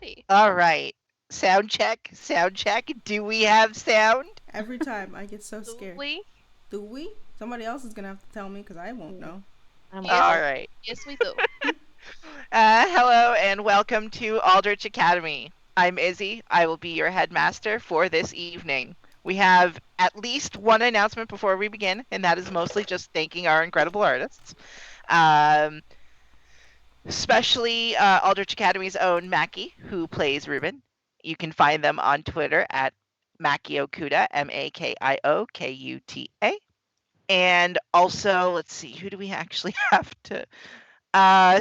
ready. All right. Sound check. Sound check. Do we have sound? Every time I get so Do scared. we? Do we? Somebody else is gonna have to tell me because I won't know. All Yes. right. Yes, we do. Hello and welcome to Aldrich Academy. I'm Izzy. I will be your headmaster for this evening. We have at least one announcement before we begin, and that is mostly just thanking our incredible artists. Especially Aldrich Academy's own Mackie, who plays Ruben. You can find them on Twitter at Mackie Okuda, Makiokuta. And also, let's see, who do we actually have to?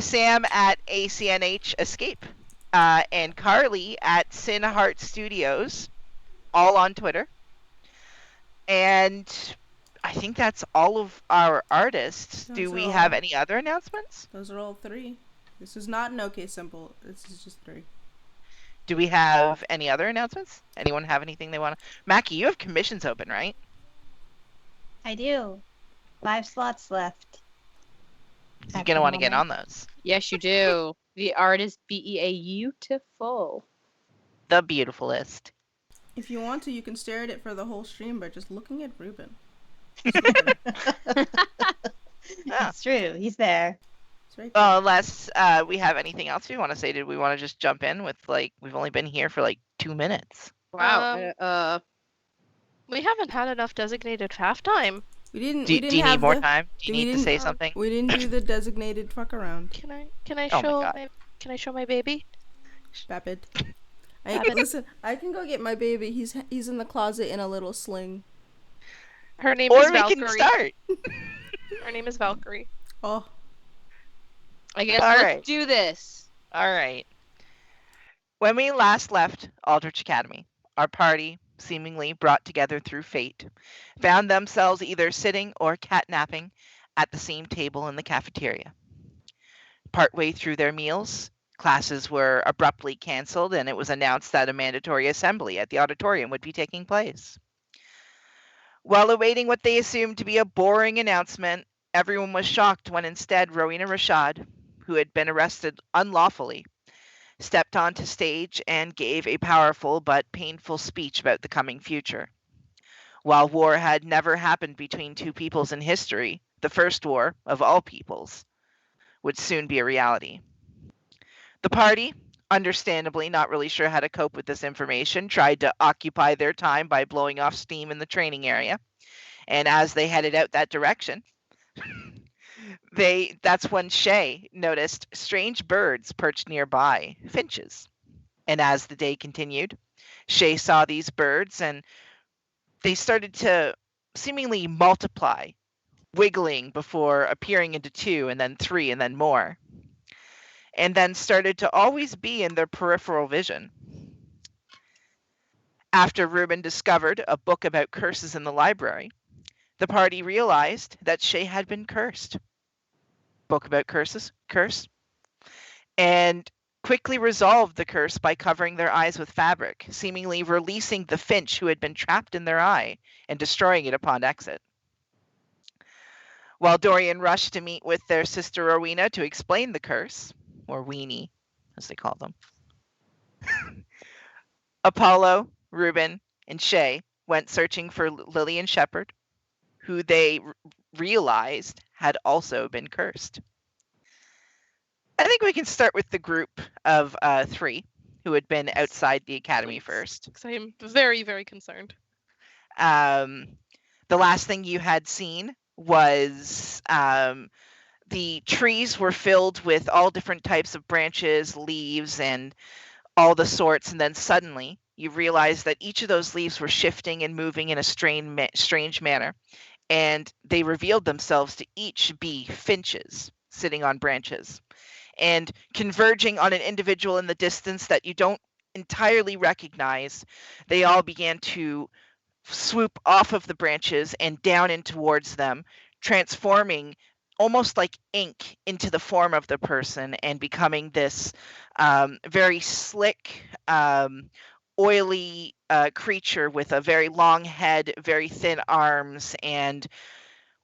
Sam at ACNH Escape, and Carly at Sin Heart Studios, all on Twitter. And I think that's all of our artists. Do we have any other announcements? Those are all three. This is not an OK Simple. This is just three. Do we have any other announcements? Anyone have anything they want to? Mackie, you have commissions open, right? I do. 5 slots left. You're going to want to get on those. Yes, you do. The art is beautiful. The beautifulest. If you want to, you can stare at it for the whole stream by just looking at Ruben. That's true. He's there. Right there. Well, unless we have anything else we want to say, did we want to just jump in with, like, we've only been here for like 2 minutes? Wow. We haven't had enough designated halftime. We didn't. Do you need more time? Do you need to say something? We didn't do the designated fuck around. Can I Oh my show God. can I show my baby? Vapid. Listen, I can go get my baby. He's in the closet in a little sling. Her name Or is we Valkyrie. can start. Her name is Valkyrie. Oh, I guess All let's right. do this. All right. When we last left Aldrich Academy, our party, seemingly brought together through fate, found themselves either sitting or catnapping at the same table in the cafeteria. Partway through their meals, classes were abruptly canceled, and it was announced that a mandatory assembly at the auditorium would be taking place. While awaiting what they assumed to be a boring announcement, everyone was shocked when instead Rowena Rashad, who had been arrested unlawfully, stepped onto stage and gave a powerful but painful speech about the coming future. While war had never happened between two peoples in history, the first war, of all peoples, would soon be a reality. The party, understandably not really sure how to cope with this information, tried to occupy their time by blowing off steam in the training area. And as they headed out that direction, that's when Shay noticed strange birds perched nearby, finches. And as the day continued, Shay saw these birds and they started to seemingly multiply, wiggling before appearing into 2 and then 3 and then more. And then started to always be in their peripheral vision. After Ruben discovered a book about curses in the library, the party realized that Shay had been cursed. Book about curses, curse, and quickly resolved the curse by covering their eyes with fabric, seemingly releasing the finch who had been trapped in their eye and destroying it upon exit. While Dorian rushed to meet with their sister Rowena to explain the curse, or Weenie, as they call them, Apollo, Ruben, and Shay went searching for Lillian Shepherd, who they realized had also been cursed. I think we can start with the group of 3 who had been outside the academy first. Because I am very, very concerned. The last thing you had seen was the trees were filled with all different types of branches, leaves, and all the sorts, and then suddenly you realized that each of those leaves were shifting and moving in a strange manner, and they revealed themselves to each be finches sitting on branches and converging on an individual in the distance that you don't entirely recognize. They all began to swoop off of the branches and down in towards them, transforming almost like ink into the form of the person and becoming this very slick, oily creature with a very long head, very thin arms, and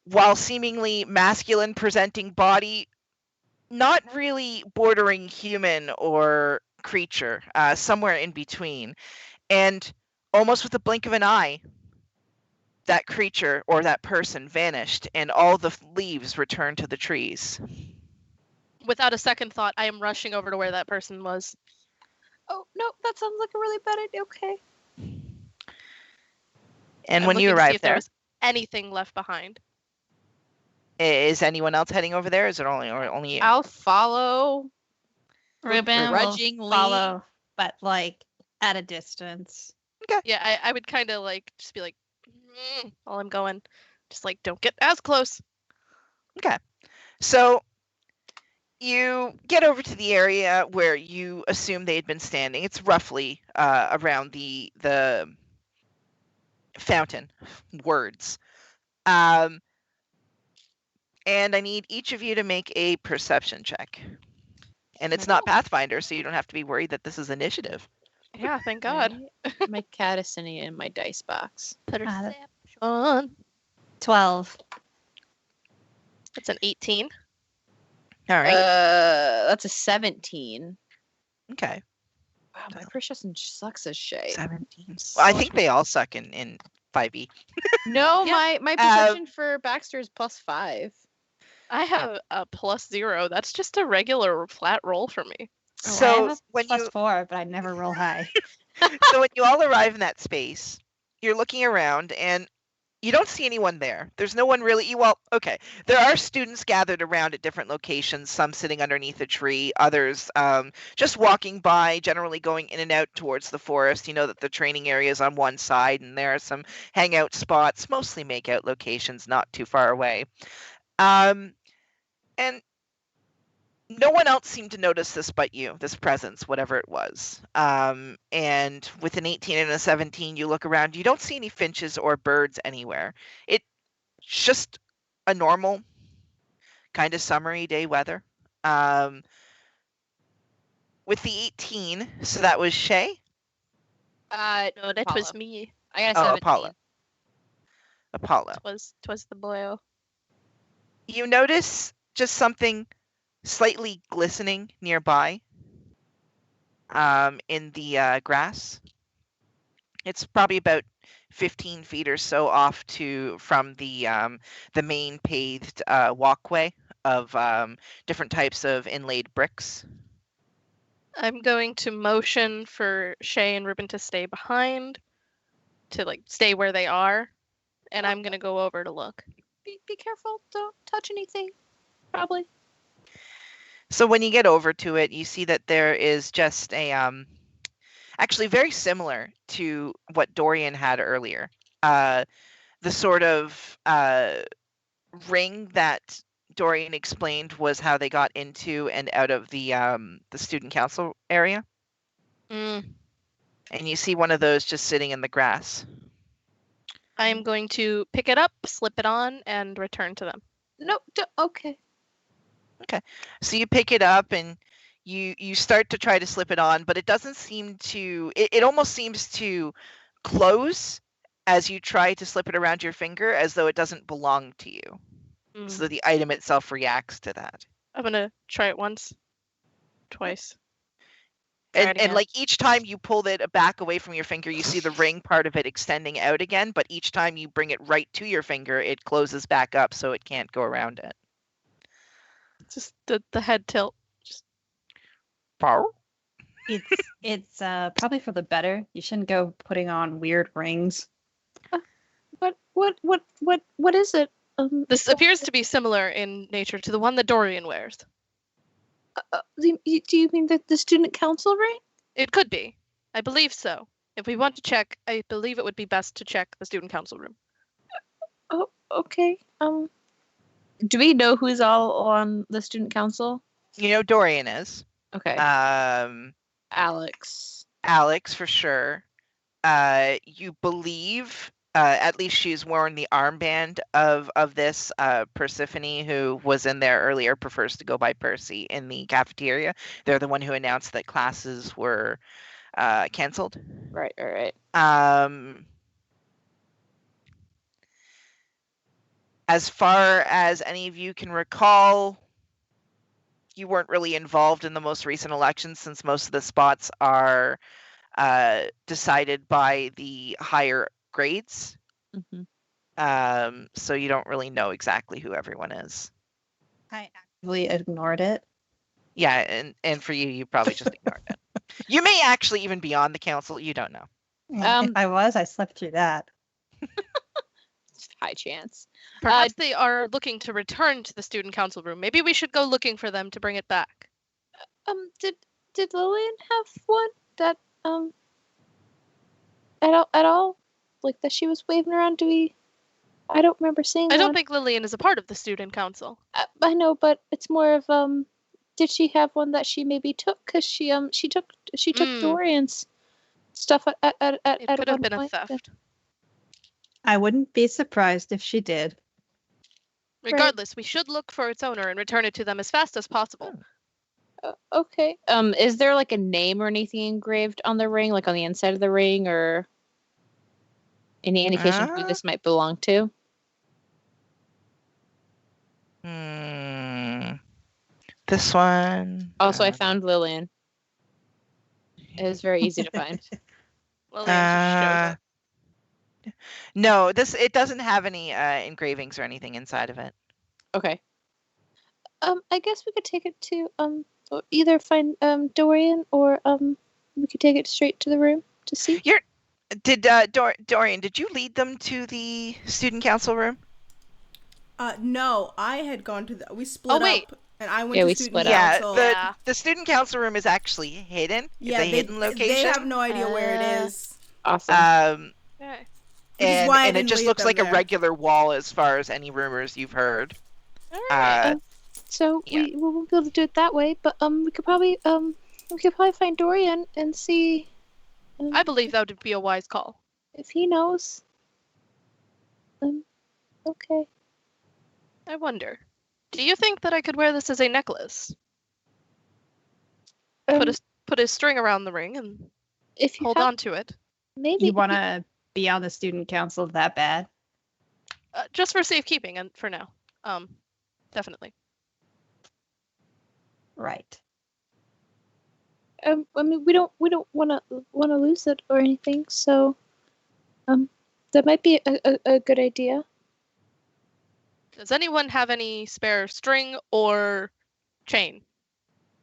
while seemingly masculine presenting body, not really bordering human or creature, somewhere in between. And almost with the blink of an eye, that creature or that person vanished, and all the leaves returned to the trees. Without a second thought, I am rushing over to where that person was. Oh no, that sounds like a really bad idea. Okay. And I'm when you looking to see arrive if there there, was anything left behind. is anyone else heading over there? Is it only you? I'll follow. Ruben will Grudgingly. follow, but like at a distance. Yeah, I would kind of like just be like, while I'm going, just like don't get as close. So you get over to the area where you assume they had been standing. It's roughly around the fountain words. And I need each of you to make a perception check. And it's not Pathfinder, so you don't have to be worried that this is initiative. Yeah, thank God. Right? My cat is sitting in my dice box. Perception. 12. That's an 18. All right. That's a 17. Okay. Wow, my perception sucks as shit. 17. Well, I think they all suck in 5e. No, Yeah. my perception for Baxter is +5. I have a +0. That's just a regular flat roll for me. I So have a when you +4, but I never roll high. so when you all arrive in that space, you're looking around and you don't see anyone there. There's no one really. Okay. There are students gathered around at different locations, some sitting underneath a tree, others just walking by, generally going in and out towards the forest. You know that the training area is on one side, and there are some hangout spots, mostly make-out locations not too far away. And no one else seemed to notice this but you, this presence, whatever it was. And with an 18 and a 17, you look around, you don't see any finches or birds anywhere. It's just a normal kind of summery day weather. With the 18, so that was Shay? No, that was Apollo. me. I got a Oh, 17. Apollo. Twas the boyo. You notice just something slightly glistening nearby in the grass. It's probably about 15 feet or so off from the main paved walkway of different types of inlaid bricks. I'm going to motion for Shay and Ruben to stay behind, to like stay where they are, and I'm gonna go over to look. Be careful. Don't touch anything. Probably. So when you get over to it, you see that there is just a actually very similar to what Dorian had earlier. The sort of ring that Dorian explained was how they got into and out of the student council area. Mm. And you see one of those just sitting in the grass. I am going to pick it up, slip it on, and return to them. No. Okay. So you pick it up and you start to try to slip it on, but it doesn't seem to. It almost seems to close as you try to slip it around your finger, as though it doesn't belong to you. Mm. So the item itself reacts to that. I'm gonna try it once, twice. Try it And again. like each time you pull it back away from your finger, you see the ring part of it extending out again. But each time you bring it right to your finger, it closes back up so it can't go around it. Just the head tilt. It's probably for the better. You shouldn't go putting on weird rings. What is it? This appears to be similar in nature to the one that Dorian wears. Do you mean the student council ring? It could be. I believe so. If we want to check, I believe it would be best to check the student council room. Oh, okay. Do we know who's all on the student council? You know Dorian is. Okay. Alex Alex. for sure. You believe, at least she's worn the armband of this. Persephone, who was in there earlier, prefers to go by Percy in the cafeteria. They're the one who announced that classes were canceled. Right. As far as any of you can recall, you weren't really involved in the most recent elections, since most of the spots are decided by the higher grades. Mm-hmm. So you don't really know exactly who everyone is. I actively ignored it. Yeah, and for you probably just ignored it. You may actually even be on the council. You don't know. If I was, I slept through that. High chance. Perhaps they are looking to return to the student council room. Maybe we should go looking for them to bring it back. Did Lillian have one that at all like that she was waving around? I don't remember seeing I one. don't think Lillian is a part of the student council. I know, but it's more of did she have one that she maybe took? Cause she took Dorian's stuff at It could have one been a point. theft. I wouldn't be surprised if she did. Regardless, we should look for its owner and return it to them as fast as possible. Okay. Is there like a name or anything engraved on the ring, like on the inside of the ring, or any indication of who this might belong to? This one. Also, I found Lillian. It was very easy to find. Lillian just showed up. No, it doesn't have any engravings or anything inside of it. Okay. I guess we could take it to either find Dorian, or we could take it straight to the room to see. Dorian, did you lead them to the student council room? No, I had gone to we split up, and I went Yeah, to we student split up. council. The student council room is actually hidden. Yeah, it's a hidden location. They have no idea where it is. Awesome. Okay. And it just looks like a regular wall as far as any rumors you've heard. So we won't be able to do it that way, but we could probably find Dorian and see. I believe that would be a wise call. If he knows. Okay. I wonder. Do you think that I could wear this as a necklace? Put a string around the ring and if you hold on to it. Maybe you want to be on the student council that bad? Just for safekeeping, and for now. Definitely. Right. I mean, we don't want to lose it or anything, so that might be a good idea. Does anyone have any spare string or chain?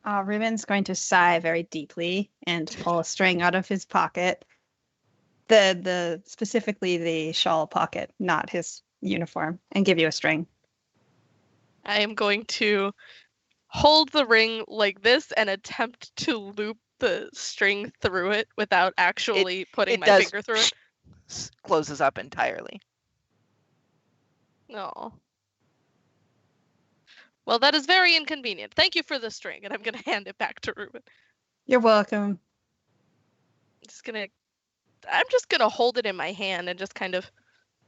Ruben's going to sigh very deeply and pull a string out of his pocket. The specifically the shawl pocket, not his uniform, and give you a string. I am going to hold the ring like this and attempt to loop the string through it without actually putting my finger through it. Closes up entirely. No. Well, that is very inconvenient. Thank you for the string, and I'm going to hand it back to Ruben. You're welcome. I'm just going to hold it in my hand and just kind of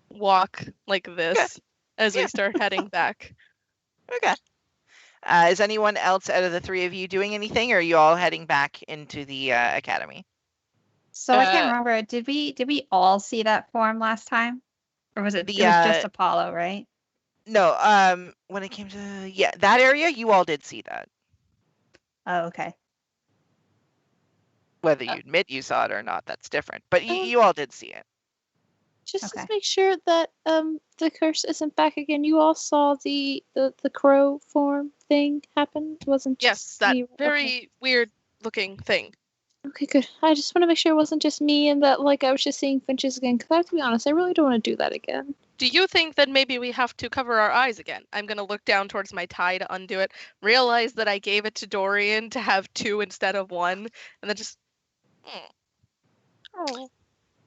walk like this as we start heading back. Okay. Is anyone else out of the three of you doing anything, or are you all heading back into the academy? So I can't remember. Did we all see that form last time, or was it? It was just Apollo, right? No. When it came to that area, you all did see that. Oh, okay. Whether you admit you saw it or not, that's different. But you all did see it. Just to make sure that the curse isn't back again. You all saw the crow form thing happen. It wasn't just that me. very weird looking thing. Okay, good. I just want to make sure it wasn't just me and that I was just seeing finches again. Because I have to be honest, I really don't want to do that again. Do you think that maybe we have to cover our eyes again? I'm going to look down towards my tie to undo it, realize that I gave it to Dorian to have two instead of one, and then just... Oh.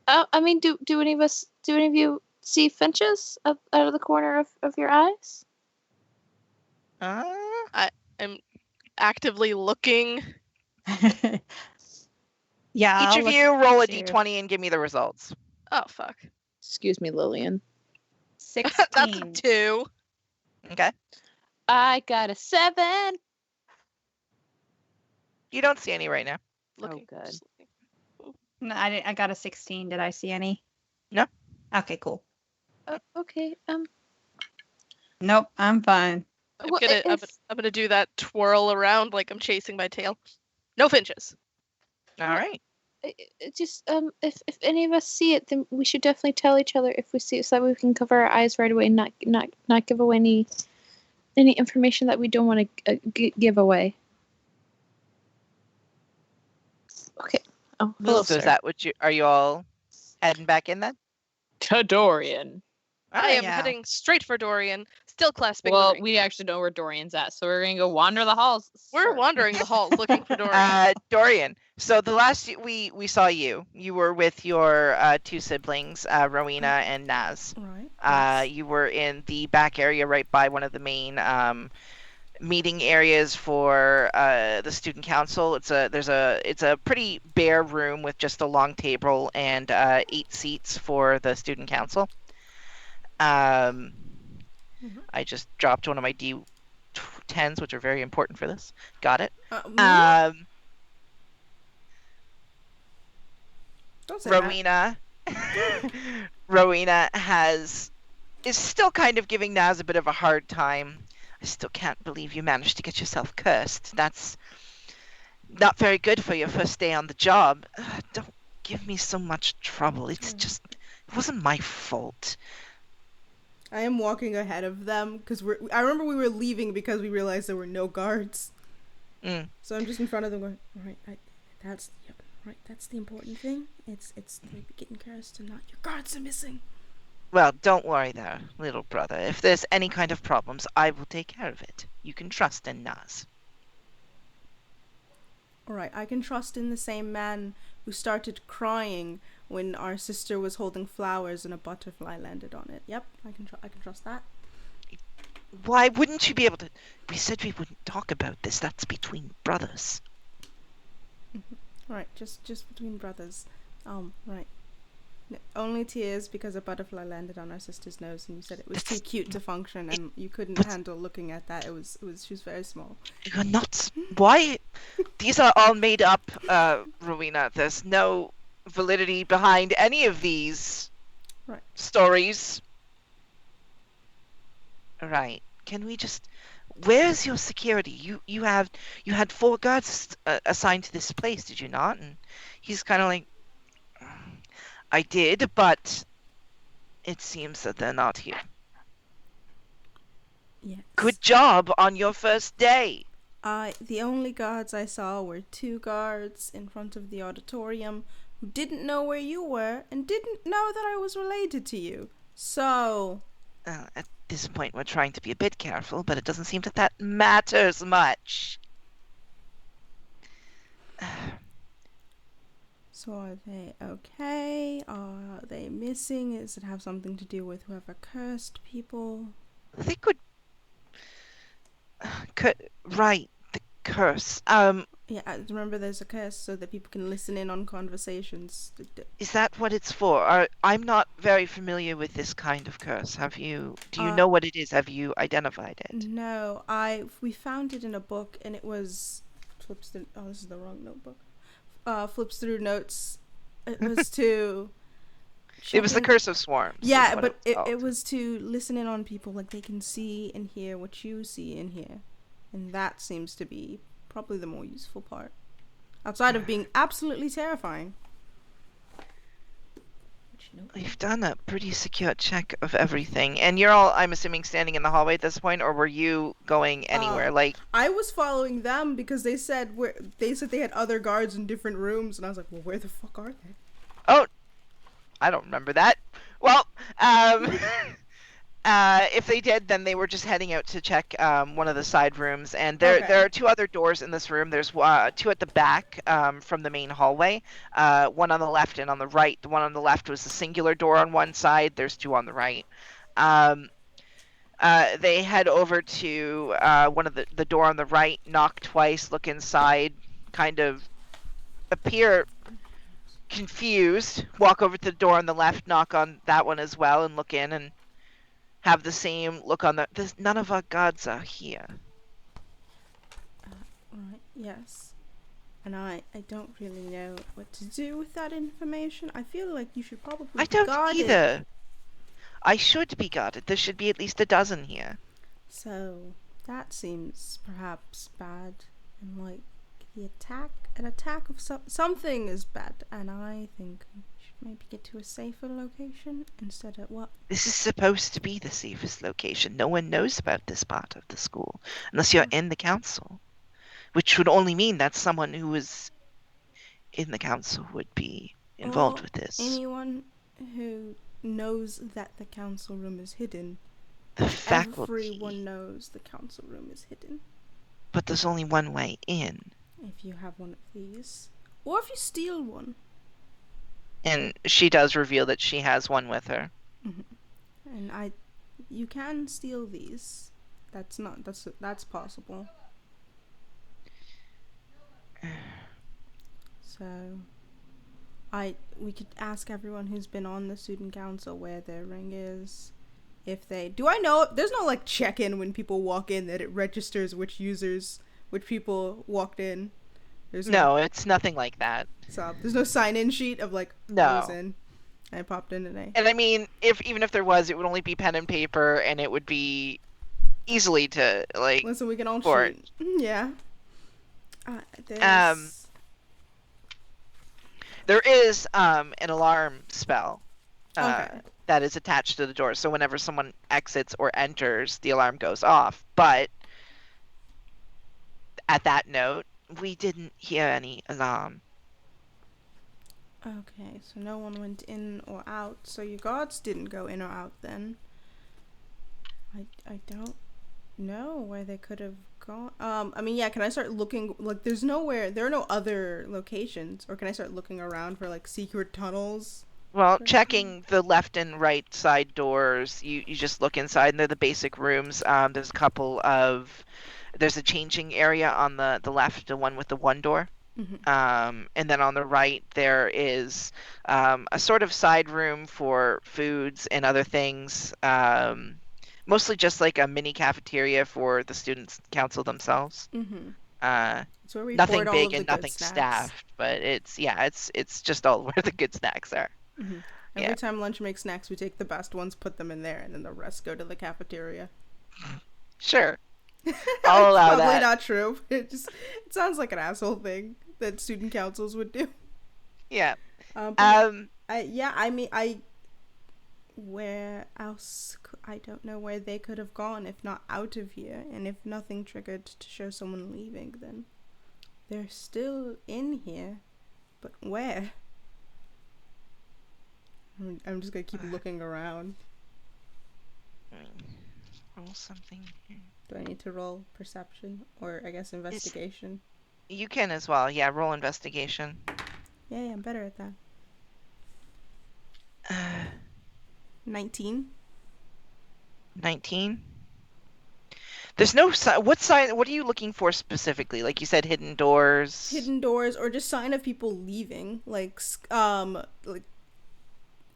I mean, do any of you see finches out of the corner of your eyes? I am actively looking. Yeah. Each of you roll a d20 and give me the results. Oh, fuck. Excuse me, Lillian. 16. That's a 2. Okay. I got a 7. You don't see any right now. Looking. Oh, good. No, I got a 16. Did I see any? No. Okay, cool. Okay. Nope, I'm fine. I'm gonna do that twirl around like I'm chasing my tail. No finches. All right. Just if any of us see it, then we should definitely tell each other if we see it, so that we can cover our eyes right away and not give away any information that we don't want to give away. Okay. Oh, hello, So sir. is that what are you all heading back in then? To Dorian. I am heading straight for Dorian, still clasping the Well, ring. we actually know where Dorian's at, so we're gonna go wander the halls. We're wandering the halls looking for Dorian. Dorian. So the last we saw you were with your two siblings, Rowena and Naz. Right. Yes. You were in the back area right by one of the main meeting areas for the student council. It's a pretty bare room with just a long table and 8 seats for the student council. I just dropped one of my D10s, which are very important for this. Got it. Rowena is still kind of giving Naz a bit of a hard time. I still can't believe you managed to get yourself cursed. That's not very good for your first day on the job. Don't give me so much trouble. It's just, it wasn't my fault. I am walking ahead of them because I remember we were leaving because we realized there were no guards. So I'm just in front of them going, right, that's the important thing. It's getting cursed and not your guards are missing. Well, don't worry there, little brother. If there's any kind of problems, I will take care of it. You can trust in Naz. Alright, I can trust in the same man who started crying when our sister was holding flowers and a butterfly landed on it. Yep, I can trust that. Why wouldn't you be able to? We said we wouldn't talk about this. That's between brothers. Right, just between brothers. Right. Only tears because a butterfly landed on our sister's nose, and you said it was too cute to function, and you couldn't handle looking at that. She was very small. You're nuts. Why? These are all made up, Rowena. There's no validity behind any of these stories. Right. Can we just? Where's your security? You had 4 guards assigned to this place, did you not? And he's kind of like, I did, but it seems that they're not here. Yes. Good job on your first day. The only guards I saw were 2 guards in front of the auditorium who didn't know where you were and didn't know that I was related to you. So... at this point, we're trying to be a bit careful, but it doesn't seem that matters much. So are they okay? Are they missing? Does it have something to do with whoever cursed people? They could... Right, the curse. Yeah, I remember there's a curse so that people can listen in on conversations. Is that what it's for? I'm not very familiar with this kind of curse. Do you know what it is? Have you identified it? No, we found it in a book, and it was... this is the wrong notebook. Flips through notes. It was to... It was the Curse of Swarms. Yeah, but it was to listen in on people, like they can see and hear what you see and hear. And that seems to be probably the more useful part. Outside of being absolutely terrifying. We've done a pretty secure check of everything. And you're all, I'm assuming, standing in the hallway at this point, or were you going anywhere? I was following them because they said they had other guards in different rooms, and I was like, well, where the fuck are they? Oh, I don't remember that. Well, if they did, then they were just heading out to check one of the side rooms. And there are 2 other doors in this room. There's 2 at the back from the main hallway. One on the left and on the right. The one on the left was a singular door on one side. There's 2 on the right. They head over to one of the door on the right, knock twice, look inside, kind of appear confused, walk over to the door on the left, knock on that one as well, and look in and have the same look on none of our gods are here. Right, yes. And I don't really know what to do with that information. I feel like you should probably I don't either. I should be guarded. There should be at least a dozen here. So, That seems perhaps bad. And like an attack of something is bad. And I think we should maybe get to a safer location instead of what? This is supposed to be the safest location. No one knows about this part of the school unless you're in the council, which would only mean that someone who is in the council would be involved with this. Anyone who knows that the council room is hidden. The faculty. Everyone knows the council room is hidden. But there's only one way in. If you have one of these. Or if you steal one. And she does reveal that she has one with her. Mm-hmm. And you can steal these. That's possible. So, we could ask everyone who's been on the student council where their ring is. Do I know, there's no like check-in when people walk in that it registers which people walked in. No, it's nothing like that. So there's no sign-in sheet of like, no. I was in. I popped in today. And I mean, even if there was, it would only be pen and paper, and it would be easily to like. Listen, we can all cheat. Yeah. There is an alarm spell. Okay. That is attached to the door. So whenever someone exits or enters, the alarm goes off. But at that note, we didn't hear any alarm. Okay, so no one went in or out. So your guards didn't go in or out then. I don't know where they could have gone. I mean, yeah, can I start looking? Like, there are no other locations. Or can I start looking around for, like, secret tunnels? Well, checking the left and right side doors, you just look inside, and they're the basic rooms. There's a changing area on the left, the one with the one door. Mm-hmm. And then on the right, there is a sort of side room for foods and other things. Mostly just like a mini cafeteria for the students' council themselves. Mm-hmm. It's where we nothing all big of and the nothing staffed, but it's just all where the good snacks are. Mm-hmm. Every time lunch makes snacks, we take the best ones, put them in there, and then the rest go to the cafeteria. Sure. I'll allow probably that. Not true. It sounds like an asshole thing that student councils would do. Yeah. Where else? I don't know where they could have gone if not out of here, and if nothing triggered to show someone leaving, then they're still in here. But where? I'm just gonna keep looking around. Roll something here. Do I need to roll perception or I guess investigation? You can as well. Yeah, roll investigation. Yeah, I'm better at that. 19. 19. There's no sign. What are you looking for specifically? Like you said, hidden doors. Hidden doors, or just sign of people leaving. Like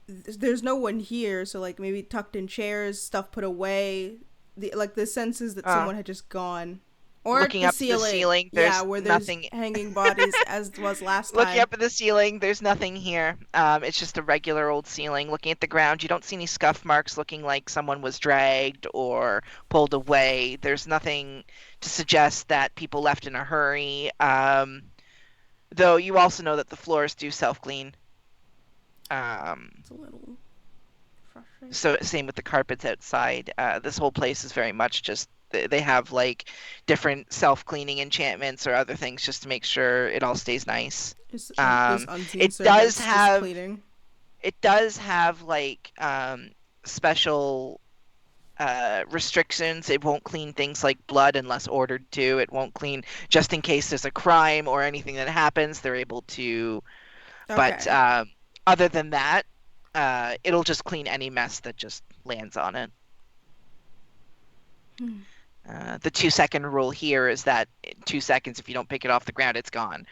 there's no one here, so like maybe tucked in chairs, stuff put away. The senses that someone had just gone. Or looking up ceiling. The ceiling, there's where nothing. There's hanging bodies as was last time. Looking up at the ceiling, there's nothing here. It's just a regular old ceiling. Looking at the ground, you don't see any scuff marks looking like someone was dragged or pulled away. There's nothing to suggest that people left in a hurry. Though you also know that the floors do self-clean. It's a little frustrating. So same with the carpets outside. This whole place is very much just they have like different self-cleaning enchantments or other things just to make sure it all stays nice. It does have like special restrictions. It won't clean things like blood unless ordered to. It won't clean just in case there's a crime or anything that happens. They're able to. Okay. But other than that, it'll just clean any mess that just lands on it. The 2-second rule here is that in 2 seconds, if you don't pick it off the ground, it's gone.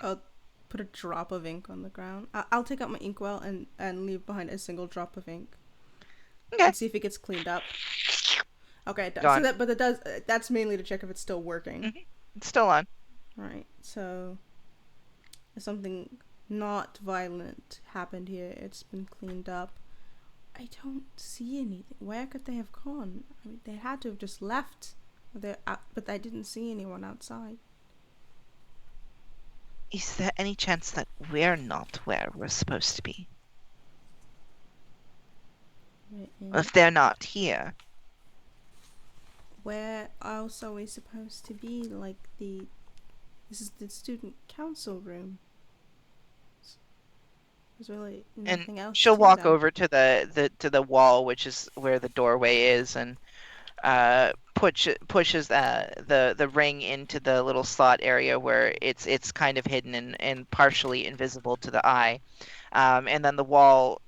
I'll put a drop of ink on the ground. I'll take out my inkwell and leave behind a single drop of ink. Okay. And see if it gets cleaned up. Okay, it does. So that's mainly to check if it's still working. Mm-hmm. It's still on. Right. So if something not violent happened here, it's been cleaned up. I don't see anything. Where could they have gone? I mean, they had to have just left. But I didn't see anyone outside. Is there any chance that we're not where we're supposed to be? If they're not here. Where else are we supposed to be? Like this is the student council room. There's really nothing else. She'll walk over to the wall, which is where the doorway is, and pushes the ring into the little slot area where it's kind of hidden and partially invisible to the eye, and then the wall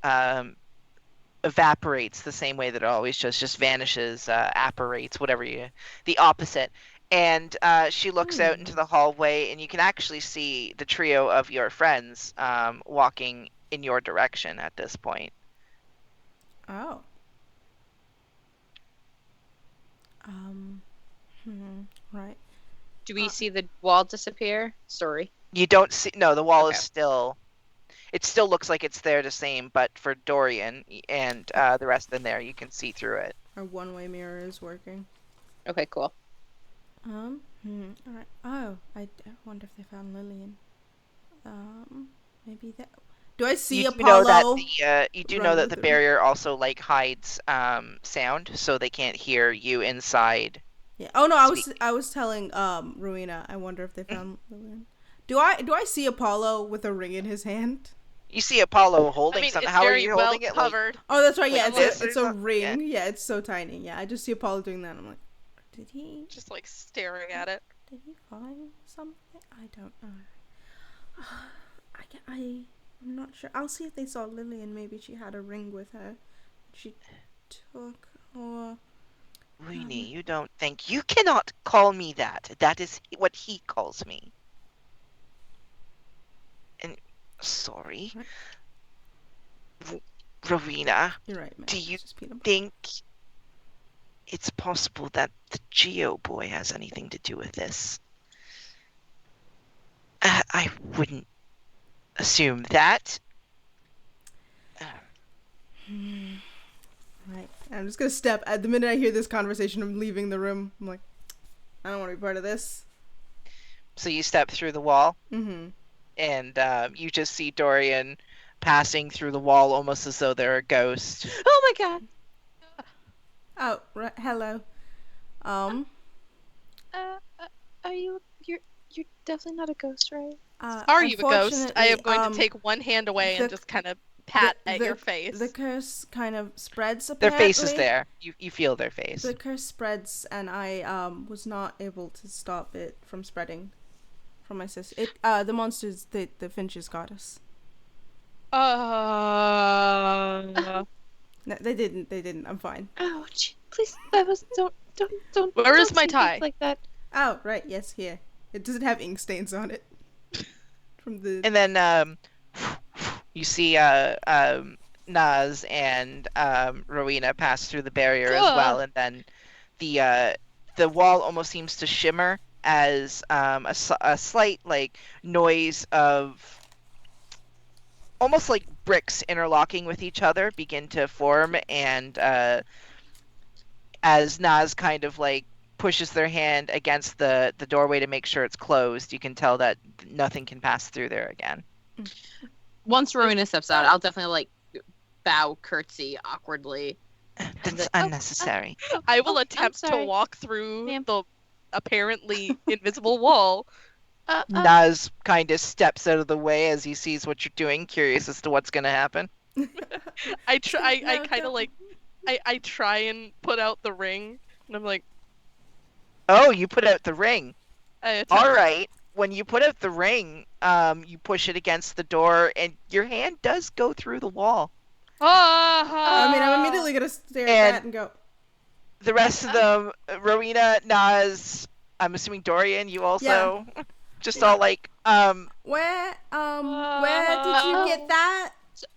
evaporates the same way that it always just vanishes, apparates, the opposite. And she looks out into the hallway, and you can actually see the trio of your friends walking in your direction at this point. Oh. Right. Do we see the wall disappear? Sorry. You don't see. No, the wall is still. It still looks like it's there the same, but for Dorian and the rest of them there, you can see through it. Our one-way mirror is working. Okay, cool. All right. Oh, I wonder if they found Lillian. Maybe that. Do I see Apollo? You do know that the barrier also hides sound, so they can't hear you inside. Yeah. Oh no, I was telling Rowena. I wonder if they found Lillian. Do I see Apollo with a ring in his hand? You see Apollo holding something. How are you holding it? Covered. Oh, that's right. Yeah, it's a ring. Yeah, it's so tiny. Yeah, I just see Apollo doing that. I'm like, did he? Just staring at it. Did he find something? I don't know. I'm not sure. I'll see if they saw Lillian. Maybe she had a ring with her. She took, or... Rooney, you don't think... You cannot call me that. That is what he calls me. And... Sorry. Rowena, you're right, man. Do you think it's possible that the Geo boy has anything to do with this? I wouldn't assume that. Right. I'm just gonna step. At the minute I hear this conversation, I'm leaving the room. I'm like, I don't want to be part of this. So you step through the wall? Mm-hmm. And you just see Dorian passing through the wall almost as though they're a ghost. Oh my god! Oh, right. Hello. Are you're definitely not a ghost, right? Are you a ghost? I am going to take one hand away and just kind of pat at your face. The curse kind of spreads, apparently. Their face is there. You feel their face. The curse spreads, and I was not able to stop it from spreading from my sister. The monsters, the finches got us. No, they didn't. I'm fine. Oh, please, don't. Where is my tie? Like that. Oh, right. Yes, here. It doesn't have ink stains on it. And then you see Naz and Rowena pass through the barrier as well, and then the wall almost seems to shimmer as a slight noise of almost like bricks interlocking with each other begin to form, and as Naz kind of pushes their hand against the doorway to make sure it's closed, you can tell that nothing can pass through there again. Once Rowena steps out, I'll definitely bow, curtsy awkwardly. That's unnecessary. I will attempt to walk through the apparently invisible wall. Naz kind of steps out of the way as he sees what you're doing, curious as to what's going to happen. I try and put out the ring, and I'm like, oh, you put out the ring. All right. When you put out the ring, you push it against the door, and your hand does go through the wall. I mean, I'm immediately going to stare at that and go. The rest of them, Rowena, Naz, I'm assuming Dorian, you also, all where did you get that?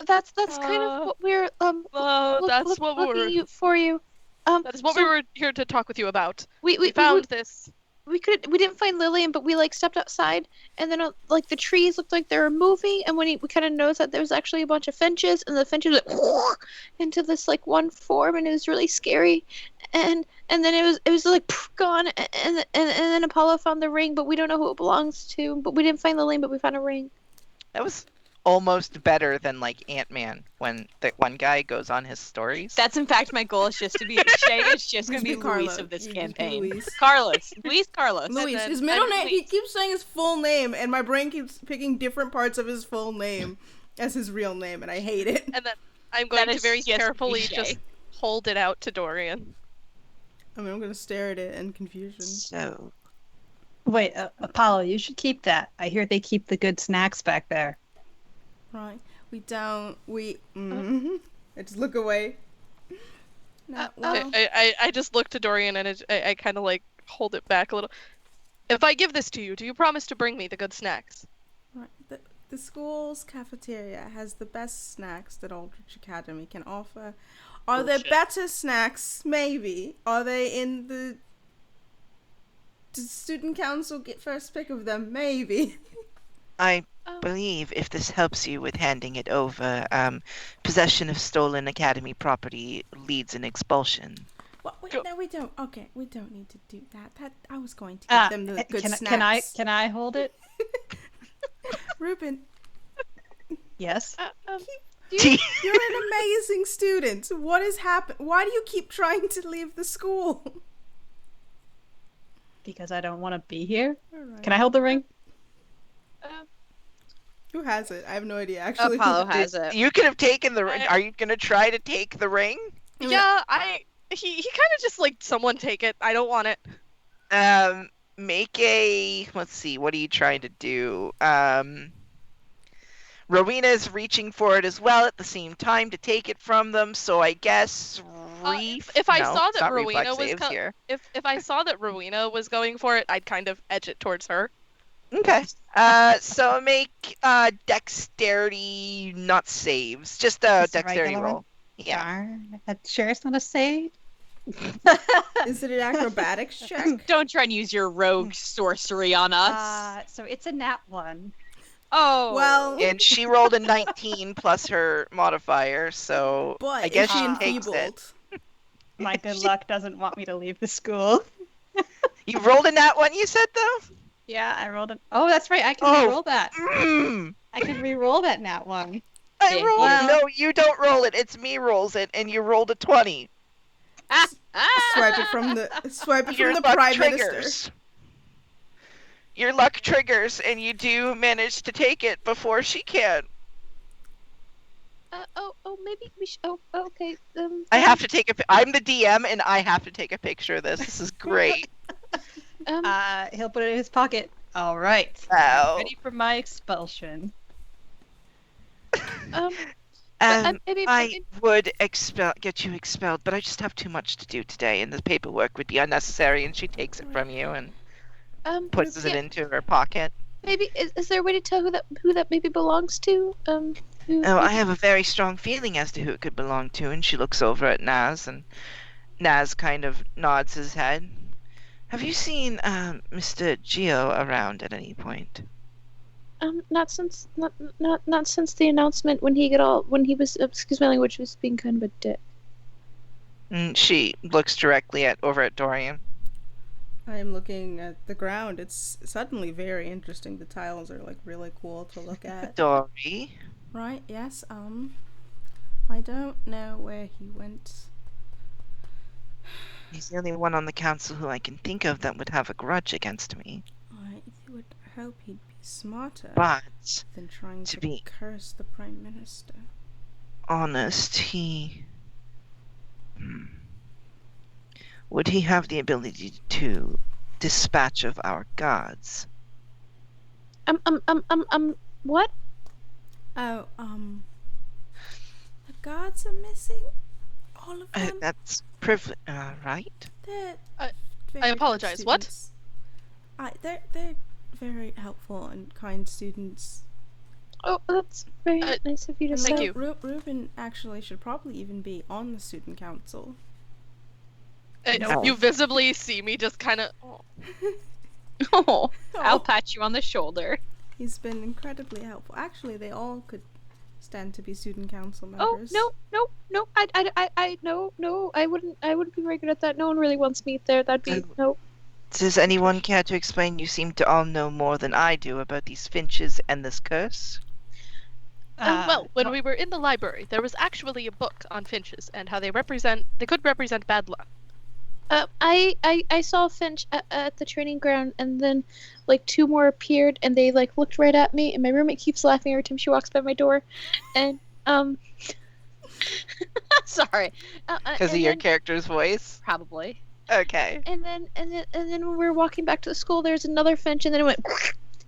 That's kind of what we're that's what we're for you. That's what we were here to talk with you about. We found this we didn't find Lillian, but we like stepped outside, and then like the trees looked like they were moving, and when we kind of noticed that there was actually a bunch of finches, and the finches went into this like one form, and it was really scary, and then it was like gone, and then Apollo found the ring, but we don't know who it belongs to, but we didn't find Lillian, but we found a ring. That was almost better than like Ant-Man when the one guy goes on his stories. That's in fact my goal. Is just to be Shay is just going to be Carlo. Luis of this You just be campaign. Luis. Carlos. Luis. His middle name. He keeps saying his full name, and my brain keeps picking different parts of his full name as his real name, and I hate it. And then I'm going to very carefully just hold it out to Dorian. I mean, I'm gonna stare at it in confusion. So, Wait, Apollo, you should keep that. I hear they keep the good snacks back there. Right. We don't. I just look away. No, well, I just look to Dorian and I kind of like hold it back a little. If I give this to you, do you promise to bring me the good snacks? right. The school's cafeteria has the best snacks that Aldrich Academy can offer. Are there better snacks? Maybe. Are they in the... Does student council get first pick of them? Maybe. I believe if this helps you with handing it over, possession of stolen academy property leads an expulsion. Well, no, we don't. Okay, we don't need to do that. I was going to give them the good snacks. Can I hold it? Ruben, Yes. you're an amazing student. What has happened? Why do you keep trying to leave the school? Because I don't want to be here. All right. Can I hold the ring? Who has it? I have no idea, actually. Apollo has it. You could have taken the ring. Are you going to try to take the ring? Yeah, he kind of just like, someone take it. I don't want it. Make a... Let's see. What are you trying to do? Rowena is reaching for it as well at the same time to take it from them. So I guess if I saw that Rowena was if I saw that Rowena was going for it, I'd kind of edge it towards her. Okay. So make dexterity, not saves, just a Just a dexterity regular roll. Yeah. Darn. Sure, it's not a save. Is it an acrobatics check? Don't try and use your rogue sorcery on us. So it's a nat 1. Oh. Well, And she rolled a 19 plus her modifier, so but I guess is she she takes enfeebled? it. My good luck doesn't want me to leave the school. You rolled a nat one, you said, though? Yeah, I rolled it. Oh, that's right. I can re-roll that. I can re-roll that nat 1. I rolled well- No, you don't roll it. It's me rolls it, and you rolled a 20. Swipe it from the Your luck Prime triggers. Minister. Your luck triggers, and you do manage to take it before she can. Maybe we should. Oh, okay. I have to take I'm the DM, and I have to take a picture of this. This is great. He'll put it in his pocket. All right. Wow. Ready for my expulsion. I would get you expelled, but I just have too much to do today, and the paperwork would be unnecessary. And she takes it from you and puts it into her pocket. Maybe is there a way to tell who that maybe belongs to? I have a very strong feeling as to who it could belong to, and she looks over at Naz, and Naz kind of nods his head. Have you seen Mr. Geo around at any point? Not since the announcement when he was, excuse my language, was being kind of a dick. She looks directly over at Dorian. I am looking at the ground. It's suddenly very interesting. The tiles are like really cool to look at. Dory. Right, yes, I don't know where he went. He's the only one on the council who I can think of that would have a grudge against me. I would hope he'd be smarter But than trying to be curse the Prime Minister. honest, would he have the ability to dispatch of our guards? What? Oh, the guards are missing. All of them. That's right? They're I very good apologize, what? students. They're very helpful and kind students. Oh, that's very nice of you to say. Thank you. Ruben actually should probably even be on the student council. You visibly see me just kind of... Oh, I'll pat you on the shoulder. He's been incredibly helpful. Actually, they all could stand to be student council Oh members. no. No. I wouldn't be very good at that. No one really wants me there. That'd be no. Does anyone care to explain? You seem to all know more than I do about these finches and this curse. Well, when we were in the library, there was actually a book on finches and how they could represent bad luck. I saw a finch at the training ground, and then like 2 more appeared, and they like looked right at me. And my roommate keeps laughing every time she walks by my door, and Sorry. Because of your character's voice? Probably. Okay. And then when we were walking back to the school, there's another finch, and then it went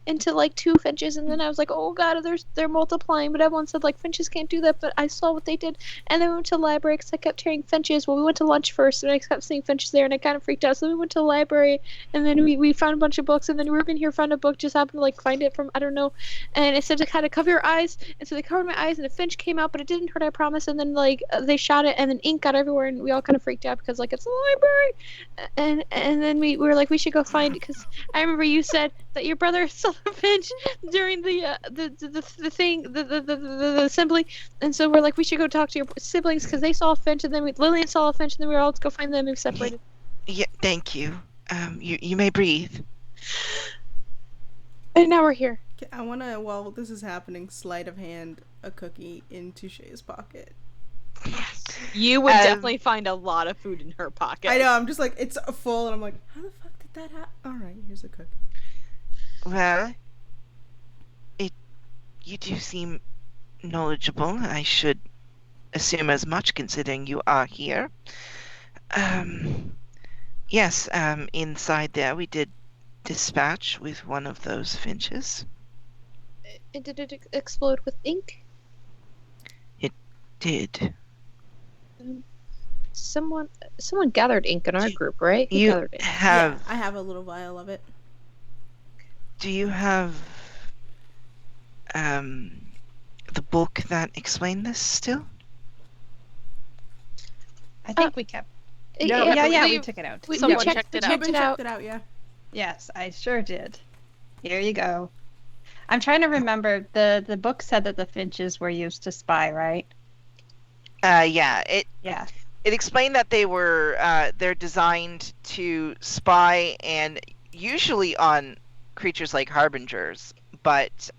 into like 2 finches, and then I was like, oh god, they're multiplying. But everyone said like finches can't do that, but I saw what they did. And then we went to the library because I kept hearing finches. Well, we went to lunch first, and I kept seeing finches there, and I kind of freaked out. So then we went to the library, and then we found a bunch of books, and then Ruben here found a book, just happened to like find it from I don't know, and it said to kind of cover your eyes, and so they covered my eyes, and a finch came out, but it didn't hurt, I promise. And then like they shot it, and then ink got everywhere, and we all kind of freaked out because like it's a library, and then we were like we should go find it because I remember you said that your brother saw a finch during the thing, the assembly, and so we're like we should go talk to your siblings because they saw a finch, and then Lillian saw a finch, and then we were all to go find them and we separated. Yeah, thank you. You may breathe. And now we're here. I want to, while this is happening, sleight of hand a cookie in Touche's pocket. You would definitely find a lot of food in her pocket. I know, I'm just like, it's full, and I'm like, how the fuck did that happen? Alright, here's a cookie. Well, you do seem knowledgeable. I should assume as much considering you are here. Yes, inside there we did dispatch with one of those finches. Did it explode with ink? It did. Someone gathered ink in our group, right? You gathered ink. have... Yeah, I have a little vial of it. Do you have the book that explained this still? I think we kept. Yeah, we took it out. Someone checked checked it it out. out. Checked it out, yeah. Yes, I sure did. Here you go. I'm trying to remember. The book said that the finches were used to spy, right? Yeah. Yeah. It explained that they're designed to spy and usually on creatures like harbingers, but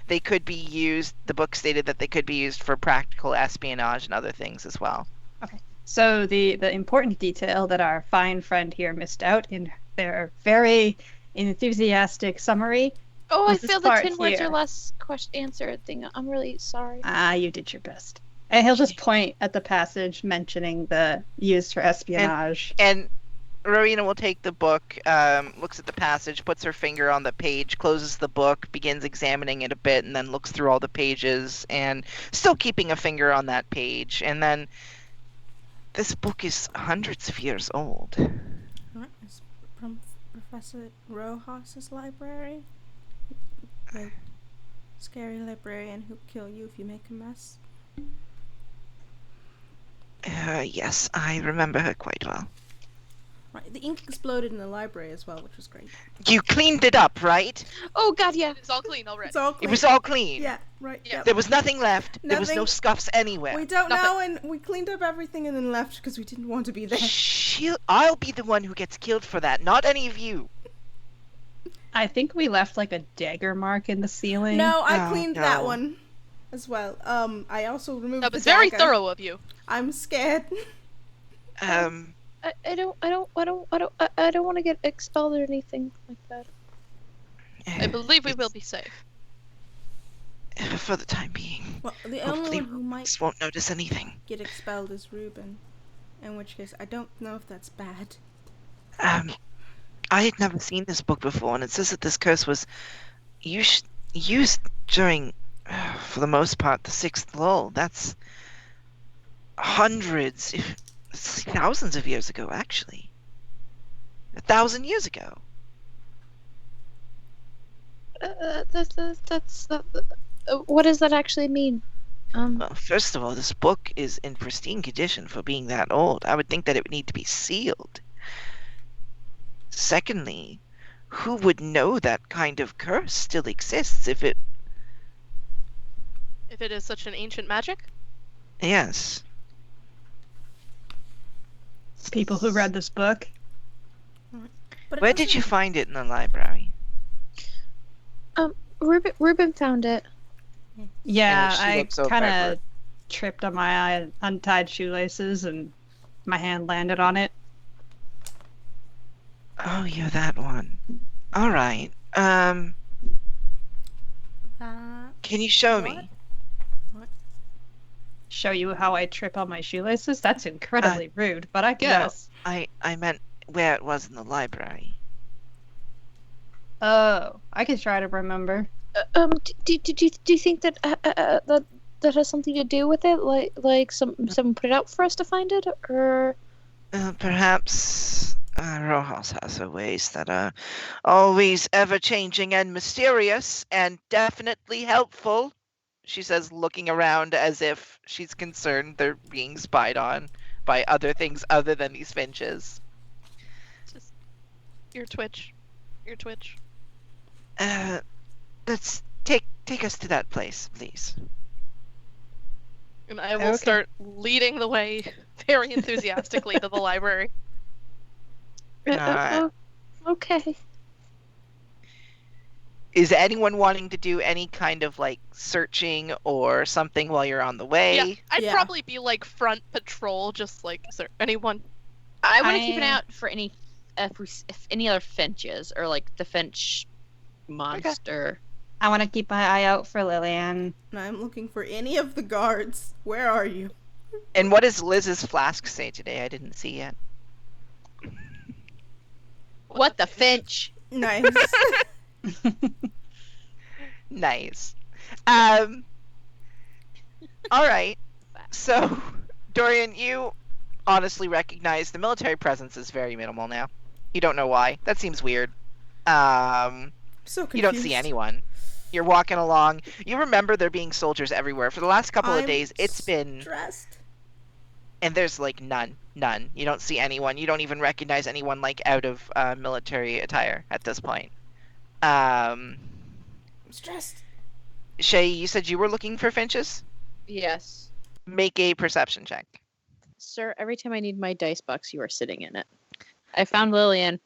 they could be used. The book stated that they could be used for practical espionage and other things as well. Okay. So the important detail that our fine friend here missed out in their very enthusiastic summary. Oh, I was this feel the part 10 words here. or less answer thing. I'm really sorry. You did your best. And he'll just point at the passage mentioning the used for espionage. And Rowena will take the book, looks at the passage, puts her finger on the page, closes the book, begins examining it a bit, and then looks through all the pages, and still keeping a finger on that page. And then, this book is hundreds of years old. Alright, it's from Professor Rojas's library. The scary librarian who'll kill you if you make a mess. Yes, I remember her quite well. Right, the ink exploded in the library as well, which was great. You cleaned it up, right? Oh god, yeah. It's all clean already. It's all clean. It was all clean. Yeah, right. Yeah. There was nothing left. There was no Nothing. scuffs anywhere. We don't Nothing. know, and we cleaned up everything and then left because we didn't want to be there. I'll be the one who gets killed for that, not any of you. I think we left like a dagger mark in the ceiling. No, I Oh, cleaned no. that one as well. I also removed That the was very dagger. thorough of you. I'm scared. I don't want to get expelled or anything like that. I believe we will be safe. For the time being. Well, the only Hopefully one who might Rubens won't notice anything. get expelled is Ruben. In which case, I don't know if that's bad. I had never seen this book before, and it says that this curse was used during, for the most part, the 6th lull. That's hundreds, if thousands of years ago, actually. 1,000 years ago. What does that actually mean? Well, first of all, this book is in pristine condition for being that old. I would think that it would need to be sealed. Secondly, who would know that kind of curse still exists if it... If it is such an ancient magic? Yes. People who read this book. But Where did you find it in the library? Ruben found it. Yeah, she I looks over kind at of tripped on my untied shoelaces and my hand landed on it. Oh, you're that one. All right. Can you show me? Show you how I trip on my shoelaces? That's incredibly rude, but I guess. No, I meant where it was in the library. Oh, I can try to remember. Do you think that that has something to do with it? Like someone put it out for us to find it, or Perhaps Rojas has her ways that are always ever-changing and mysterious, and definitely helpful, she says, looking around as if she's concerned they're being spied on by other things other than these finches. Just your twitch. Let's take us to that place, please. And I will start leading the way very enthusiastically to the library. Okay. Is anyone wanting to do any kind of like searching or something while you're on the way? Yeah, I'd probably be like front patrol, just like, is there anyone? I want to keep an eye out for any if any other finches or like the finch monster. Okay. I want to keep my eye out for Lillian. I'm looking for any of the guards. Where are you? And what does Liz's flask say today? I didn't see yet. What the finch? Nice. Nice. All right. So, Dorian, you honestly recognize the military presence is very minimal now. You don't know why. That seems weird. So confused. You don't see anyone. You're walking along. You remember there being soldiers everywhere. For the last couple of days, it's been... stressed. And there's, like, none. You don't see anyone. You don't even recognize anyone, like, out of military attire at this point. I'm stressed. Shay, you said you were looking for finches? Yes. Make a perception check. Sir, every time I need my dice box, you are sitting in it. I found Lillian.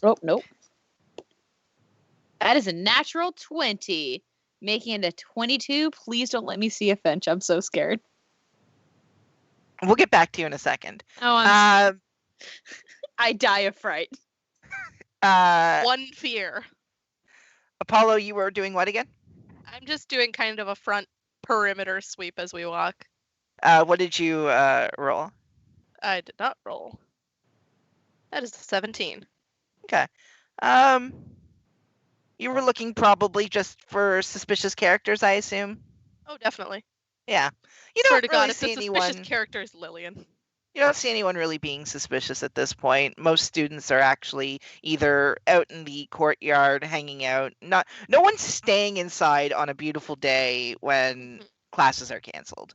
Oh, nope. That is a natural 20. Making it a 22. Please don't let me see a finch. I'm so scared. We'll get back to you in a second. Oh, I die of fright. One fear. Apollo, you were doing what again? I'm just doing kind of a front perimeter sweep as we walk. What did you roll? I did not roll. That is a 17. Okay. You were looking probably just for suspicious characters, I assume? Oh, definitely. Yeah. You Swear don't to really God, see if the anyone... suspicious character is Lillian. You don't see anyone really being suspicious at this point. Most students are actually either out in the courtyard hanging out. No one's staying inside on a beautiful day when classes are canceled.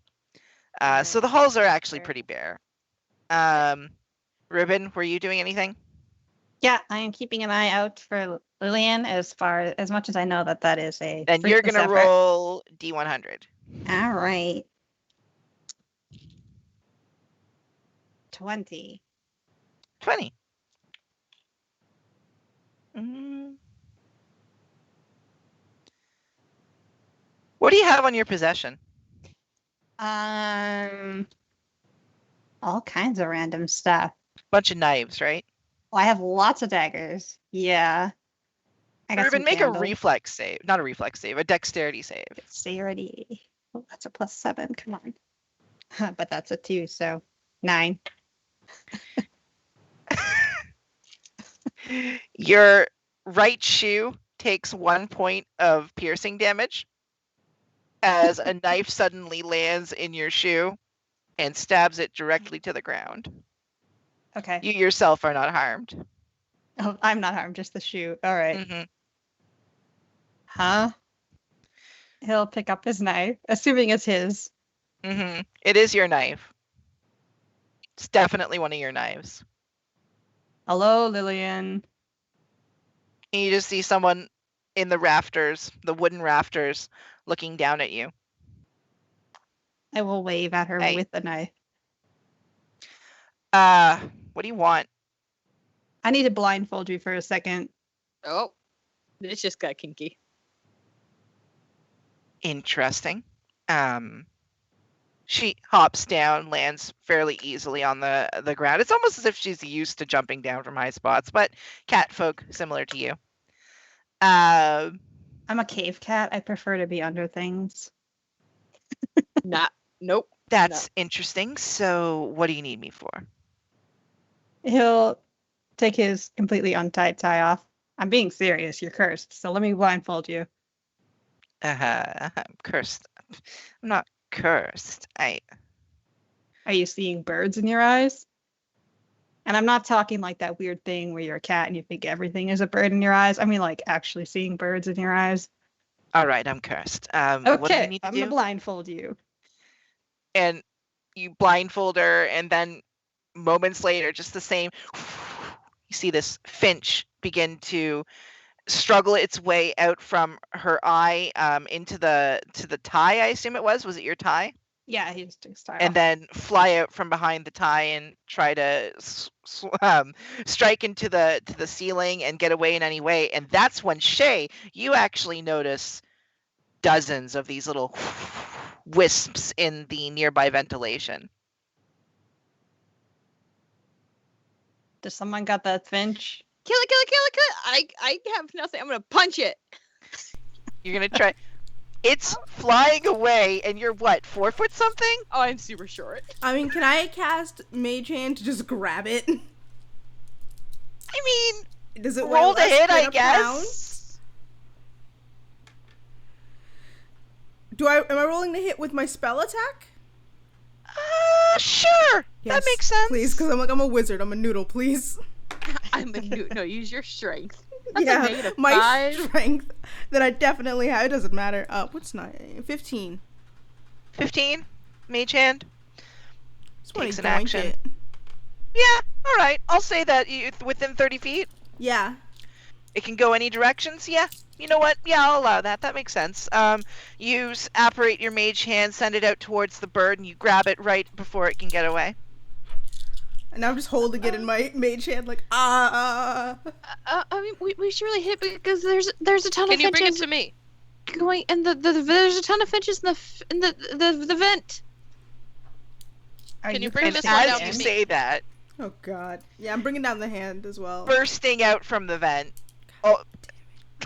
So the halls are actually pretty bare. Ruben, were you doing anything? Yeah, I am keeping an eye out for Lillian as much as I know that is a. And you're going to roll D100. All right. 20. 20. What do you have on your possession? All kinds of random stuff. Bunch of knives, right? Well, I have lots of daggers. Yeah. Ruben, make a reflex save. Not a reflex save, a dexterity save. Dexterity. Oh, that's a +7. Come on. But that's a 2, so 9. Your right shoe takes 1 point of piercing damage as a knife suddenly lands in your shoe and stabs it directly to the ground. Okay. You yourself are not harmed. Oh, I'm not harmed, just the shoe. All right. Mm-hmm. Huh? He'll pick up his knife, assuming it's his. Mm-hmm. It is your knife. It's definitely one of your knives. Hello, Lillian. And you just see someone in the rafters, the wooden rafters, looking down at you. I will wave at her Hey. with the knife. What do you want? I need to blindfold you for a second. Oh, this just got kinky. Interesting. She hops down, lands fairly easily on the ground. It's almost as if she's used to jumping down from high spots, but cat folk similar to you. I'm a cave cat. I prefer to be under things. Nope. That's interesting. So what do you need me for? He'll take his completely untied tie off. I'm being serious. You're cursed. So let me blindfold you. I'm cursed. I'm not cursed. Are you seeing birds in your eyes? And I'm not talking like that weird thing where you're a cat and you think everything is a bird in your eyes. I mean like actually seeing birds in your eyes. All right, I'm cursed. Okay, what do you need to I'm do? gonna blindfold you. And you blindfold her, and then moments later, just the same, you see this finch begin to struggle its way out from her eye into the tie. I assume it was it your tie? Yeah, he just took his tie And off. then fly out from behind the tie and try to strike into the ceiling and get away in any way. And that's when Shay, you actually notice dozens of these little wisps in the nearby ventilation. Does someone got that finch? Kill it. I have nothing. I'm going to punch it. You're going to try. It's flying away, and you're what, 4 foot something? Oh, I'm super short. I mean, can I cast Mage Hand to just grab it? I mean, does it roll to hit, I guess. Pound? Am I rolling to hit with my spell attack? Sure. Yes, that makes sense. Please, because I'm a wizard. I'm a noodle, please. I'm a no, use your strength. That's my strength that I definitely have. It doesn't matter. What's 9? 15. 15? Mage Hand? Takes an action. Yeah, alright. I'll say that within 30 feet. Yeah. It can go any directions? Yeah. You know what? Yeah, I'll allow that. That makes sense. You apparate your Mage Hand, send it out towards the bird, and you grab it right before it can get away. And I'm just holding it in my Mage Hand like, I mean, we should really hit because there's a ton of finches. Can you bring it to me? Going and there's a ton of finches in the vent. Can you bring this one As down you to me? say that, oh god. Yeah, I'm bringing down the hand as well. bursting out from the vent. Oh,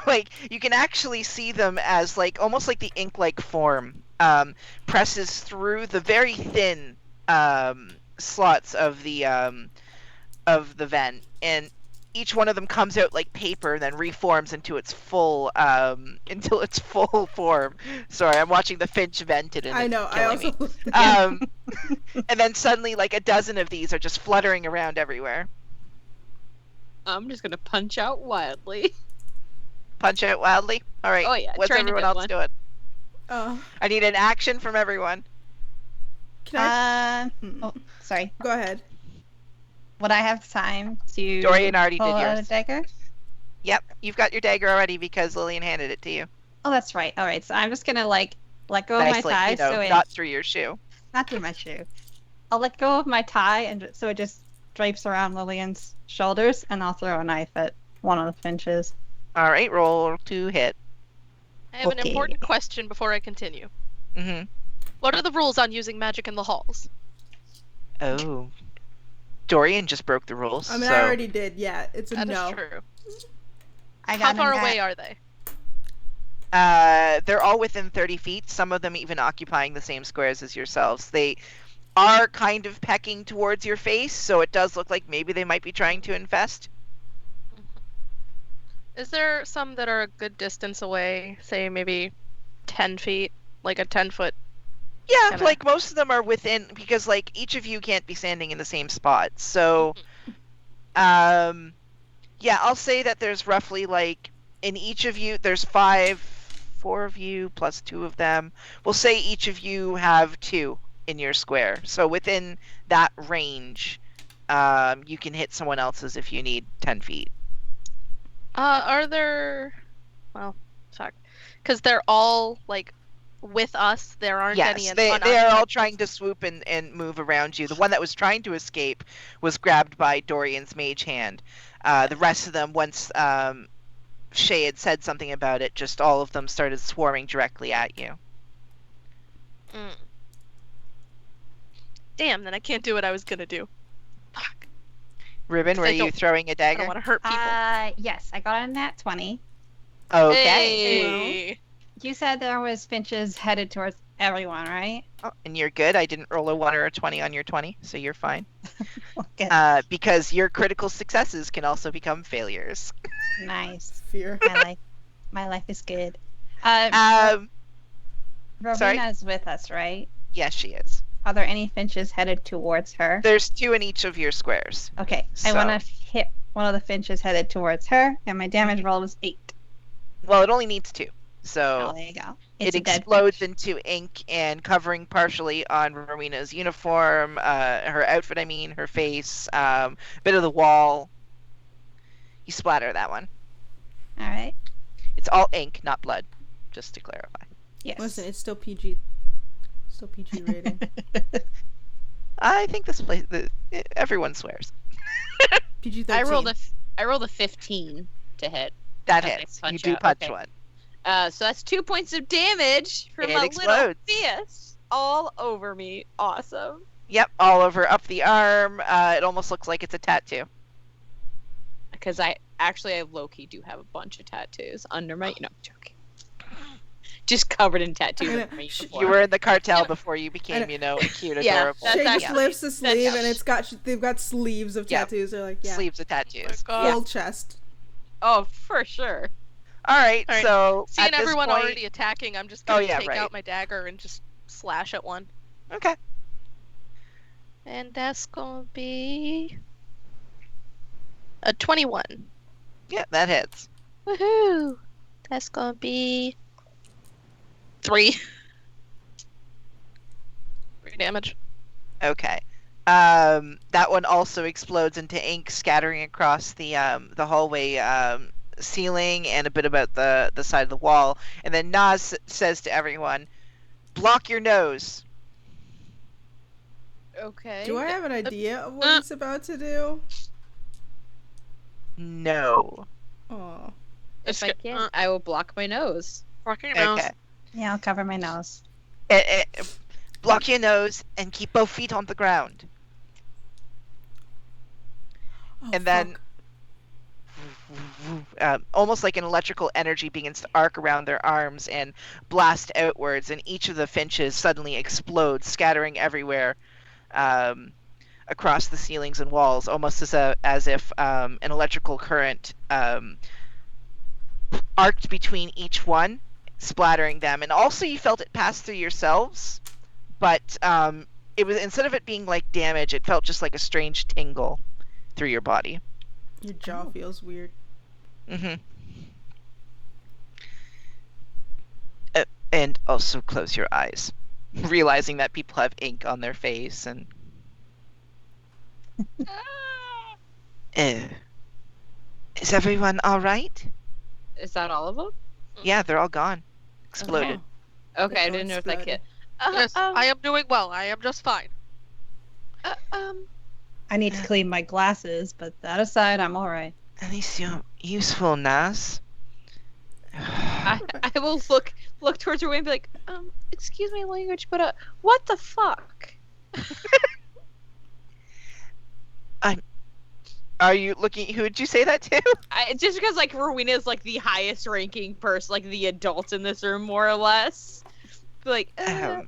like you can actually see them as like almost like the ink-like form presses through the very thin slots of the vent, and each one of them comes out like paper and then reforms into its full form. Sorry, I'm watching the finch vented and I know. it's I killing also. me. And then suddenly like a dozen of these are just fluttering around everywhere. I'm just gonna punch out wildly. Punch out wildly. All right. Oh, yeah, What's trying to everyone get else one. doing? Uh, I need an action from everyone. can I? Oh, sorry. Go ahead. Would I have time to Dorian already pull did out yours. a dagger? Yep, you've got your dagger already because Lillian handed it to you. Oh, that's right. All right, so I'm just gonna let go of my Nicely, tie, so it not through your shoe. not through my shoe. I'll let go of my tie, and so it just drapes around Lillian's shoulders, and I'll throw a knife at one of the finches. All right, roll to hit. I have an Okay. important question before I continue. Mm-hmm. What are the rules on using magic in the halls? Oh. Dorian just broke the rules. I mean, so. I already did. Yeah, it's a That is no. true. I How got far an away are they? They're all within 30 feet, some of them even occupying the same squares as yourselves. They are kind of pecking towards your face, so it does look like maybe they might be trying to infest. Is there some that are a good distance away? Say maybe 10 feet? Like a 10-foot? Yeah, Kinda. like most of them are within, because like each of you can't be standing in the same spot. So, yeah, I'll say that there's roughly like in each of you, there's 4 of you plus 2 of them. We'll say each of you have 2 in your square. So within that range, you can hit someone else's if you need 10 feet. Are there? Well, fuck. Because they're all like with us. There aren't any. Yes, they are all trying to swoop and move around you. The one that was trying to escape was grabbed by Dorian's mage hand. The rest of them, once Shay had said something about it, just all of them started swarming directly at you. Damn, then I can't do what I was gonna do. Fuck. Ribbon, were you throwing a I dagger? don't want to hurt people. Yes, I got a nat 20. Okay. Hey. You said there was finches headed towards everyone, right? Oh, and you're good. I didn't roll a 1 or a 20 on your 20, so you're fine. Okay. Because your critical successes can also become failures. Nice. Fear. My life is good. Sorry? Rowena's with us, right? Yes, she is. Are there any finches headed towards her? There's 2 in each of your squares. Okay, So- I want to hit one of the finches headed towards her, and my damage roll was 8. Well, it only needs 2. So Oh, there you go. it It's a dead explodes finch. into ink and covering partially on Rowena's uniform, her outfit, her face, bit of the wall. You splatter that one. All right. It's all ink, not blood, just to clarify. Yes. Listen, it's still PG. Still PG rating. I think this place, everyone swears. PG-13. I rolled a 15 to hit. That Okay, hits. punch You do out, punch okay. one. So that's 2 points of damage from It my little explodes. fist all over me. Awesome. Yep, all over up the arm. It almost looks like it's a tattoo. Because I low-key do have a bunch of tattoos under my. No, I'm joking. Just covered in tattoos. I know. Under my You uniform. were in the cartel before you became, I cute, Yeah, adorable. that's Shay just actually- lifts the sleeve that's- and they've got sleeves of Yeah. tattoos. They're like, yeah, Sleeves of tattoos. full chest. Oh, for sure. All right, All right. so Seeing at this everyone point, already attacking, I'm just gonna take right. out my dagger and just slash at one. Okay. And that's gonna be a 21. Yeah, that hits. Woohoo! That's gonna be 3. 3 damage. Okay. That one also explodes into ink, scattering across the hallway ceiling and a bit about the side of the wall. And then Nas says to everyone, "Block your nose." Okay. Do I have an idea of what he's about to do? No. Oh, If I can, I will block my nose. Okay. Yeah, I'll cover my nose. Block your nose and keep both feet on the ground. And then almost like an electrical energy begins to arc around their arms and blast outwards, and each of the finches suddenly explodes, scattering everywhere across the ceilings and walls, almost as if an electrical current arced between each one, splattering them. And also you felt it pass through yourselves, but it was, instead of it being like damage, it felt just like a strange tingle through your body. your jaw feels weird. Mm-hmm. And also close your eyes, realizing that people have ink on their face and. Is everyone all right? Is that all of them? Yeah, they're all gone. Exploded. Okay, I Oh, didn't know if that exploded. kid. Yes, I am doing well. I am just fine. I need to clean my glasses, but that aside, I'm all right. At least you're useful, Nas. I will look towards her way and be like, excuse my language, but what the fuck? Are you looking? Who did you say that to? Just because like Rowena is like the highest ranking person, like the adults in this room, more or less. Like, Well,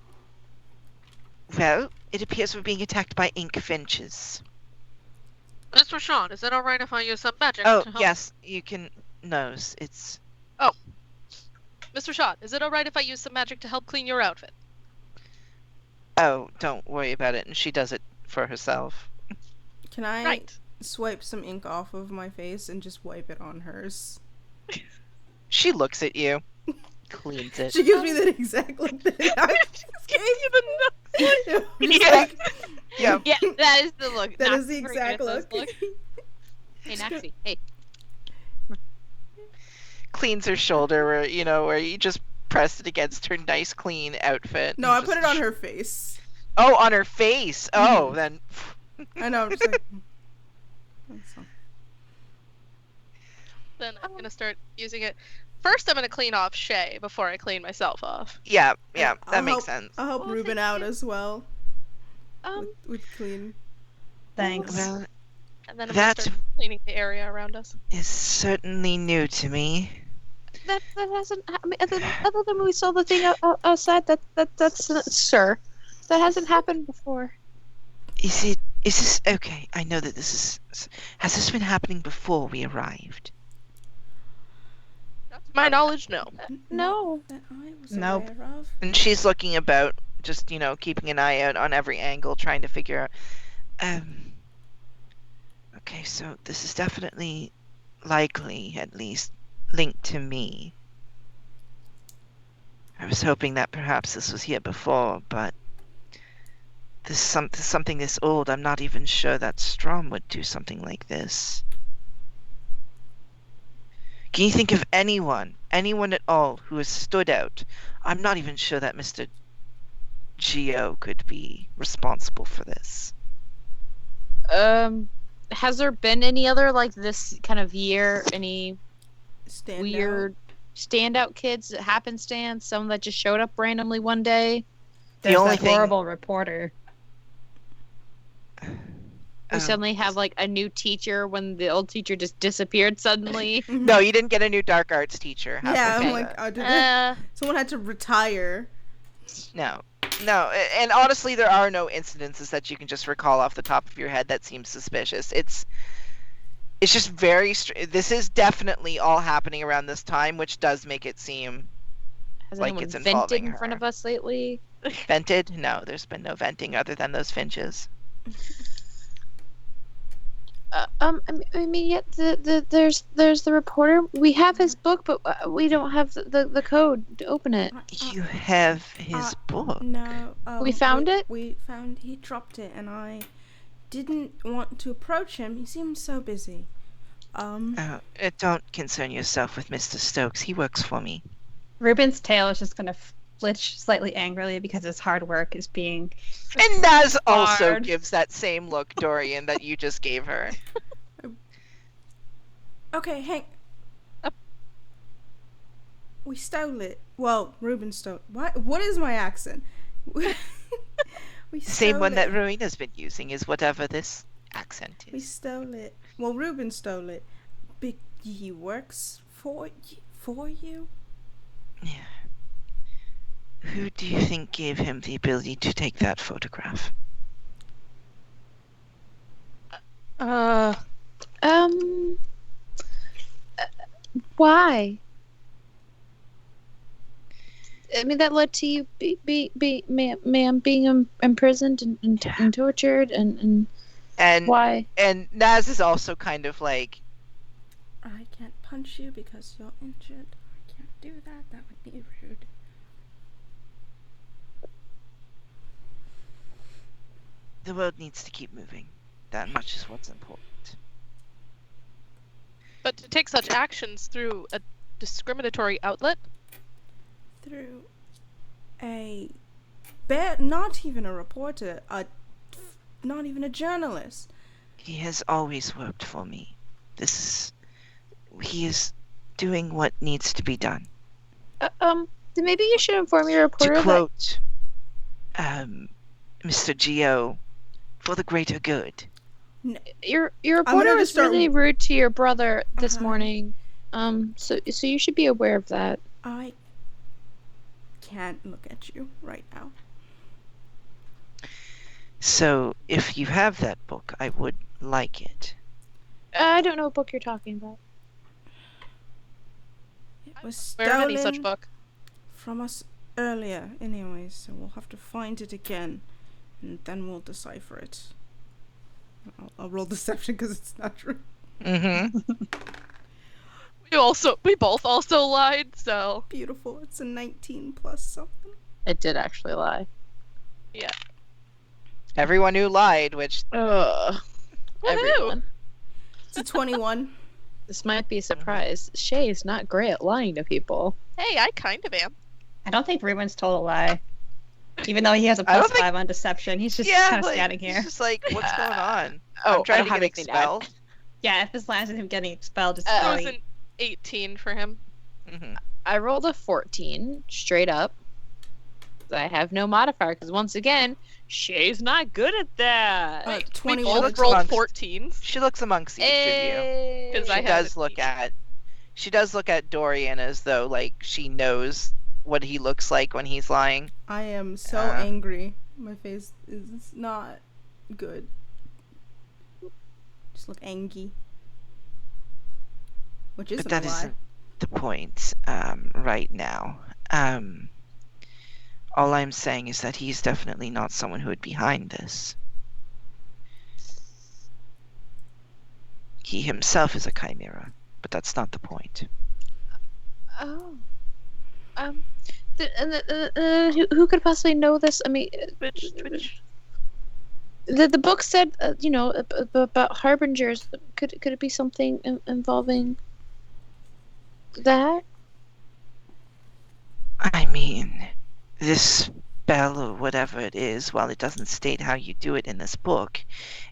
it appears we're being attacked by ink finches. Mr. Sean, is it alright if I use some magic Oh, to help? yes, you can. Nose. It's. Mr. Sean, is it alright if I use some magic to help clean your outfit? Oh, don't worry about it. And she does it for herself. Can I Right. swipe some ink off of my face and just wipe it on hers? She looks at you, cleans it. She gives me that exact look that I just gave you the look. Yeah. Yeah. yeah, that is the look. That is Noxie the exact gives us look. Hey, Naxie, hey. cleans her shoulder, where you just pressed it against her nice, clean outfit. No, I put it on her face. Oh, on her face. Oh, then. I know. I'm just like. Then I'm gonna start using it. First, I'm gonna clean off Shay before I clean myself off. Yeah, that makes sense. I'll help Ruben out as well. With clean. Thanks. Well, and then I'm gonna start cleaning the area around us. Is certainly new to me. That hasn't. I mean, other than we saw the thing outside. That's sir. That hasn't happened before. Is this okay? I know that this is. Has this been happening before we arrived? Not to my knowledge, no. No. That I was Nope. aware of. And she's looking about, just keeping an eye out on every angle, trying to figure out. Okay, so this is definitely, likely, at least, linked to me. I was hoping that perhaps this was here before, but something this old, I'm not even sure that Strom would do something like this. Can you think of anyone at all who has stood out? I'm not even sure that Mr. Geo could be responsible for this. Has there been any other like this kind of year? Any weird standout kids that happenstance? Some that just showed up randomly one day? There's only that horrible reporter. We suddenly have like a new teacher when the old teacher just disappeared suddenly. No, you didn't get a new dark arts teacher. Yeah, I'm like, someone had to retire. No, and honestly, there are no incidences that you can just recall off the top of your head that seem suspicious. It's just very. This is definitely all happening around this time, which does make it seem like it's involving vented in front of us lately? Vented? No, there's been no venting other than those finches. I mean, yet there's the reporter. We have his book, but we don't have the code to open it. You have his book? No. We found it? We found he dropped it, and I didn't want to approach him. He seemed so busy. Don't concern yourself with Mr. Stokes. He works for me. Ruben's tail is just going to flitch slightly angrily because his hard work is being. And Naz also gives that same look, Dorian, that you just gave her. Okay, Hank. We stole it. Well, Ruben stole. What is my accent? We same one that Rowena's been using is whatever this accent is. We stole it. Well, Ruben stole it. He works for you? Yeah. Who do you think gave him the ability to take that photograph? Why? I mean, that led to you ma'am being imprisoned and tortured and why? And Naz is also kind of like, I can't punch you because you're injured. I can't do that. That would be rude. the world needs to keep moving. That much is what's important. But to take such actions through a discriminatory outlet? Through not even a reporter, not even a journalist. He has always worked for me. He is doing what needs to be done. Then maybe you should inform your reporter to quote Mr. Geo, for the greater good. Your reporter was really rude to your brother this morning. So you should be aware of that. I can't look at you right now. So, if you have that book, I would like it. I don't know what book you're talking about. It was Where any such stolen book? from us earlier, anyways, so we'll have to find it again, and then we'll decipher it. I'll roll deception because it's not true. Mm-hmm. We both also lied, so Beautiful. It's a 19 plus something. It did actually lie. yeah. Everyone who lied, which... Woohoo! It's a 21. This might be a surprise. Shay is not great at lying to people. Hey, I kind of am. I don't think Ruben's told a lie. Even though he has a +5 on deception, he's just kind of standing here. He's just like, what's going on? Oh, I'm trying to get expelled. Yeah, if this lands in him getting expelled, it's It was an 18 for him. Mm-hmm. I rolled a 14 straight up. I have no modifier because once again, Shay's not good at that. 21. We both rolled 14s. She looks amongst each of you. Because She does look at Dorian as though like she knows what he looks like when he's lying. I am so angry. My face is not good. Just look angry. Which isn't But that a lie. isn't the point right now. All I'm saying is that he's definitely not someone who would be behind this. He himself is a chimera, but that's not the point. Oh. Who could possibly know this? I mean, Twitch. the book said, about harbingers. Could it be something involving that? I mean, this spell or whatever it is, while it doesn't state how you do it in this book,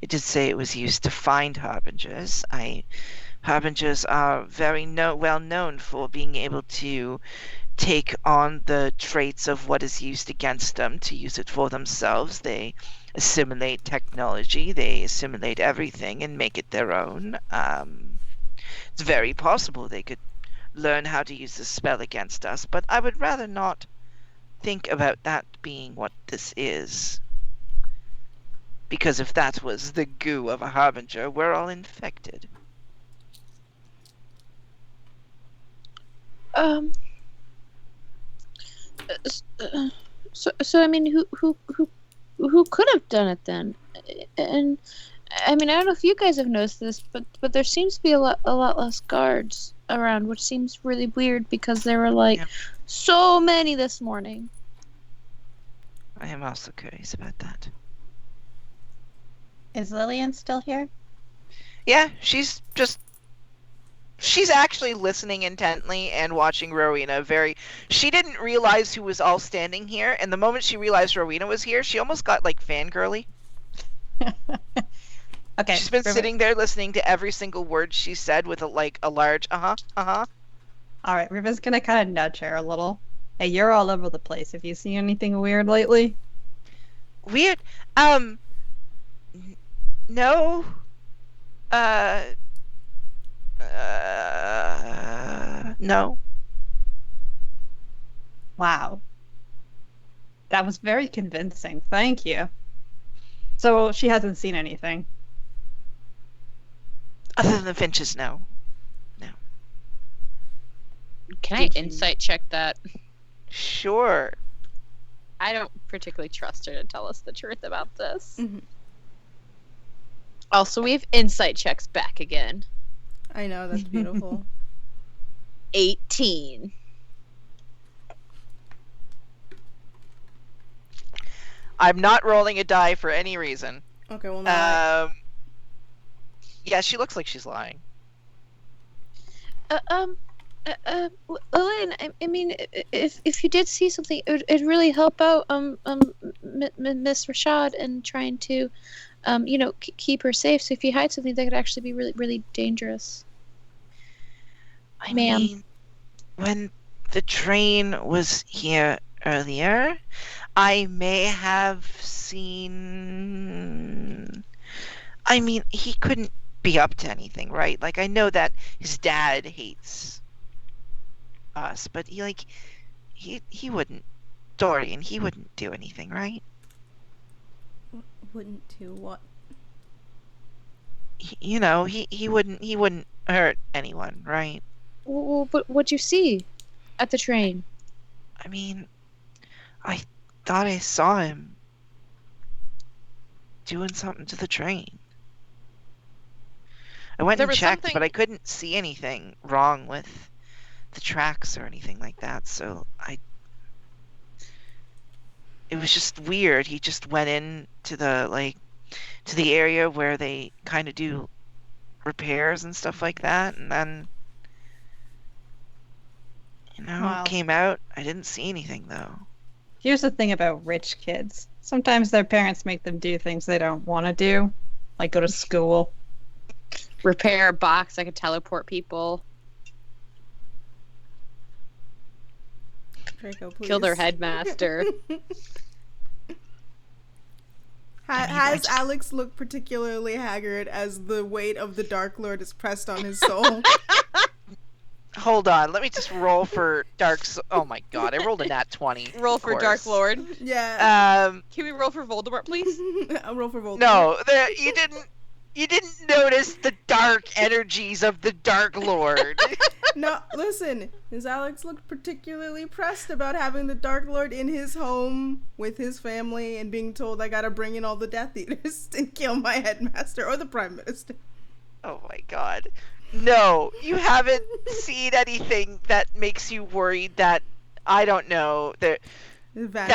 it did say it was used to find harbingers. Harbingers are very well known for being able to take on the traits of what is used against them to use it for themselves. They assimilate technology, they assimilate everything and make it their own. It's very possible they could learn how to use the spell against us, but I would rather not think about that being what this is. Because if that was the goo of a harbinger, we're all infected. So I mean, who could have done it then? And I mean, I don't know if you guys have noticed this, but there seems to be a lot less guards around, which seems really weird because there were so many this morning. I am also curious about that. Is Lillian still here? Yeah, she's actually listening intently and watching Rowena she didn't realize who was all standing here, and the moment she realized Rowena was here, she almost got fangirly. Okay. She's been sitting there listening to every single word she said with a large uh-huh. Alright, Riva's gonna kind of nudge her a little. Hey, you're all over the place. Have you seen anything weird lately? Weird? No. No. Wow. That was very convincing. Thank you. So she hasn't seen anything. Other than the Finches, no. No. Can I insight check that? Sure. I don't particularly trust her to tell us the truth about this. Mm-hmm. Also, we have insight checks back again. I know, that's beautiful. 18. I'm not rolling a die for any reason. Okay, well, now yeah, she looks like she's lying. Lillian, I mean, if you did see something, it'd really help out Miss Rashad in trying to, keep her safe. So if you hide something, that could actually be really, really dangerous. I mean, when the train was here earlier, I may have seen. I mean, he couldn't be up to anything, right? I know that his dad hates us, but he wouldn't. Dorian, he wouldn't do anything, right? wouldn't do what? He wouldn't hurt anyone, right? Well, but what'd you see at the train? I mean, I thought I saw him doing something to the train. I went and checked, but I couldn't see anything wrong with the tracks or anything like that, so it was just weird. He just went in to the area where they kind of do repairs and stuff like that, and then came out. I didn't see anything though. Here's the thing about rich kids. Sometimes their parents make them do things they don't want to do, like go to school. Repair a box. I could teleport people. Draco, please. Kill their headmaster. Has Alex looked particularly haggard as the weight of the Dark Lord is pressed on his soul? Hold on, let me just roll for oh my god, I rolled a nat 20. Roll for Dark Lord. Yeah. Can we roll for Voldemort, please? I'll roll for Voldemort. No, you didn't notice the dark energies of the Dark Lord. No, listen. Has Alex looked particularly pressed about having the Dark Lord in his home with his family and being told I gotta bring in all the Death Eaters and kill my headmaster or the Prime Minister? Oh my god. No, you haven't seen anything that makes you worried that, I don't know, that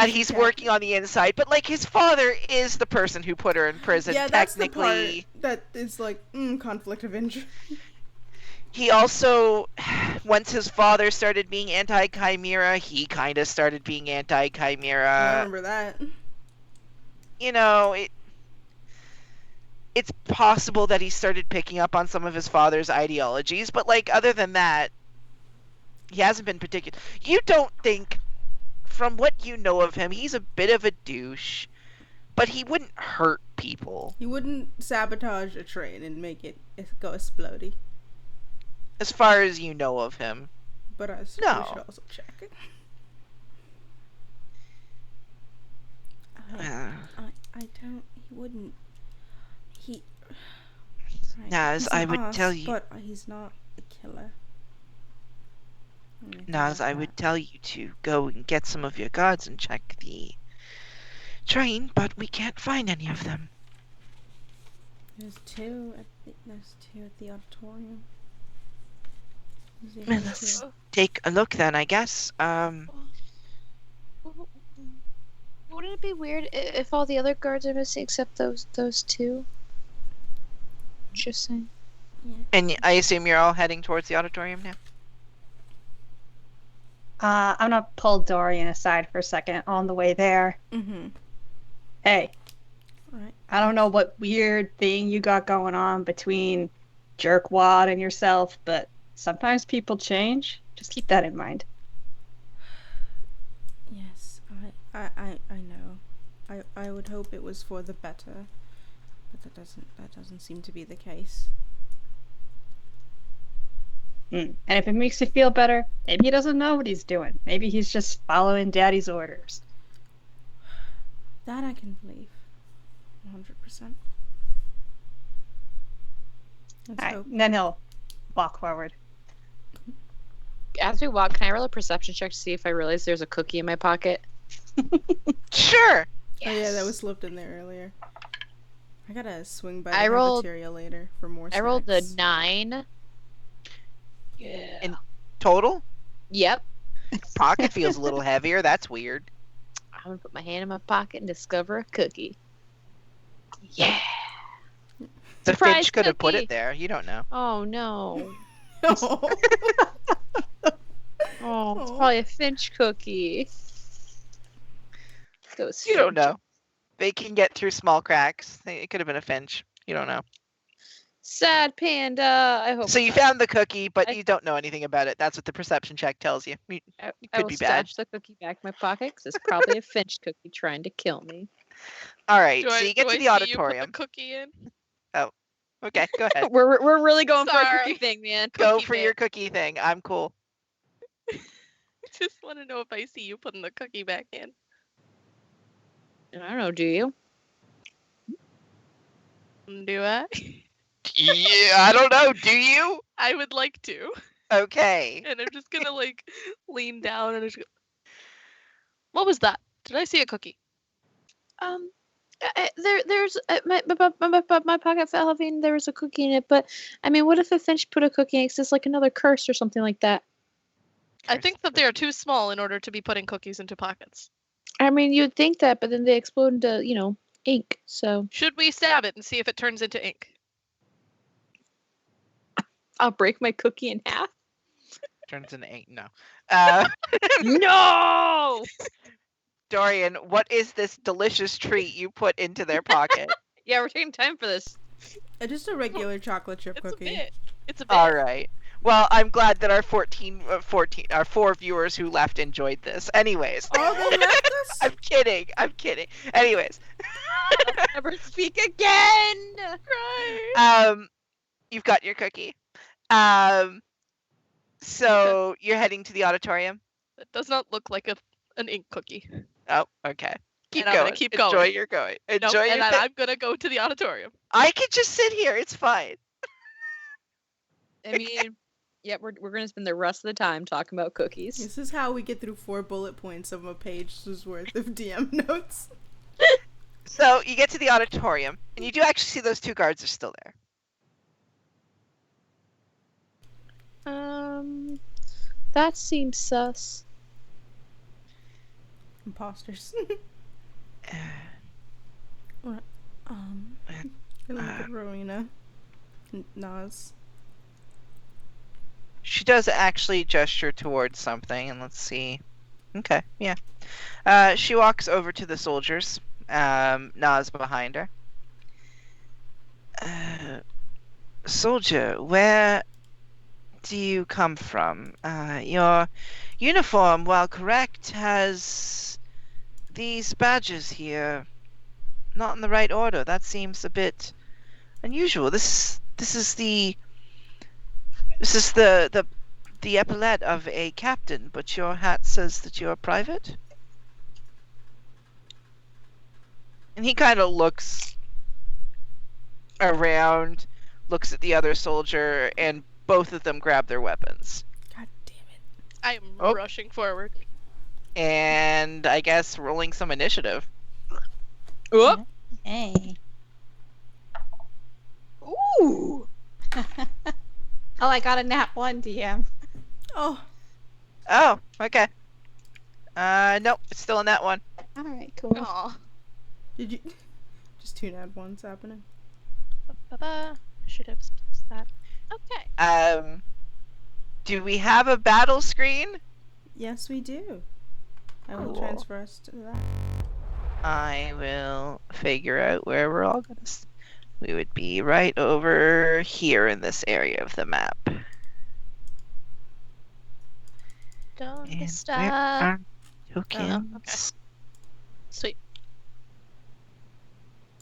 he's working on the inside. But, like, his father is the person who put her in prison, yeah, that's technically. the part that is, like, conflict of interest. He also, once his father started being anti-Chimera, he kind of started being anti-Chimera. I remember that. It's possible that he started picking up on some of his father's ideologies, but, like, other than that, he hasn't been particular. You don't think, from what you know of him, he's a bit of a douche, but he wouldn't hurt people. He wouldn't sabotage a train and make it go explodey. As far as you know of him. But we should also check it. I don't. He wouldn't. Naz, I would tell you. But he's not a killer. Naz, I would tell you to go and get some of your guards and check the train, but we can't find any of them. There's two at the auditorium. Let's take a look then, I guess. Wouldn't it be weird if all the other guards are missing except those two? Just saying. Yeah. And I assume you're all heading towards the auditorium now? I'm gonna pull Dorian aside for a second on the way there. Mm-hmm. Hey. Alright. I don't know what weird thing you got going on between Jerkwad and yourself, but sometimes people change. Just keep that in mind. Yes, I know. I would hope it was for the better, but that doesn't seem to be the case. And if it makes you feel better, maybe he doesn't know what he's doing. Maybe he's just following Daddy's orders. That I can believe. 100%. Alright, and then he'll walk forward. As we walk, can I roll a perception check to see if I realize there's a cookie in my pocket? Sure! Yes. Oh yeah, that was slipped in there earlier. I gotta swing by the cafeteria later for more snacks. I rolled a 9. Yeah. In total? Yep. Pocket feels a little heavier. That's weird. I'm gonna put my hand in my pocket and discover a cookie. Yeah. The Surprise Finch could have put cookie. it there. You don't know. Oh no. Oh. Oh, it's probably a Finch cookie. Those You don't Finch- know. They can get through small cracks. It could have been a Finch. You don't know. Sad panda. I hope. So you found the cookie, but you don't know anything about it. That's what the perception check tells you. It I could will be bad. stash the cookie back in my pocket because it's probably a Finch cookie trying to kill me. All right, Do so I- you get do to I the see you put auditorium. the cookie in? Okay, go ahead. We're really going for a Sorry. cookie thing, man. Go Cookie for man. your cookie thing. I'm cool. Just want to know if I see you putting the cookie back in. I don't know. Do you? Do I? Yeah, I don't know. Do you? I would like to. Okay. And I'm just gonna like lean down and just go, what was that? Did I see a cookie? There's my pocket felt heavy and there was a cookie in it. But I mean, what if a Finch put a cookie in? It's just like another curse or something like that. I think that they are too small in order to be putting cookies into pockets. I mean, you'd think that, but then they explode into ink. So Should we stab it and see if it turns into ink? I'll break my cookie in half. Turns into 8. No. No! Dorian, what is this delicious treat you put into their pocket? Yeah, we're taking time for this. Just a regular chocolate chip It's cookie. a bit. It's a bit. All right. Well, I'm glad that our 4 viewers who left enjoyed this. Anyways. Oh, they left us? I'm kidding. Anyways. Never speak again. Right. You've got your cookie. So you're heading to the auditorium? That does not look like an ink cookie. Oh, okay. Keep And I'm going. gonna keep Enjoy going. your going. Nope, Enjoy and your then I'm gonna go to the auditorium. I can just sit here. It's fine. I mean, yeah, we're gonna spend the rest of the time talking about cookies. This is how we get through 4 bullet points of a page's worth of DM notes. So you get to the auditorium, and you do actually see those 2 guards are still there. That seems sus. Imposters. What? Look at Rowena. Nas. She does actually gesture towards something, and let's see. Okay, yeah. She walks over to the soldiers. Nas behind her. Soldier, where do you come from? Your uniform, while correct, has these badges here not in the right order. That seems a bit unusual. This is the epaulette of a captain, but your hat says that you're a private. And he kind of looks around, looks at the other soldier, and both of them grab their weapons. God damn it. I am rushing forward. And I guess rolling some initiative. Oop. Hey. Ooh. Oh, I got a nat 1, DM. Oh. Oh, okay. Nope, it's still in that one. Alright, cool. Aw. Did you... Just 2 nat 1s happening. Should have spaced that. Okay. Do we have a battle screen? Yes, we do. I will Cool. transfer us to that. I will figure out where we're all gonna. We would be right over here in this area of the map. Don't And where stop. are tokens? Okay. Sweet.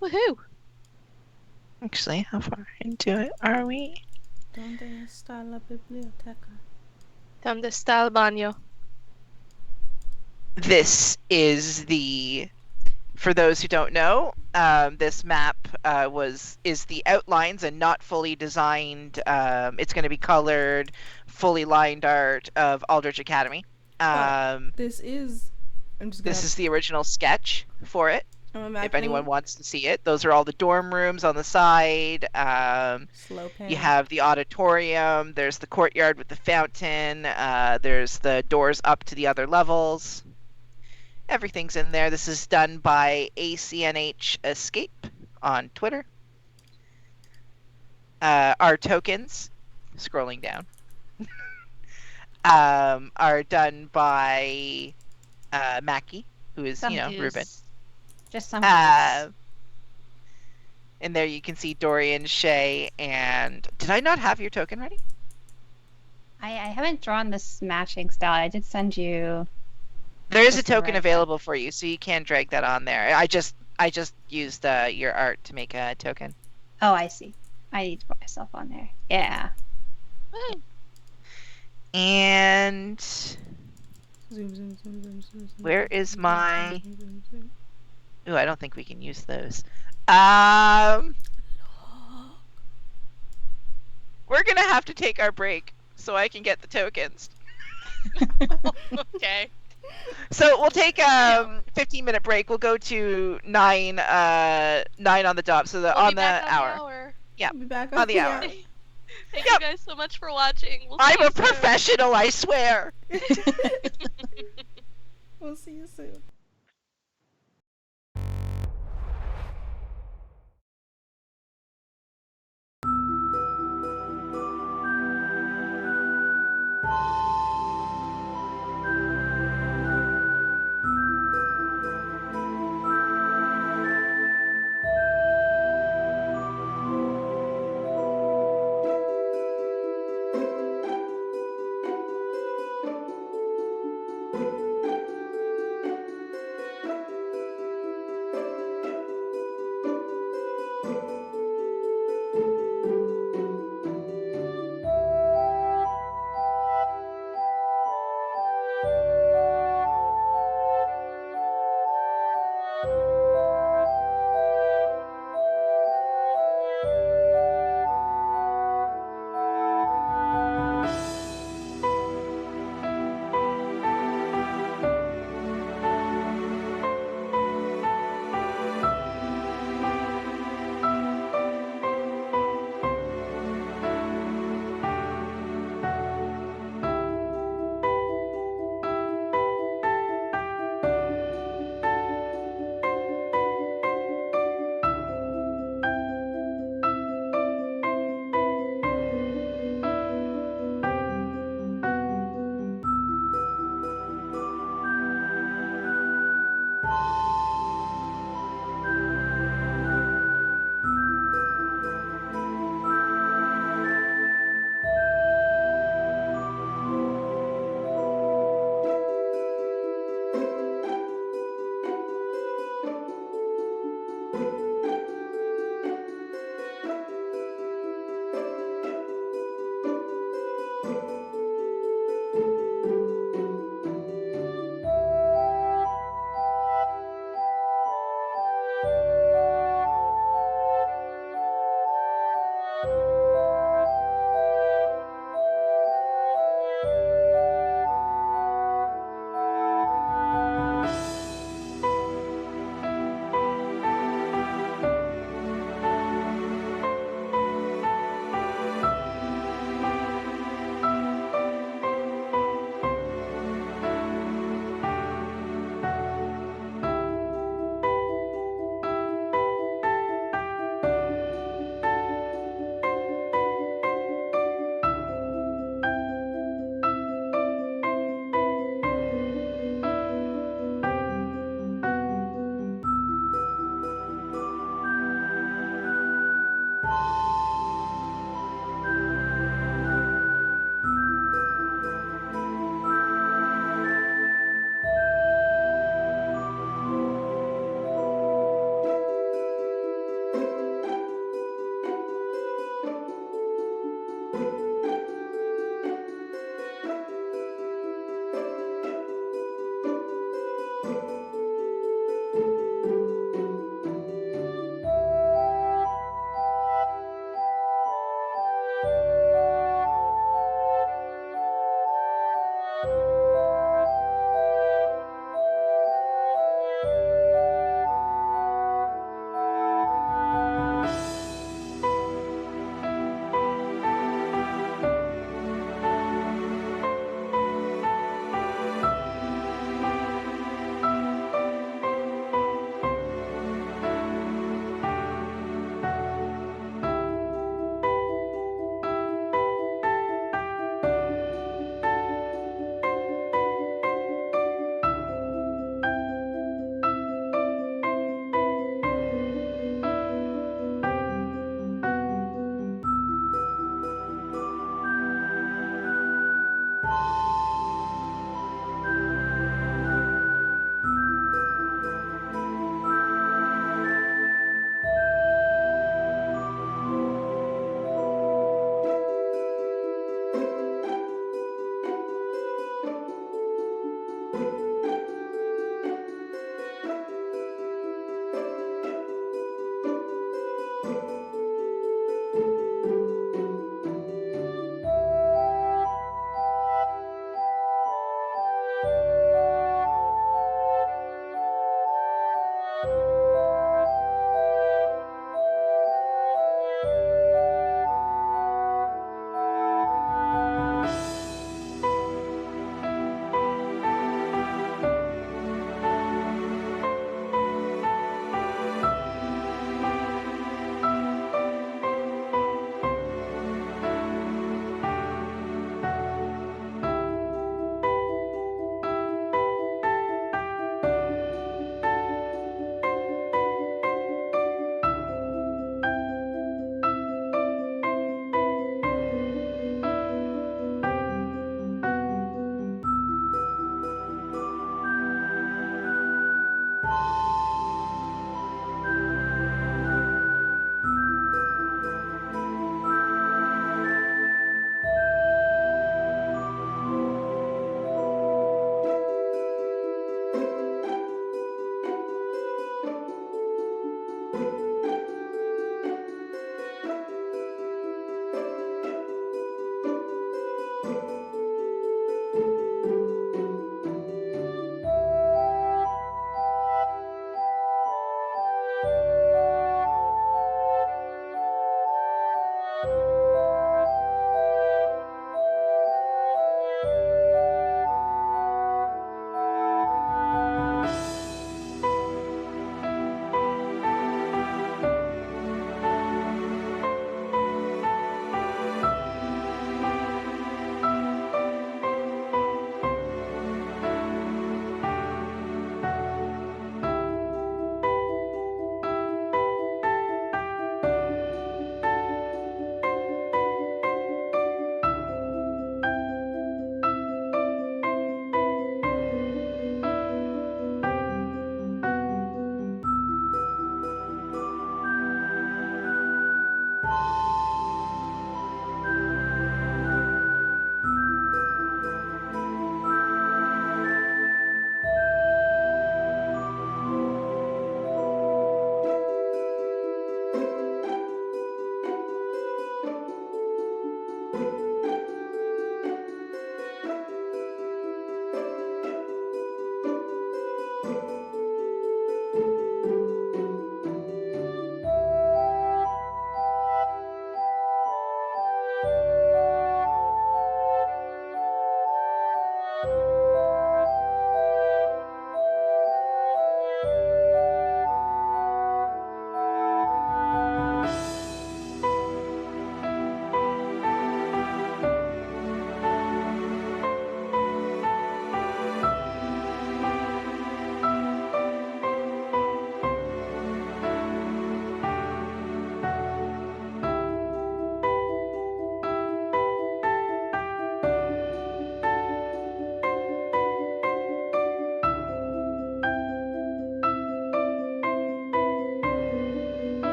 Woohoo! Actually, how far into it are we? Donde está la biblioteca? Donde está el baño? This is the. For those who don't know, this map is the outlines and not fully designed. It's going to be colored, fully lined art of Aldrich Academy. This is... I'm just gonna... This is the original sketch for it. If anyone wants to see it, those are all the dorm rooms on the side. Slow pan. You have the auditorium. There's the courtyard with the fountain. There's the doors up to the other levels. Everything's in there. This is done by ACNH Escape on Twitter. Our tokens, scrolling down, are done by Mackie, who is, Ruben. Just some. And there you can see Dorian, Shay, and... Did I not have your token ready? I haven't drawn this matching style. I did send you... There is a Just the token right available for you, so you can drag that on there. I just used your art to make a token. Oh, I see. I need to put myself on there. Yeah. And Zoom. where is my... Zoom. Ooh, I don't think we can use those. We're gonna have to take our break so I can get the tokens. Okay. So we'll take a 15-minute break. We'll go to 9 on the dot, so We'll on be the back hour. on the hour. Yeah, We'll be back on the hour. Thank you guys so much for watching. We'll see I'm you a soon. professional, I swear. We'll see you soon.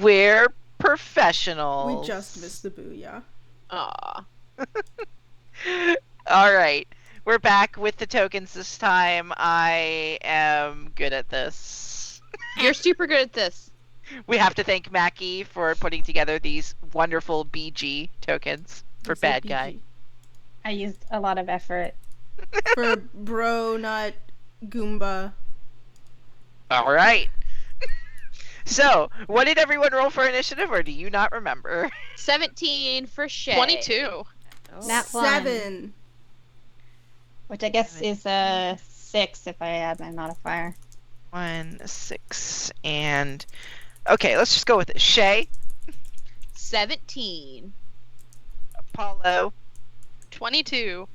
We're professionals. We just missed the booyah. Aw. All right. We're back with the tokens this time. I am good at this. You're super good at this. We have to thank Mackie for putting together these wonderful BG tokens for bad guy. I used a lot of effort For bro, not Goomba. All right. So, what did everyone roll for initiative, or do you not remember? 17 for Shay. 22. Oh. Nat 7. Which I guess is 6 if I add my modifier. 1, 6, and... Okay, let's just go with it. Shay, 17. Apollo, 22.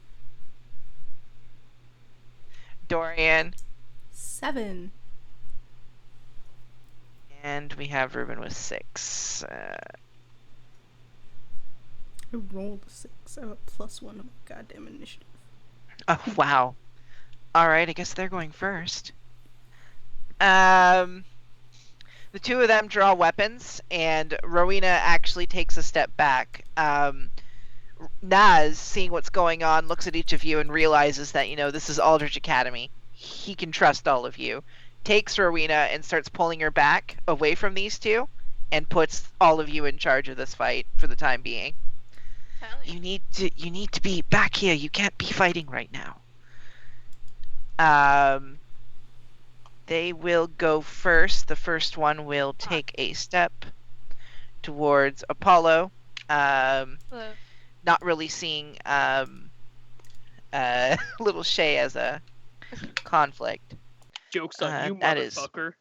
Dorian, 7. and we have Ruben with 6. I rolled a 6. I have a +1 on my goddamn initiative. Oh, wow. Alright, I guess they're going first. The two of them draw weapons, and Rowena actually takes a step back. Naz, seeing what's going on, looks at each of you and realizes that, this is Aldrich Academy. He can trust all of you. Takes Rowena and starts pulling her back away from these two, and puts all of you in charge of this fight for the time being. Hell yeah. You need to be back here. You can't be fighting right now. They will go first. The first one will take a step towards Apollo. Not really seeing little Shay as a conflict. Joke's on you, that is motherfucker.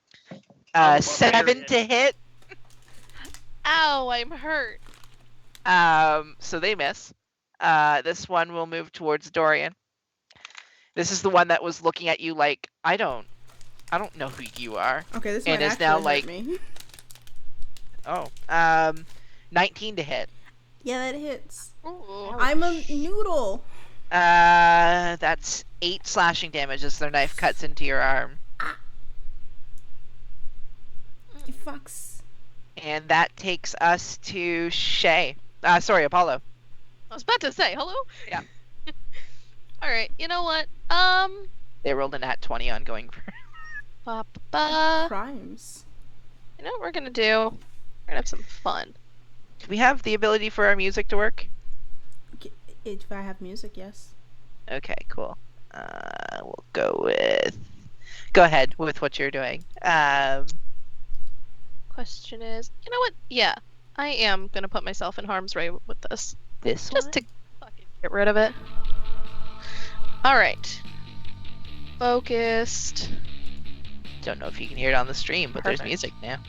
7 to hit. Ow, I'm hurt. So they miss. This one will move towards Dorian. This is the one that was looking at you like, I don't know who you are. Okay, this And might is actually now hurt like- me. Oh. 19 to hit. Yeah, that hits. Ooh. I'm a noodle. That's 8 slashing damage as their knife cuts into your arm. It fucks. And that takes us to Shay. Sorry, Apollo. I was about to say, hello? Yeah. Alright, you know what? They rolled a nat 20 on going for. Crimes. You know what we're gonna do? We're gonna have some fun. Do we have the ability for our music to work? If I have music, yes. Okay, cool. We'll go with. Go ahead with what you're doing. Question is, you know what? Yeah, I am gonna put myself in harm's way with this. This Just one? to fucking get rid of it. Alright. Focused. Don't know if you can hear it on the stream, but Perfect. there's music now.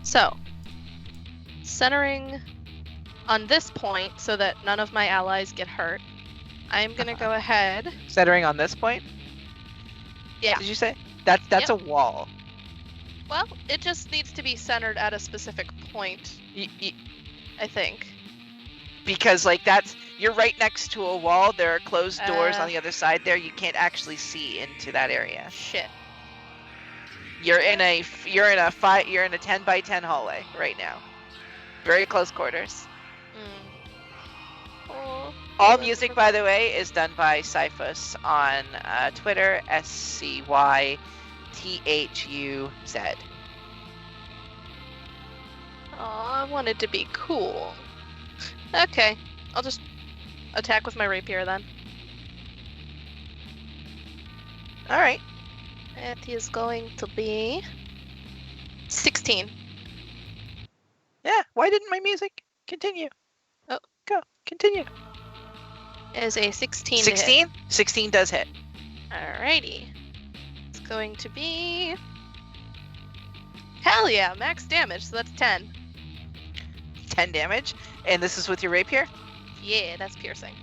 So, centering on this point so that none of my allies get hurt, I'm gonna go ahead. Centering on this point? Yeah. Did you say? That's Yep. a wall. Well, it just needs to be centered at a specific point, I think. Because you're right next to a wall. There are closed doors on the other side there. You can't actually see into that area. Shit. You're in a 10 by 10 hallway right now. Very close quarters. Oh, All music, by the way, is done by Cyphus on Twitter, SCYTHUZ. I wanted to be cool. Okay, I'll just attack with my rapier then. Alright. It is going to be 16. Yeah, why didn't my music continue? Oh. Go, continue. Is a 16 to hit. 16? 16 does hit. Alrighty. It's going to be... Hell yeah, max damage, so that's 10. 10 damage. And this is with your rapier? Yeah, that's piercing.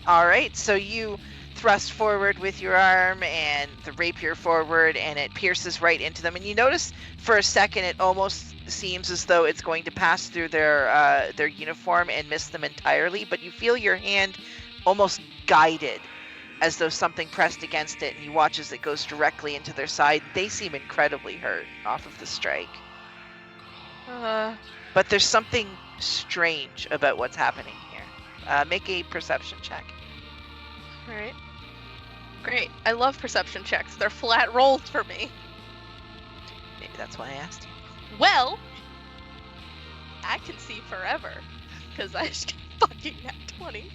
Alright, so you thrust forward with your arm and the rapier forward, and it pierces right into them. And you notice for a second it almost seems as though it's going to pass through their uniform and miss them entirely, but you feel your hand almost guided as though something pressed against it, and you watch as it goes directly into their side. They seem incredibly hurt off of the strike. But there's something strange about what's happening here. Make a perception check. Alright. Great. I love perception checks. They're flat rolls for me. Maybe that's why I asked you. Well, I can see forever. Because I just got fucking nat 20.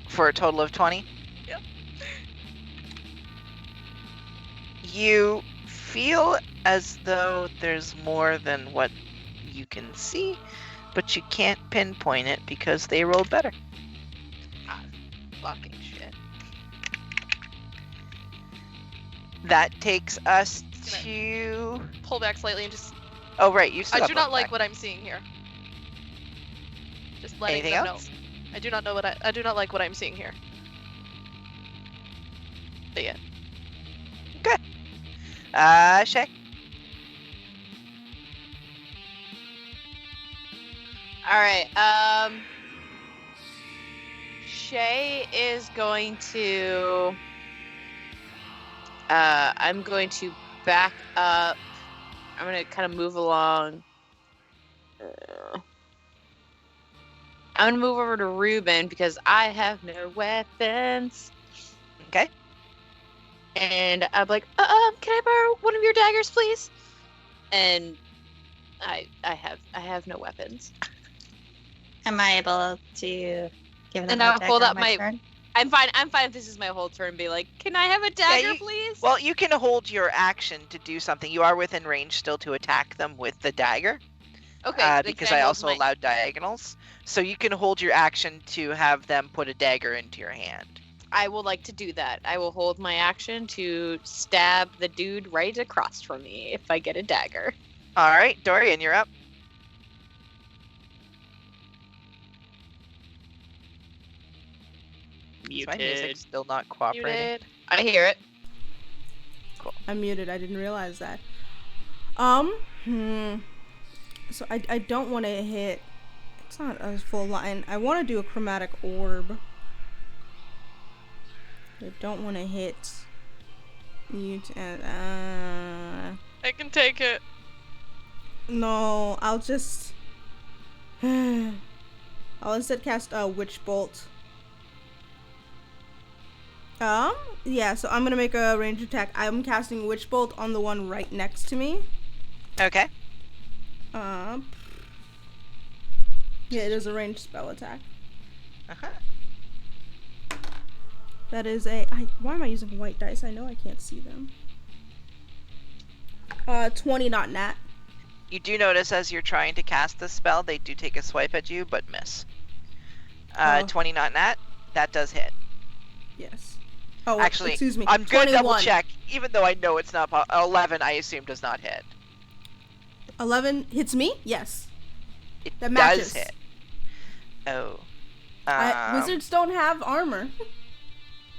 For a total of 20? Yep. You feel as though there's more than what you can see, but you can't pinpoint it because they rolled better. Ah, fucking shit. That takes us to... Pull back slightly and just... Oh, right, you still I have do not both like back. what I'm seeing here. Just letting Anything them else? know. I do not know what I do not like what I'm seeing here. But yeah. Good. Shay. All right. Shay is going to. I'm going to back up. I'm going to kind of move along. I'm going to move over to Ruben because I have no weapons. Okay. And I'm like, can I borrow one of your daggers, please? And I have no weapons. Am I able to give them And a I'll dagger hold on up my my- turn? I'm fine if this is my whole turn. Be like, can I have a dagger, please? Well, you can hold your action to do something. You are within range still to attack them with the dagger. Okay. then Because can I hold also my- allowed diagonals. So you can hold your action to have them put a dagger into your hand. I will like to do that. I will hold my action to stab the dude right across from me if I get a dagger. All right, Dorian, you're up. Is my music still not cooperating? Muted. I hear it. I'm muted. I didn't realize that. So I don't want to hit. It's not a full line. I want to do a chromatic orb. I don't want to hit. Mute and I can take it. no, I'll just. I'll instead cast a Witch Bolt. Yeah, so I'm gonna make a ranged attack. I'm casting Witch Bolt on the one right next to me. Okay. Yeah, it is a ranged spell attack. Uh-huh. That is a. Why am I using white dice? I know I can't see them. 20 not nat. You do notice as you're trying to cast the spell, they do take a swipe at you, but miss. 20 not nat, that does hit. Yes. Oh, Actually, excuse me. I'm gonna 21. double check, even though I know it's not 11, I assume does not hit. 11 hits me? Yes. It That matches. does hit. Oh. Wizards don't have armor.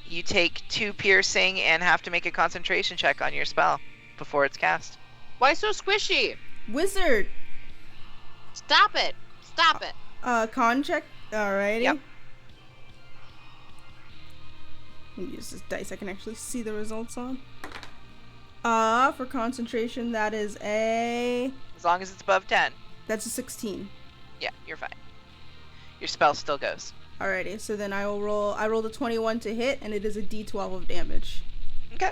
You take 2 piercing and have to make a concentration check on your spell before it's cast. Why so squishy? Wizard. Stop it. Stop it. Con check. Alrighty. Yep. Let me use this dice I can actually see the results on. For concentration, that is a. As long as it's above 10. That's a 16. Yeah, you're fine. Your spell still goes. Alrighty, so then I will roll. I rolled a 21 to hit, and it is a d12 of damage. Okay.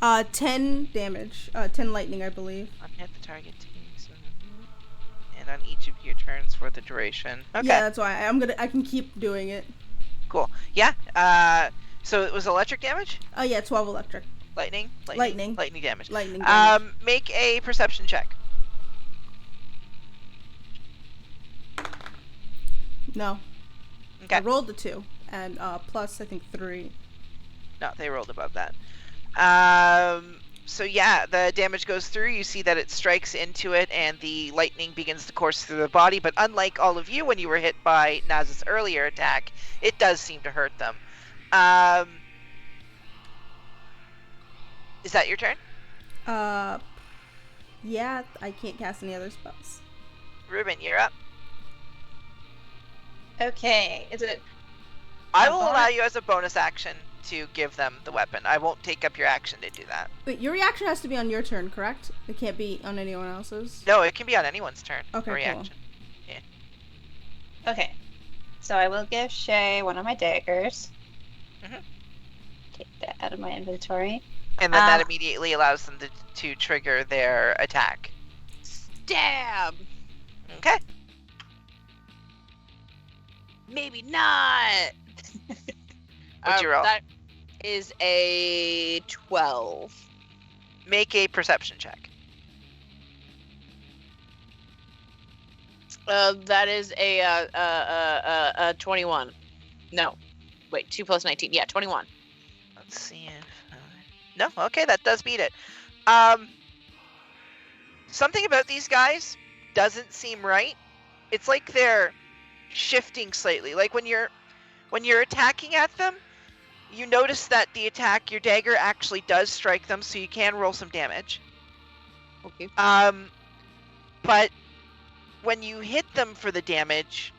10 damage. 10 lightning, I believe. Unhit the target takes, and on each of your turns for the duration. Okay. Yeah, that's why I can keep doing it. Cool. Yeah. So it was electric damage? Oh yeah, 12 electric. Lightning? Lightning. Lightning damage. Lightning damage. Make a perception check. No. Okay. I rolled the 2 and plus I think 3. No, they rolled above that. So yeah, the damage goes through. You see that it strikes into it, and the lightning begins to course through the body. But unlike all of you, when you were hit by Naz's earlier attack, it does seem to hurt them. Is that your turn? Yeah, I can't cast any other spells. Ruben, you're up. Okay, is it? I will allow you as a bonus action to give them the weapon. I won't take up your action to do that. But your reaction has to be on your turn, correct? It can't be on anyone else's. No, it can be on anyone's turn. Okay, reaction. Okay, so I will give Shay one of my daggers. Mhm. Take that out of my inventory. And then that immediately allows them to trigger their attack. Stab. Okay. maybe not. What'd you roll? That is a 12. Make a perception check. That is a 21. No, wait, 2 plus 19. Yeah, 21. Let's see if... no, okay, that does beat it. Something about these guys doesn't seem right. It's like they're shifting slightly. Like when you're attacking at them, you notice that your dagger actually does strike them, so you can roll some damage. Okay. But when you hit them for the damage,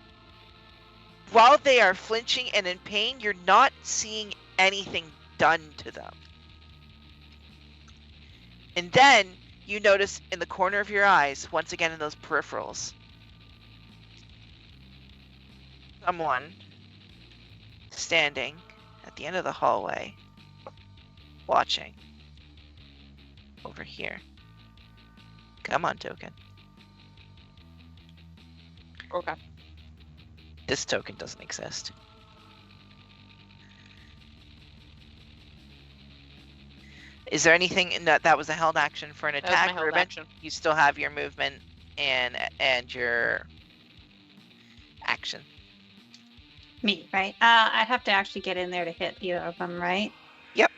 while they are flinching and in pain, you're not seeing anything done to them. And then you notice in the corner of your eyes, once again in those peripherals, someone standing at the end of the hallway, watching over here. Come on, token. Okay. This token doesn't exist. Is there anything in that was a held action for an That was my attack, held or action. you still have your movement and your action? Me, right? I'd have to actually get in there to hit either of them, right? Yep.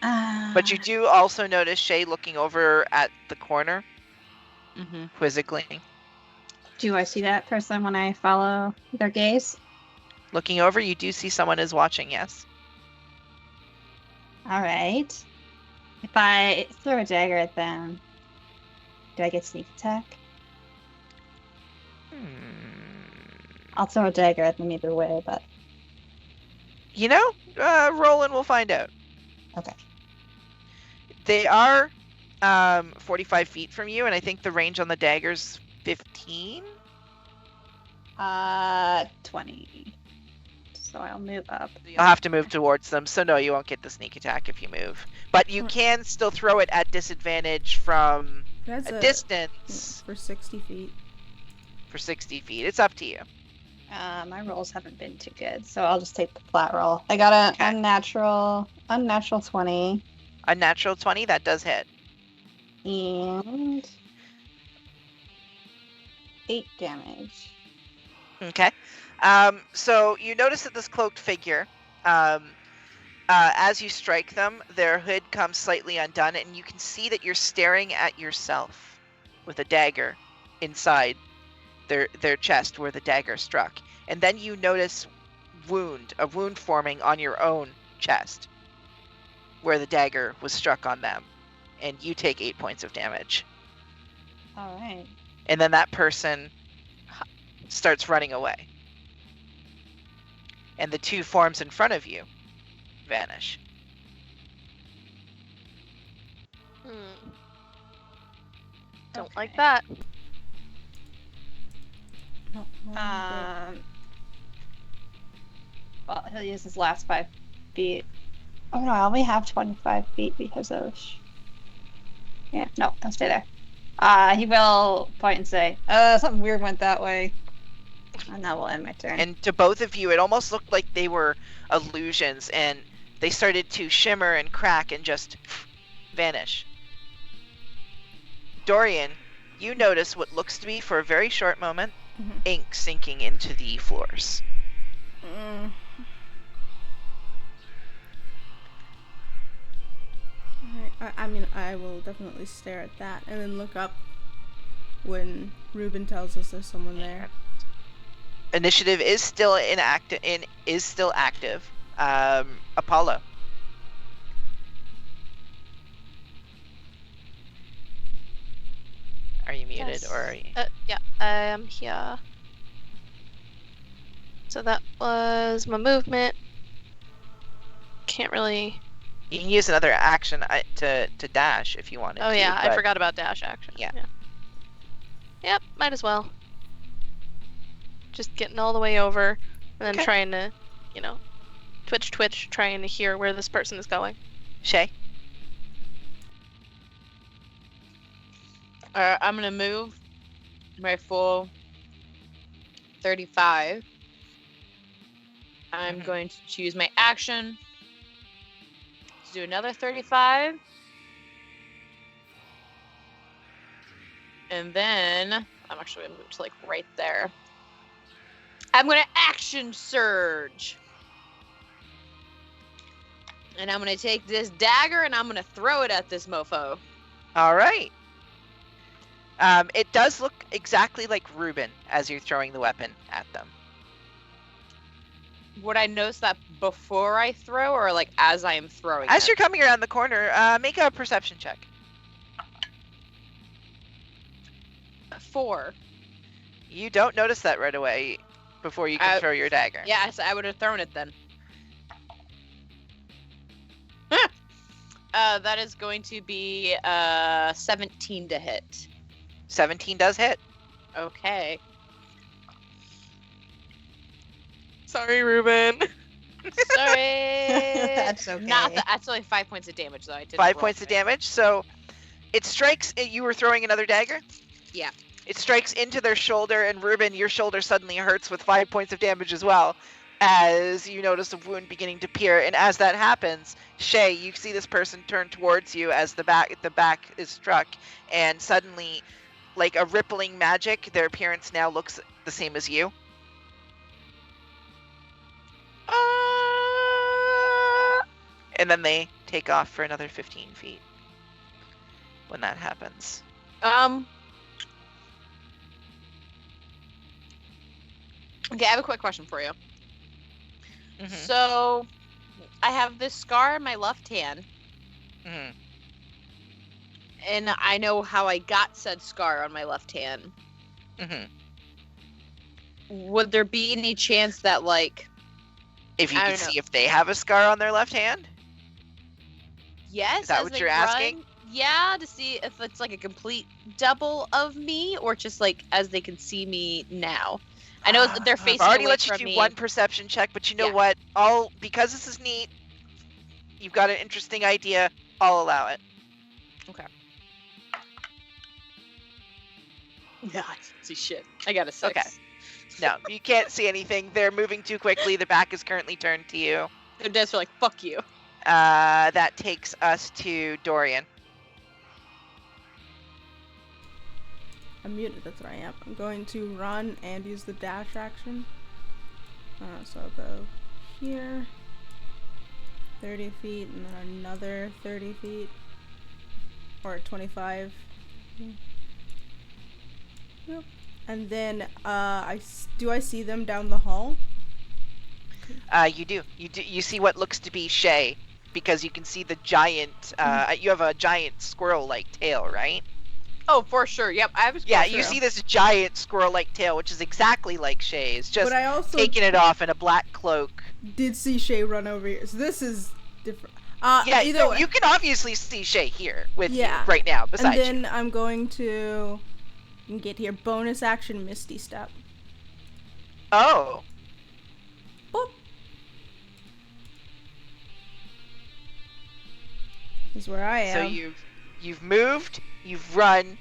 But you Uh, do also notice Shay looking over at the corner, Mm-hmm. quizzically. do I see that person when I follow their gaze? Looking over, you do see someone is watching, yes. All right. If I throw a dagger at them, do I get sneak attack? I'll throw a dagger at them either way, but You know, roll and we'll find out. okay. They are 45 feet from you, and I think the range on the dagger's 15? 20. So I'll move up. You'll have to move towards them, so no, you won't get the sneak attack if you move. But you can still throw it at disadvantage from That's a distance for 60 feet. for 60 feet. It's up to you. My rolls haven't been too good, so I'll just take the flat roll. I got an Okay. unnatural 20 A natural 20, that does hit. and 8 damage. Okay. So you notice that this cloaked figure, as you strike them, their hood comes slightly undone, and you can see that you're staring at yourself with a dagger inside their chest where the dagger struck. And then you notice a wound forming on your own chest where the dagger was struck on them. And you take 8 points of damage. All right. And then that person starts running away. And the two forms in front of you vanish. Don't Okay. like that. Oh, Well, he'll use his last 5 feet. Oh no, I only have 25 feet because of. Yeah, no, I'll stay there. He will point and say, something weird went that way. And that will end my turn. And to both of you, it almost looked like they were illusions, and they started to shimmer and crack and just vanish. Dorian, you notice what looks to be, for a very short moment, ink sinking into the floors. I mean, I will definitely stare at that and then look up when Ruben tells us there's someone there. Initiative is still active. Apollo. Are you muted, Yes. or are you? Yeah, I am here. So that was my movement. Can't really. You can use another action to dash if you wanted. Oh to, yeah, I but- forgot about dash action. Yeah. Yep, might as well. Just getting all the way over, and then Okay. trying to, twitch, trying to hear where this person is going. Shay. I'm gonna move my full 35. I'm going to choose my action to do another 35. And then I'm actually going to move to like right there. I'm going to action surge. And I'm going to take this dagger and I'm going to throw it at this mofo. All right. It does look exactly like Reuben as you're throwing the weapon at them. Would I notice that before I throw or like as I am throwing As it? you're coming around the corner, make a perception check. 4. You don't notice that right away before you can throw your dagger. Yeah, so I would have thrown it then. That is going to be 17 to hit. 17 does hit. Okay. Sorry, Ruben. Sorry. That's okay. That's only 5 points of damage, though. I did 5 points of damage. So it strikes. You were throwing another dagger? Yeah. It strikes into their shoulder, and Reuben, your shoulder suddenly hurts with 5 points of damage as well, as you notice a wound beginning to appear. And as that happens, Shay, you see this person turn towards you as the back is struck, and suddenly, like a rippling magic, their appearance now looks the same as you. And then they take off for another 15 feet when that happens. Okay, I have a quick question for you. Mm-hmm. So, I have this scar in my left hand, Mm-hmm. and I know how I got said scar on my left hand. Mm-hmm. Would there be any chance that, like, If you I can don't know. see if they have a scar on their left hand? yes, Is that as what they you're asking? run, yeah, to see if it's like a complete double of me, or just like as they can see me now. I know that they're facing I've already away let you from do me. one perception check, but you know Yeah. what? Because this is neat, you've got an interesting idea, I'll allow it. Okay. Nah, I can't see shit. I got a 6. Okay. No, you can't see anything. They're moving too quickly. The back is currently turned to you. Their deaths are like, fuck you. That takes us to Dorian. I'm muted, that's what I am. I'm going to run and use the dash action. So I'll go here, 30 feet, and then another 30 feet, or 25. Yep. And then, do I see them down the hall? You do. You see what looks to be Shay, because you can see the giant, you have a giant squirrel-like tail, right? Oh, for sure. Yep, I have a Yeah, squirrel. you see this giant squirrel-like tail, which is exactly like Shay's, just But I also taking it off in a black cloak. did see Shay run over here, so this is different. Yeah, either no, way. you can obviously see Shay here with Yeah. you right now, And beside you. then I'm going to get here, bonus action Misty Step. Oh. Boop. Is where I am. So you've moved, you've run,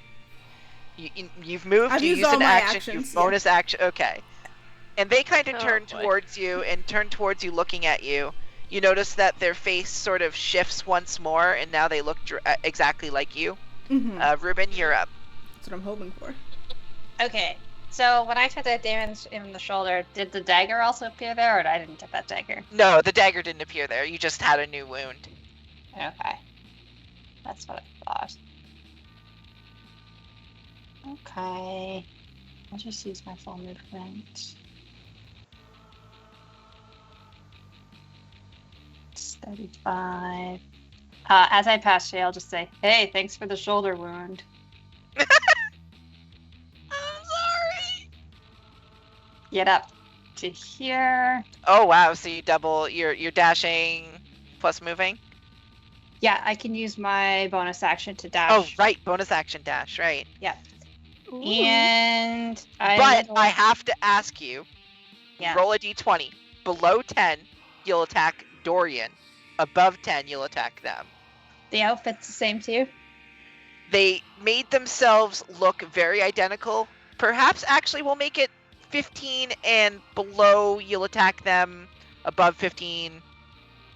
you've moved, I've you used used all an my action, actions, you've bonus action, okay. And they kind of Oh, turn boy. towards you and turn towards you looking at you. You notice that their face sort of shifts once more, and now they look exactly like you. Mm-hmm. Reuben, you're up. That's what I'm hoping for. Okay, so when I took that damage in the shoulder, did the dagger also appear there, or I didn't get that dagger? No, the dagger didn't appear there. You just had a new wound. Okay. That's what I thought. Okay. I'll just use my full movement. It's 35. As I pass Shay, I'll just say, hey, thanks for the shoulder wound. I'm sorry. Get up to here. Oh wow, so you double, you're dashing plus moving? Yeah, I can use my bonus action to dash. Oh right, bonus action dash, right. Ooh. And But I have to ask you, Yeah. roll a d20. Below 10, you'll attack Dorian. Above 10, you'll attack them. The outfit's the same too? They made themselves look very identical. Perhaps actually we'll make it 15 and below, you'll attack them. Above 15,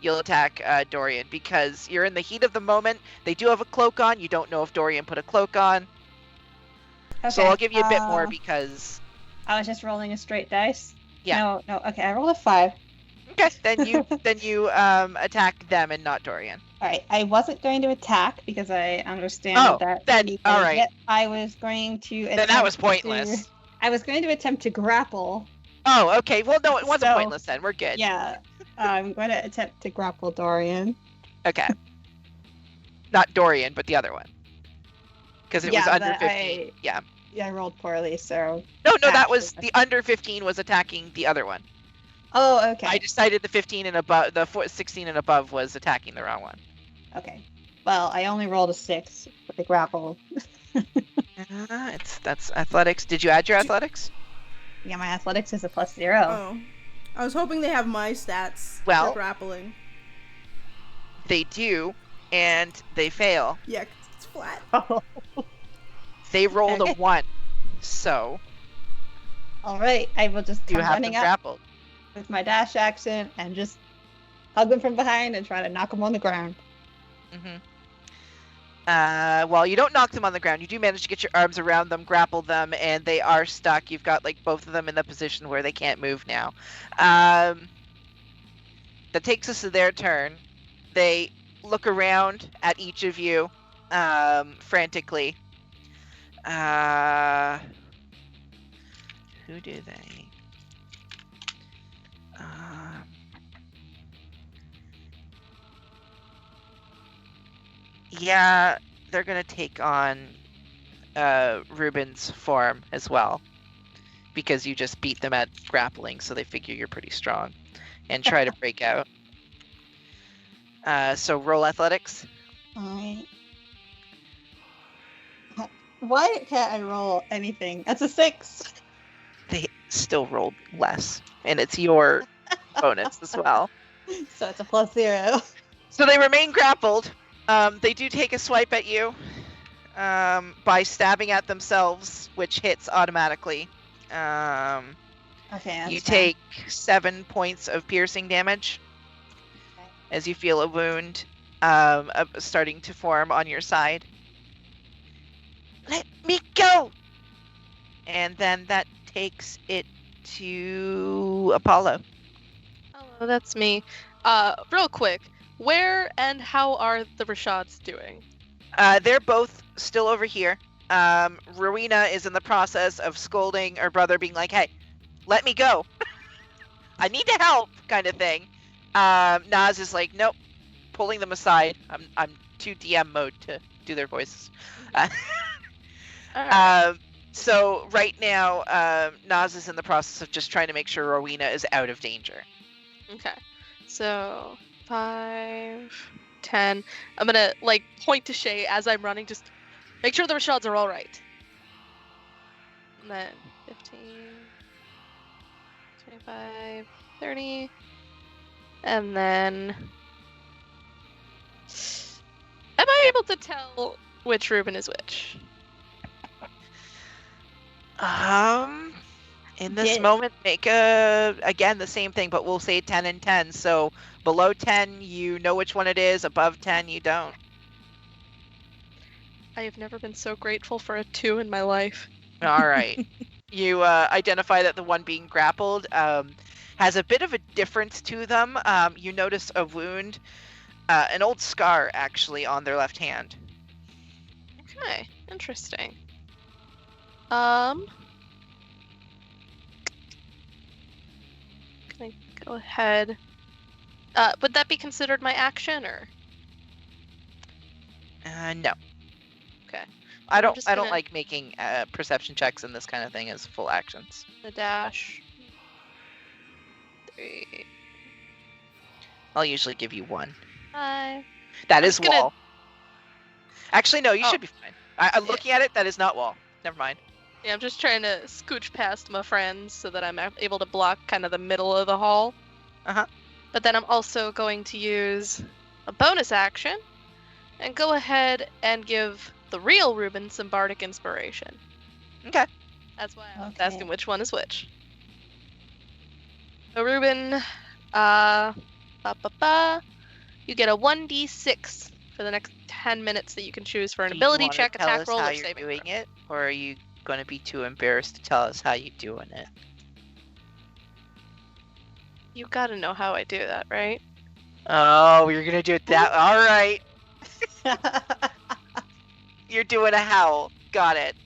you'll attack Dorian, because you're in the heat of the moment. They do have a cloak on. You don't know if Dorian put a cloak on. Okay. So I'll give you a bit more because... I was just rolling a straight dice? Yeah. No, okay, I rolled a 5. Okay, then you attack them and not Dorian. Alright, I wasn't going to attack because I understand that. Then, alright. I was going to Then that was pointless. I was going to attempt to grapple. Oh, okay. Well, no, it wasn't pointless then. We're good. Yeah. I'm going to attempt to grapple Dorian. Okay. Not Dorian, but the other one. Because it was under 15. Yeah, I rolled poorly, so... No, that was... The under 15 was attacking the other one. Oh, okay. I decided the 15 and above... The 16 and above was attacking the wrong one. Okay. Well, I only rolled a 6 with the grapple. That's athletics. Did you add your athletics? Yeah, my athletics is a +0. Oh. I was hoping they have my stats for grappling. They do, and they fail. Yeah, it's flat. Oh. They rolled a 1, so... Alright, I will just come running up grappled with my dash action and just hug them from behind and try to knock them on the ground. Mm-hmm. Well, you don't knock them on the ground. You do manage to get your arms around them, grapple them, and they are stuck. You've got, like, both of them in the position where they can't move now. That takes us to their turn. They look around at each of you, frantically. Who do they? Yeah, they're gonna take on Ruben's form as well, because you just beat them at grappling, so they figure you're pretty strong, and try to break out. So roll athletics. Alright. Why can't I roll anything? That's a 6. They still rolled less, and it's your bonus as well. So it's a +0. So they remain grappled. They do take a swipe at you by stabbing at themselves, which hits automatically. Okay. You take 7 points of piercing damage as you feel a wound starting to form on your side. Let me go! And then that takes it to Apollo. Hello, that's me. Real quick, where and how are the Rashads doing? They're both still over here. Rowena is in the process of scolding her brother, being like, hey, let me go. I need to help, kind of thing. Naz is like, nope, pulling them aside. I'm too DM mode to do their voices. Right. So right now, Naz is in the process of just trying to make sure Rowena is out of danger. Okay. So 5, 10. I'm gonna point to Shay as I'm running, just make sure the Rashads are all right. And then 15, 25, 30, and then am I able to tell which Reuben is which? In this moment, make again the same thing, but we'll say 10 and 10. So below 10, you know which one it is. Above 10, you don't. I have never been so grateful for a 2 in my life. All right. You identify that the one being grappled has a bit of a difference to them. You notice a wound, an old scar actually on their left hand. Okay, interesting. Can I go ahead? Would that be considered my action, or? No. Okay. I don't like making perception checks and this kind of thing as full actions. The dash. 3. I'll usually give you 1. 5. That is wall. Actually, no, you should be fine. I'm looking at it. That is not wall. Never mind. Yeah, I'm just trying to scooch past my friends so that I'm able to block kind of the middle of the hall. Uh-huh. But then I'm also going to use a bonus action and go ahead and give the real Reuben some bardic inspiration. Okay. That's why I was asking which one is which. So Ruben, ba, ba, ba, you get a 1d6 for the next 10 minutes that you can choose for an Do you ability wanna check, tell attack us roll, how or you're saving doing throw. it, or are you going to be too embarrassed to tell us how you're doing it? You gotta know how I do that, right? Oh, you're going to do it that. All right. You're doing a howl. Got it.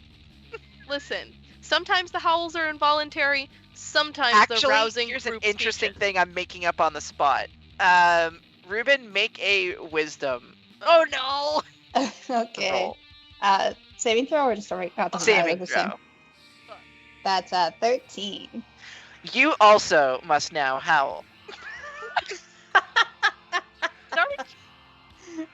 Listen, sometimes the howls are involuntary, sometimes they're Actually, rousing here's an group interesting speeches. thing I'm making up on the spot. Ruben, make a wisdom. Oh no! Okay. Roll. Saving throw or just a right? Oh, it doesn't matter, Saving they're the same. throw. That's 13. You also must now howl.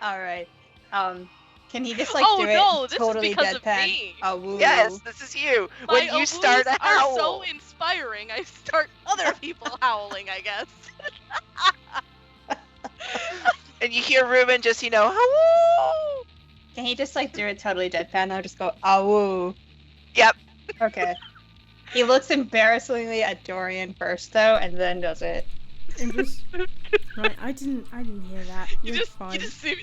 All right. Can he just Oh, do no, it this is totally because of deadpan? me. Oh, woo. Yes, this is you. When My you start a are howl. so inspiring, I start other people howling, I guess. And you hear Ruben just, howl. Can he just do it totally deadpan? I'll just go, ah, woo. Yep. Okay. He looks embarrassingly at Dorian first, though, and then does it. I'm just right. I didn't hear that. You You're just fine. you just see me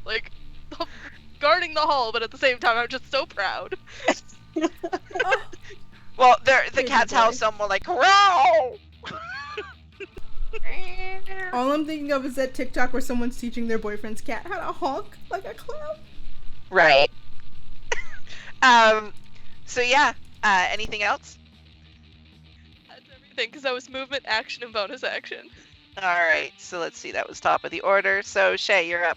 like guarding the hall, but at the same time I'm just so proud. Oh, Well, the Baby cats boy. howl somewhere like, growl. all I'm thinking of is that TikTok where someone's teaching their boyfriend's cat how to honk like a clown. Right. So yeah, anything else? That's everything, because that was movement, action, and bonus action. All right, so let's see. That was top of the order. So Shay, you're up.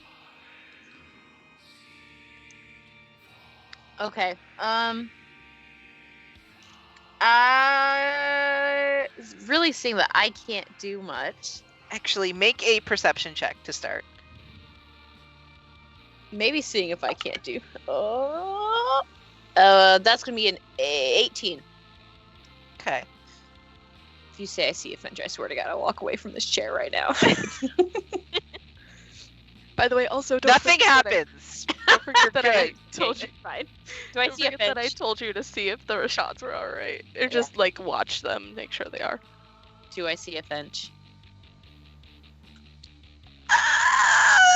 Okay. Really seeing that I can't do much. Actually, make a perception check to start. Maybe seeing if I can't do. That's gonna be an 18. Okay. If you say I see a Finch, I swear to God, I'll walk away from this chair right now. By the way, also don't Nothing forget that happens. don't forget that I Good. told you. It's fine. Do I Don't see a forget that I Finch? told you to see if the shots were alright. Or Yeah. just watch them, make sure they are. Do I see a Finch?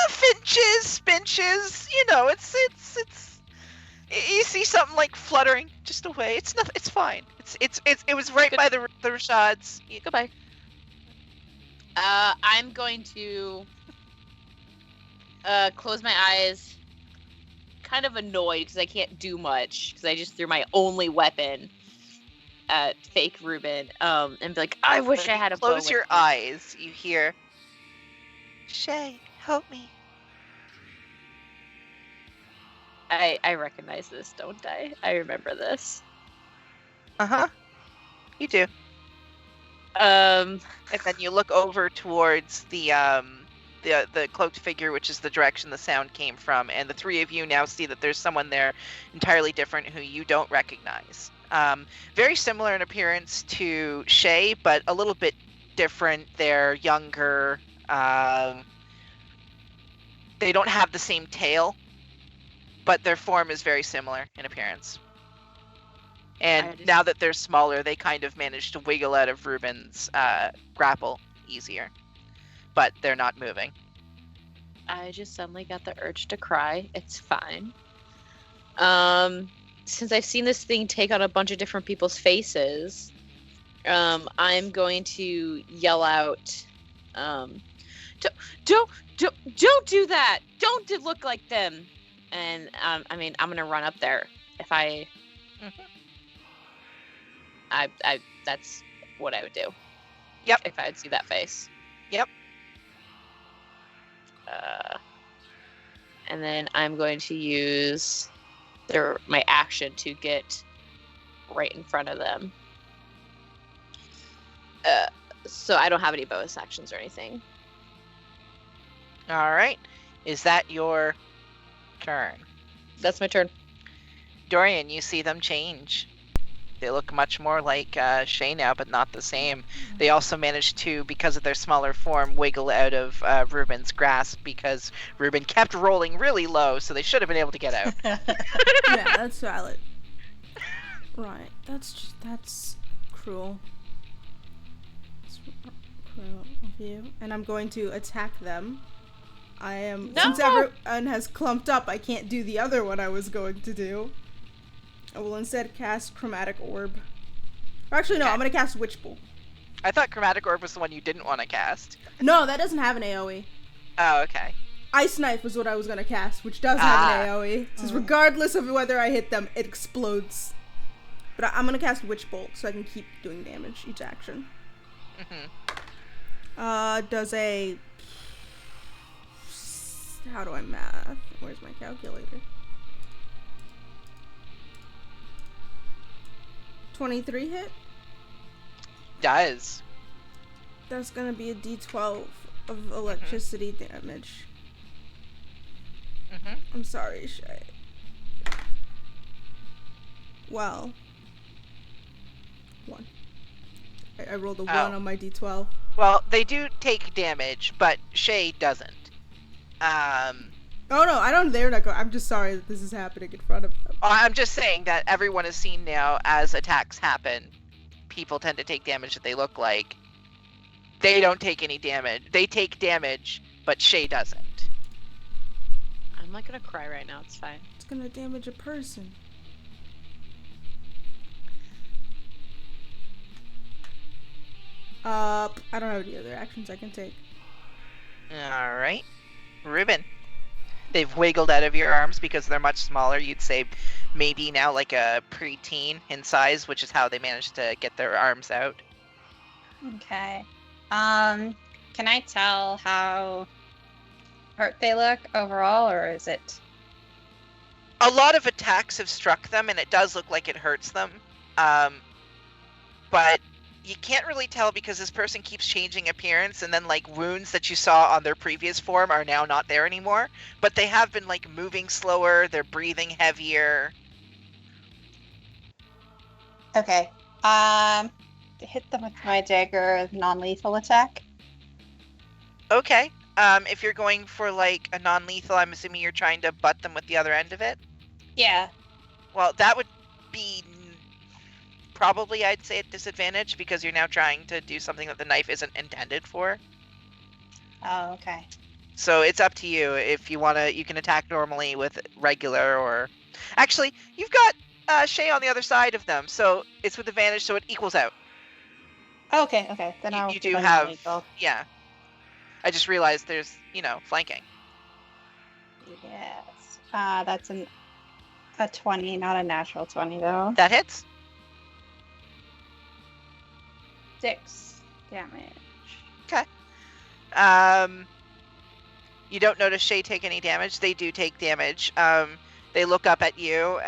Finches, spinches. It's. You see something fluttering just away. It's nothing. It's fine. It was right by the Rashads. Goodbye. I'm going to close my eyes, kind of annoyed because I can't do much because I just threw my only weapon at fake Ruben, and be like, I wish I had a bow Close with your me." eyes. You hear, Shay, help me. I recognize this, don't I? I remember this. Uh-huh. You do. Um, And then you look over towards the cloaked figure, which is the direction the sound came from, and the three of you now see that there's someone there entirely different who you don't recognize. Very similar in appearance to Shay, but a little bit different. They're younger. They don't have the same tail, but their form is very similar in appearance. And now that they're smaller, they kind of manage to wiggle out of Ruben's grapple easier. But they're not moving. I just suddenly got the urge to cry. It's fine. Since I've seen this thing take on a bunch of different people's faces, I'm going to yell out, don't do that! Don't look like them! And, I'm gonna run up there. If I that's what I would do. Yep. If I'd see that face. Yep. And then I'm going to use my action to get right in front of them. So I don't have any bonus actions or anything. All right. Is that your turn? That's my turn. Dorian, you see them change. They look much more like Shay now, but not the same. They also managed to, because of their smaller form, wiggle out of Ruben's grasp because Ruben kept rolling really low, so they should have been able to get out. Yeah, that's valid. Right, that's cruel. It's of you, and I'm going to attack them. I am No! since everyone has clumped up, I can't do the other one I was going to do. I will instead cast Chromatic Orb. Or actually, no, Okay. I'm going to cast Witch Bolt. I thought Chromatic Orb was the one you didn't want to cast. No, that doesn't have an AoE. Oh, okay. Ice Knife was what I was going to cast, which does have an AoE. It says regardless of whether I hit them, it explodes. But I'm going to cast Witch Bolt so I can keep doing damage each action. Does a... How do I math? Where's my calculator? 23 hit? Does. That's gonna be a d12 of electricity damage. I'm sorry, Shay. Well. 1. I rolled a 1 on my d12. Well, they do take damage, but Shay doesn't. Oh no, I don't dare not go. I'm just sorry that this is happening in front of them. I'm just saying that everyone has seen now as attacks happen, people tend to take damage that they look like. They don't take any damage. They take damage, but Shay doesn't. I'm not gonna cry right now. It's fine. It's gonna damage a person. I don't have any other actions I can take. Alright. Ruben. They've wiggled out of your arms because they're much smaller. You'd say maybe now like a preteen in size, which is how they managed to get their arms out. Okay. Can I tell how hurt they look overall, or is it? A lot of attacks have struck them, and it does look like it hurts them. But you can't really tell because this person keeps changing appearance, and then like wounds that you saw on their previous form are now not there anymore. But they have been like moving slower, they're breathing heavier. Okay. Hit them with my dagger non-lethal attack. Okay. If you're going for like a non-lethal, I'm assuming you're trying to butt them with the other end of it. Yeah. Well, that would be probably, I'd say, at disadvantage because you're now trying to do something that the knife isn't intended for. Oh, okay. So it's up to you. If you want to, you can attack normally with regular or... Actually, you've got Shay on the other side of them, so it's with advantage, so it equals out. Okay, okay. Then I'll You do do my have... non-lethal. Yeah. I just realized there's, flanking. Yes. That's a 20, not a natural 20 though. That hits. 6 damage. Okay. You don't notice Shay take any damage. They do take damage. They look up at you,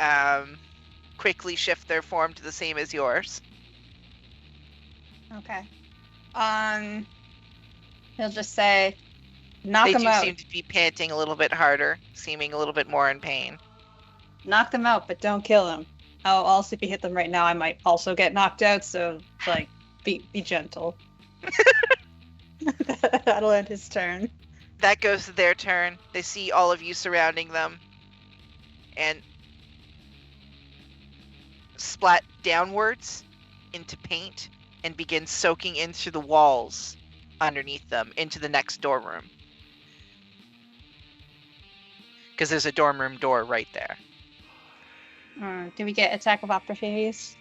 quickly shift their form to the same as yours. Okay. He'll just say, knock They them do out. seem to be panting a little bit harder, seeming a little bit more in pain. Knock them out, but don't kill them. Oh, also, if you hit them right now, I might also get knocked out, so, like, be gentle. That'll end his turn. That goes to their turn. They see all of you surrounding them and splat downwards into paint and begin soaking into the walls underneath them into the next dorm room. Because there's a dorm room door right there. Do we get attack of opportunities?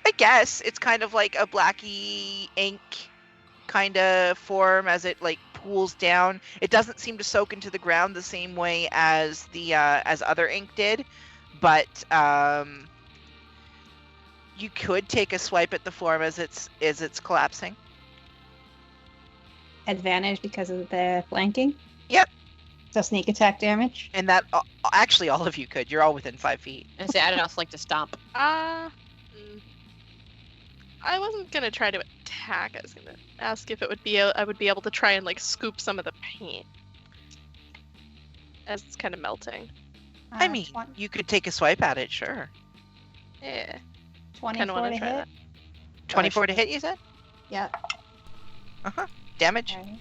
I guess it's kind of like a blacky ink kind of form as it like pools down. It doesn't seem to soak into the ground the same way as the as other ink did, but you could take a swipe at the form as it's collapsing. Advantage because of the flanking? Yep. So sneak attack damage? And that actually all of you could. You're all within 5 feet. I say I'd also like to stomp. I wasn't gonna try to attack. I was gonna ask if it would be I would be able to try and like scoop some of the paint as it's kind of melting. I mean, you could take a swipe at it, sure. Yeah. 24 wanna to try hit? that. 24 to hit, you said? Yep. Damage? Okay.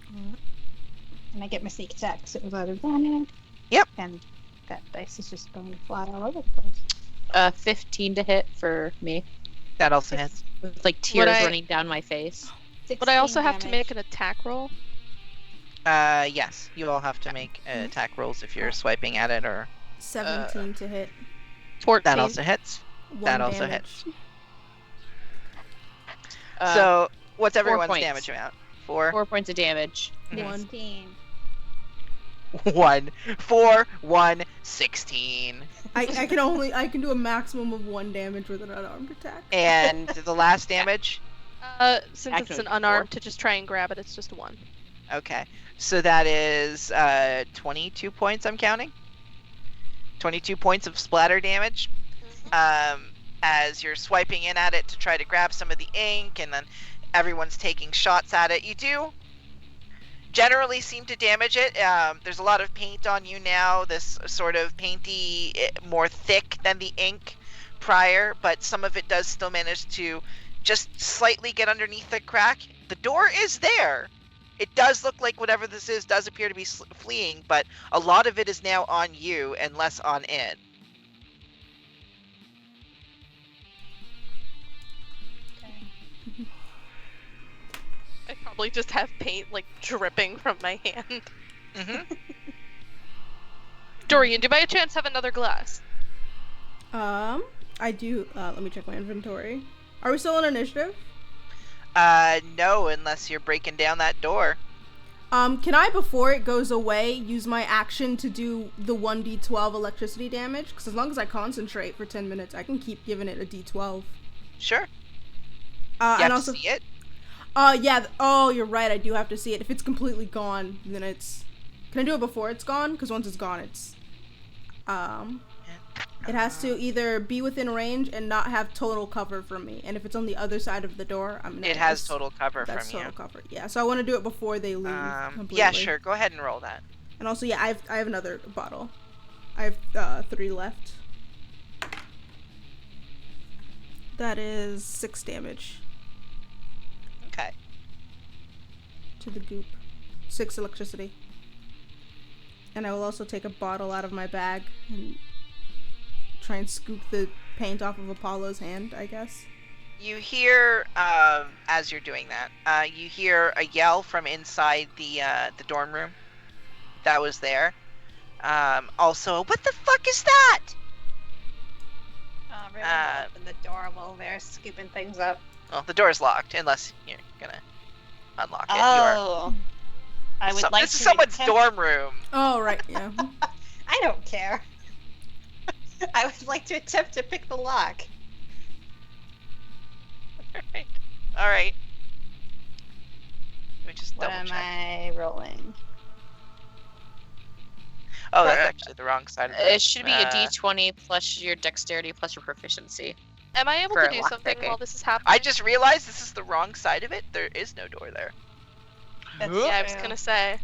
And I get my sneak attack because it was out of advantage. Yep. And that dice is just going to fly all over the place. 15 to hit for me. That also hits. with like tears I- running down my face. But I also 16 have to make damage. an attack roll. Yes, you all have to make attack rolls if you're swiping at it, or 17 to hit. 14. that also hits. 1 That also damage. hits. Uh, So, what's 4 everyone's points. damage amount? 4? 4 points of damage. 1. 16. 1. 4, 1, 16. I can do a maximum of 1 damage with an unarmed attack. And the last damage? Since it's Actually, an unarmed, to just try and grab it, it's just 1. Okay. So that is 22 points, I'm counting. 22 points of splatter damage. As you're swiping in at it to try to grab some of the ink, and then everyone's taking shots at it. You do generally seem to damage it. There's a lot of paint on you now, this sort of painty, more thick than the ink prior, but some of it does still manage to just slightly get underneath the crack. The door is there. It does look like whatever this is does appear to be fleeing, but a lot of it is now on you and less on it. I probably just have paint like dripping from my hand. Mm-hmm. Dorian, do you by a chance have another glass? I do. Let me check my inventory. Are we still on initiative? No, unless you're breaking down that door. Can I, before it goes away, use my action to do the 1d12 electricity damage? Because as long as I concentrate for 10 minutes, I can keep giving it a d12. Sure. You And have also, to see it. yeah. Oh, you're right. I do have to see it. If it's completely gone, then it's. Can I do it before it's gone? Because once it's gone, it's. It has to either be within range and not have total cover from me. And if it's on the other side of the door, I'm gonna. It has total cover That's from total you. cover. Yeah. So I want to do it before they leave. Completely. Yeah, sure. Go ahead and roll that. And also, yeah, I have another bottle. I have 3 left. That is 6 damage Okay. to the goop. 6 electricity. And I will also take a bottle out of my bag and try and scoop the paint off of Apollo's hand, I guess. You hear, as you're doing that, you hear a yell from inside the dorm room that was there. Also, what the fuck is that? Riven will open the door while they're scooping things up. Well, the door's locked, unless you're gonna unlock it. Oh. I would like this to is someone's attempt- dorm room. Oh, right, yeah. I don't care. I would like to attempt to pick the lock. All right. Let me just What double am check. I rolling? Oh, that's actually the wrong side of It should be a Uh, d20 plus your dexterity plus your proficiency. Am I able For to do lock something picking. while this is happening? I just realized this is the wrong side of it. There is no door there. Yeah, I was gonna say.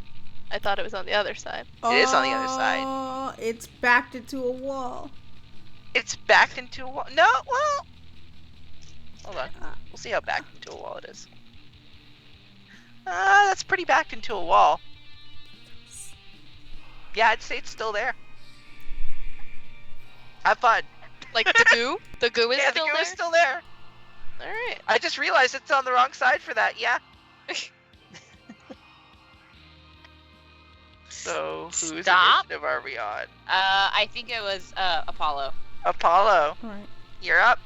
I thought it was on the other side. It is on the other side. Oh, it's backed into a wall. It's backed into a wall. No, well. Hold on. We'll see how backed into a wall it is. That's pretty backed into a wall. Yeah, I'd say it's still there. Have fun. Like the goo? The goo is Yeah, still the goo there? is still there. Alright. I just realized it's on the wrong side for that, yeah. So, whose Stop. initiative are we on? I think it was Apollo. Apollo, Alright. you're up.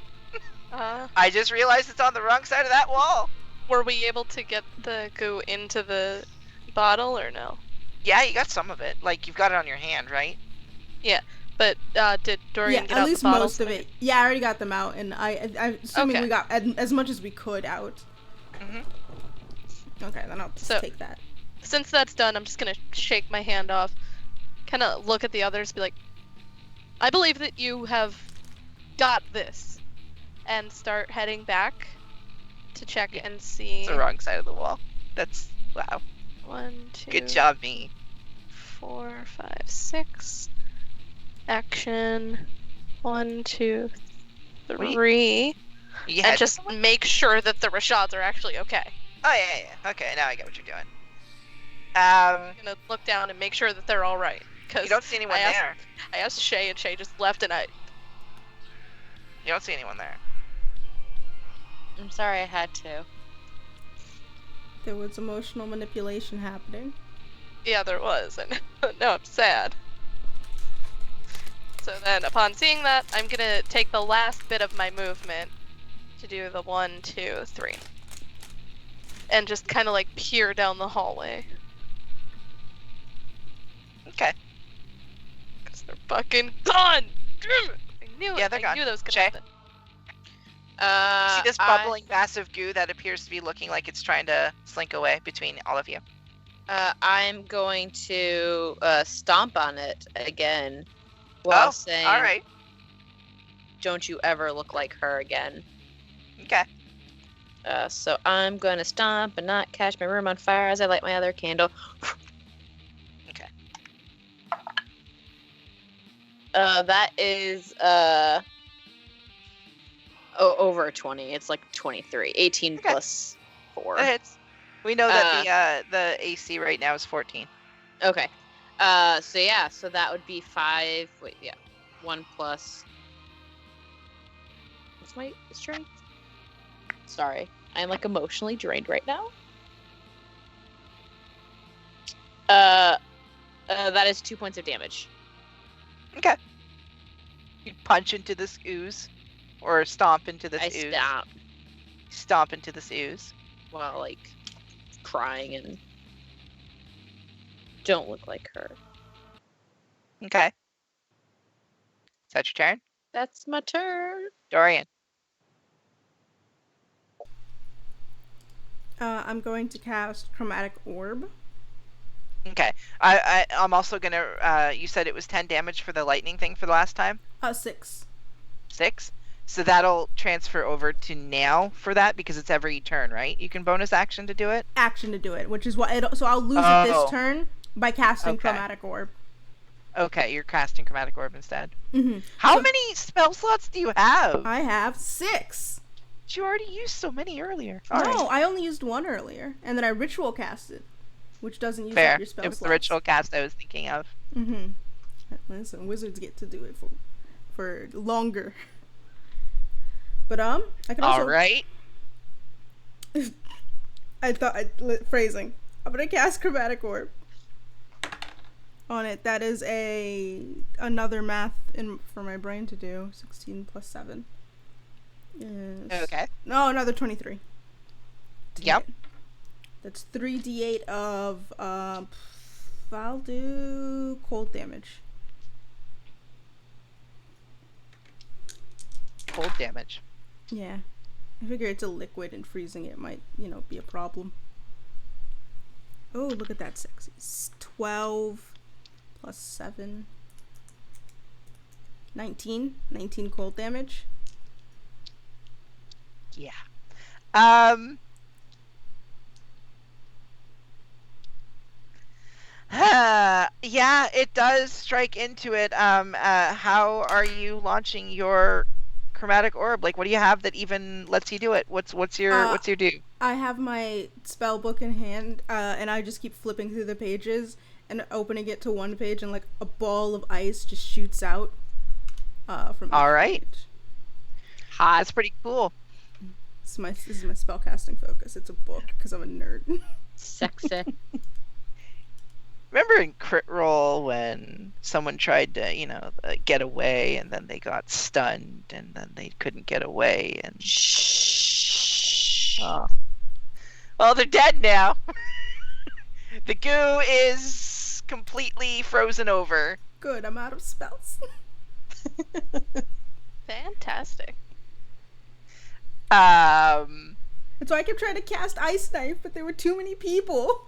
I just realized it's on the wrong side of that wall. Were we able to get the goo into the bottle or no? Yeah, you got some of it. Like, you've got it on your hand, right? But did Dorian Yeah, get at out least the bottles? most of it. Yeah, I already got them out, and I'm assuming Okay. we got as much as we could out. Mm-hmm. Okay, then I'll just So- take that. Since that's done, I'm just gonna shake my hand off, kind of look at the others, be like, I believe that you have got this, and start heading back to check and see. It's the wrong side of the wall. That's, wow. 1, 2, Good job, me. 4, 5, 6. Action. 1, 2, 3. You And had just make sure that the Rashads are actually okay. Oh, yeah. Okay, now I get what you're doing. I'm gonna look down and make sure that they're all right. You Because don't see anyone I asked- there. I asked Shay, and Shay just left, and You don't see anyone there. I'm sorry I had to. There was emotional manipulation happening. Yeah, there was, and now I'm sad. So then, upon seeing that, I'm gonna take the last bit of my movement to do the 1, 2, 3. And just kind of like peer down the hallway. Okay. Because they're fucking gone! Damn it! I knew it. Yeah, they're I gone. knew that was gonna Shay? happen. You see this bubbling mass of goo that appears to be looking like it's trying to slink away between all of you. I'm going to stomp on it again while saying, all right. "Don't you ever look like her again." Okay. So I'm going to stomp and not catch my room on fire as I light my other candle. Okay. That is over 20. It's like 23. 18 Okay. plus 4. That hits. We know that the AC right now is 14. Okay. So that would be 5. Wait, yeah. 1 plus. What's my strength? Sorry. I'm like emotionally drained right now. That is 2 points of damage. Okay. You punch into this ooze. Or stomp into this ooze. Stomp into this ooze. While like crying and don't look like her. Okay. Is that your turn? That's my turn. Dorian. I'm going to cast Chromatic Orb. Okay. I'm also gonna. You said it was 10 damage for the lightning thing for the last time. 6. 6. So that'll transfer over to now for that because it's every turn, right? You can bonus action to do it. Action to do it, which is what. So I'll lose it this turn by casting Chromatic Orb. Okay, you're casting Chromatic Orb instead. Mm-hmm. How many spell slots do you have? I have 6. You already used so many earlier. No, I only used 1 earlier, and then I ritual casted, which doesn't use up your spell It was slots. the ritual cast I was thinking of. Mm-hmm. Listen, wizards get to do it for longer. But I can also. All right. Phrasing. I'm gonna cast Chromatic Orb on it. That is another math for my brain to do. 16 plus 7. Yes. Okay. No, another 23. Yep. That's 3d8 of I'll do cold damage. Cold damage. Yeah. I figure it's a liquid and freezing it might, be a problem. Oh, look at that sexy. 12 plus 7. 19. 19 cold damage. Yeah. Yeah, it does strike into it. How are you launching your Chromatic Orb? Like, what do you have that even lets you do it? What's your do? I have my spell book in hand, and I just keep flipping through the pages and opening it to one page, and like a ball of ice just shoots out from each page. Hot. That's pretty cool. This is my spellcasting focus. It's a book because I'm a nerd. Sexy. Remember in Crit Roll when someone tried to, get away and then they got stunned and then they couldn't get away and... Shh. Oh. Well, they're dead now. The goo is completely frozen over. Good, I'm out of spells. Fantastic. And so I kept trying to cast Ice Knife, but there were too many people.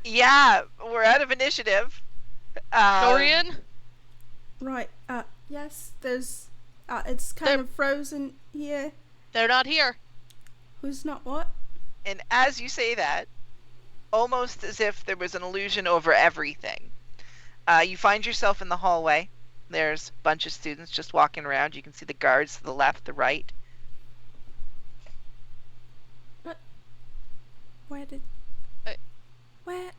Yeah, we're out of initiative. Dorian? Right, yes, there's, it's kind of frozen here. They're not here. Who's not what? And as you say that, almost as if there was an illusion over everything, you find yourself in the hallway. There's a bunch of students just walking around. You can see the guards to the left, the right. What? Where did... Where...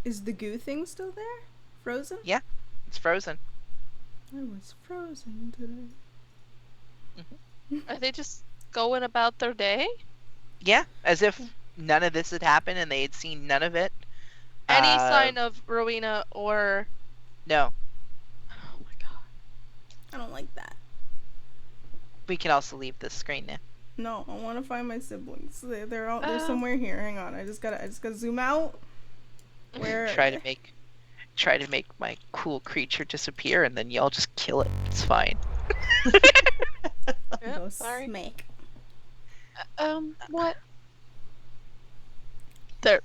Is the goo thing still there? Frozen? Yeah, it's frozen. I was frozen today. Are they just going about their day? Yeah, as if none of this had happened and they had seen none of it. Any sign of Rowena or... No. Oh my god. I don't like that. We can also leave this screen now. No, I want to find my siblings. They're somewhere here. Hang on. I just gotta zoom out. Where? Try to make my cool creature disappear, and then y'all just kill it. It's fine. Yep, Go sorry. smack. What? They're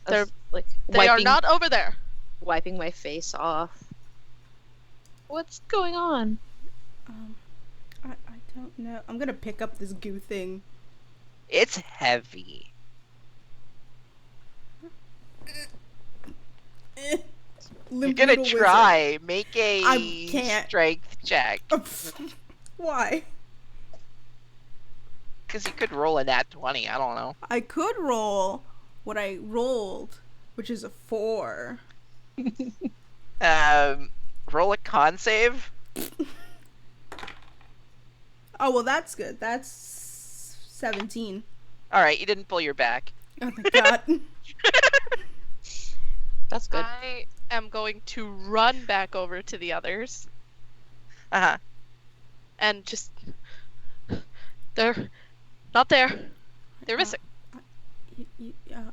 like they are not over there. wiping my face off. What's going on? I don't know. I'm gonna pick up this goo thing. It's heavy. You're gonna try. Make a I can't. strength check. Why? Because you could roll a nat 20. I don't know. I could roll what I rolled, which is a 4. Roll a con save. Oh, well, that's good. That's 17. All right, you didn't pull your back. Oh, my God. That's good. I am going to run back over to the others Uh-huh. and just... They're not there. They're missing. Yeah.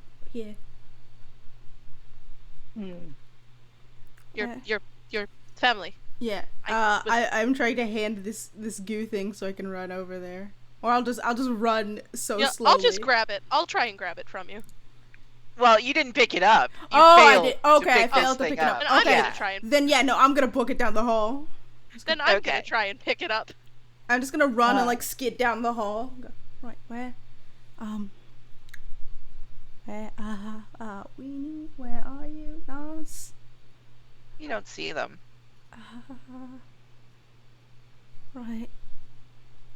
Your family. Yeah. I'm trying to hand this goo thing so I can run over there. Or I'll just run so Yeah, slowly. I'll just grab it. I'll try and grab it from you. Well, you didn't pick it up. You I failed did. to Okay, I pick this failed to thing pick it up. And I'm Okay. gonna try and Then yeah, no, I'm gonna book it down the hall. then I'm Okay. gonna try and pick it up. I'm just gonna run and like skid down the hall. Right, where? Weenie, where are you, Nas? You don't see them. Right.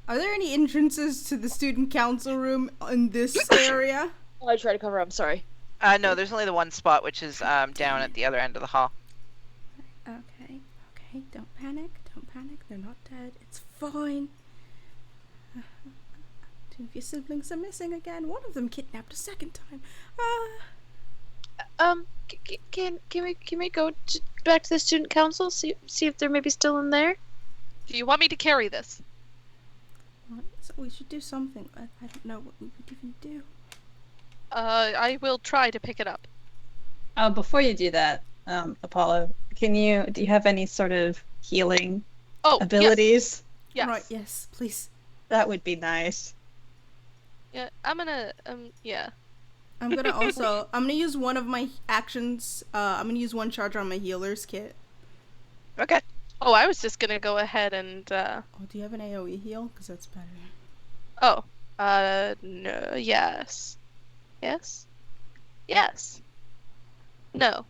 Are there any entrances to the student council room in this area? I try to cover. I'm sorry. No, there's only the one spot, which is down at the other end of the hall. Okay, don't panic, they're not dead, it's fine. Two of your siblings are missing again, one of them kidnapped a second time. Can we go back to the student council, see if they're maybe still in there? Do you want me to carry this? So we should do something. I don't know what we would even do. I will try to pick it up. Before you do that, Apollo, do you have any sort of healing abilities? Yes. Right, yes, please. That would be nice. Yeah, I'm gonna, yeah. I'm gonna use one of my actions. I'm gonna use one charge on my healer's kit. Okay. Oh, I was just gonna go ahead and, Oh, do you have an AoE heal? Because that's better. Oh, no, yes. Yes? Yes. No.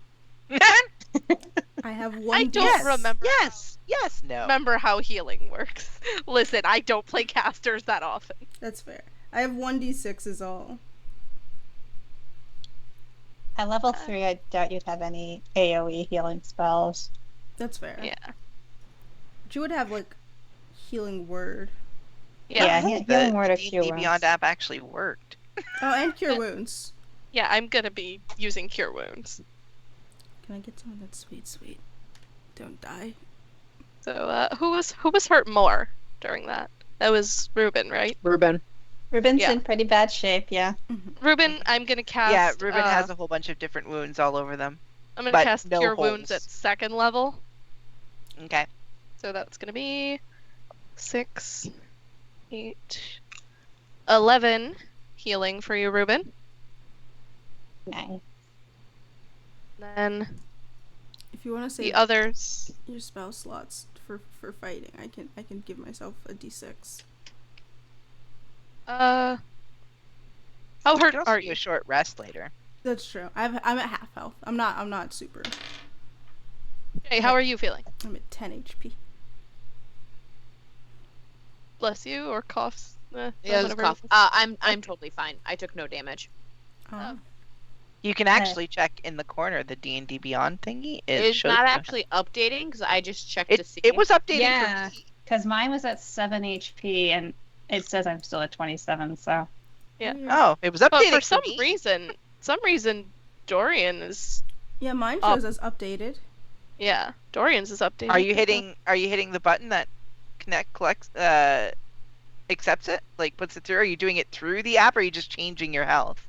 I have one. I don't remember. Yes. No. Remember how healing works. Listen, I don't play casters that often. That's fair. I have 1d6 is all. At level 3, I doubt you'd have any AoE healing spells. That's fair. Yeah. But you would have like healing word. Yeah, healing word or D&D cure wounds. Beyond app actually worked. Oh, and cure wounds. Yeah, I'm gonna be using Cure Wounds. Can I get some of that sweet? Don't die. So, who was hurt more during that? That was Ruben, right? Ruben. Ruben's Yeah. in pretty bad shape, yeah. Ruben, I'm gonna cast. Yeah, Ruben has a whole bunch of different wounds all over them. I'm gonna but cast no Cure holes. Wounds at 2nd level. Okay. So that's gonna be 6, 8, 11 healing for you, Ruben. Nice. Then If you want to the save others. your spell slots for fighting, I can give myself a d6. How You hurt can also are do you? a short rest later. That's true. I'm at half health. I'm not super. Hey, how are you feeling? I'm at 10 HP. Bless you or coughs? Yeah, it was a whatever. cough. I'm totally fine. I took no damage. You can actually check in the corner the D&D Beyond thingy. It's shows not you. actually updating because I just checked to see. It was updating Yeah. for me. Because mine was at 7 HP, and It says I'm still at 27, so. Yeah. Weird. Oh, it was But updating for some me. reason, Dorian is. Yeah, mine Up. shows as updated. Yeah, Dorian's is updated. Are you hitting the button that collects accepts it? Like puts it through? Are you doing it through the app or are you just changing your health?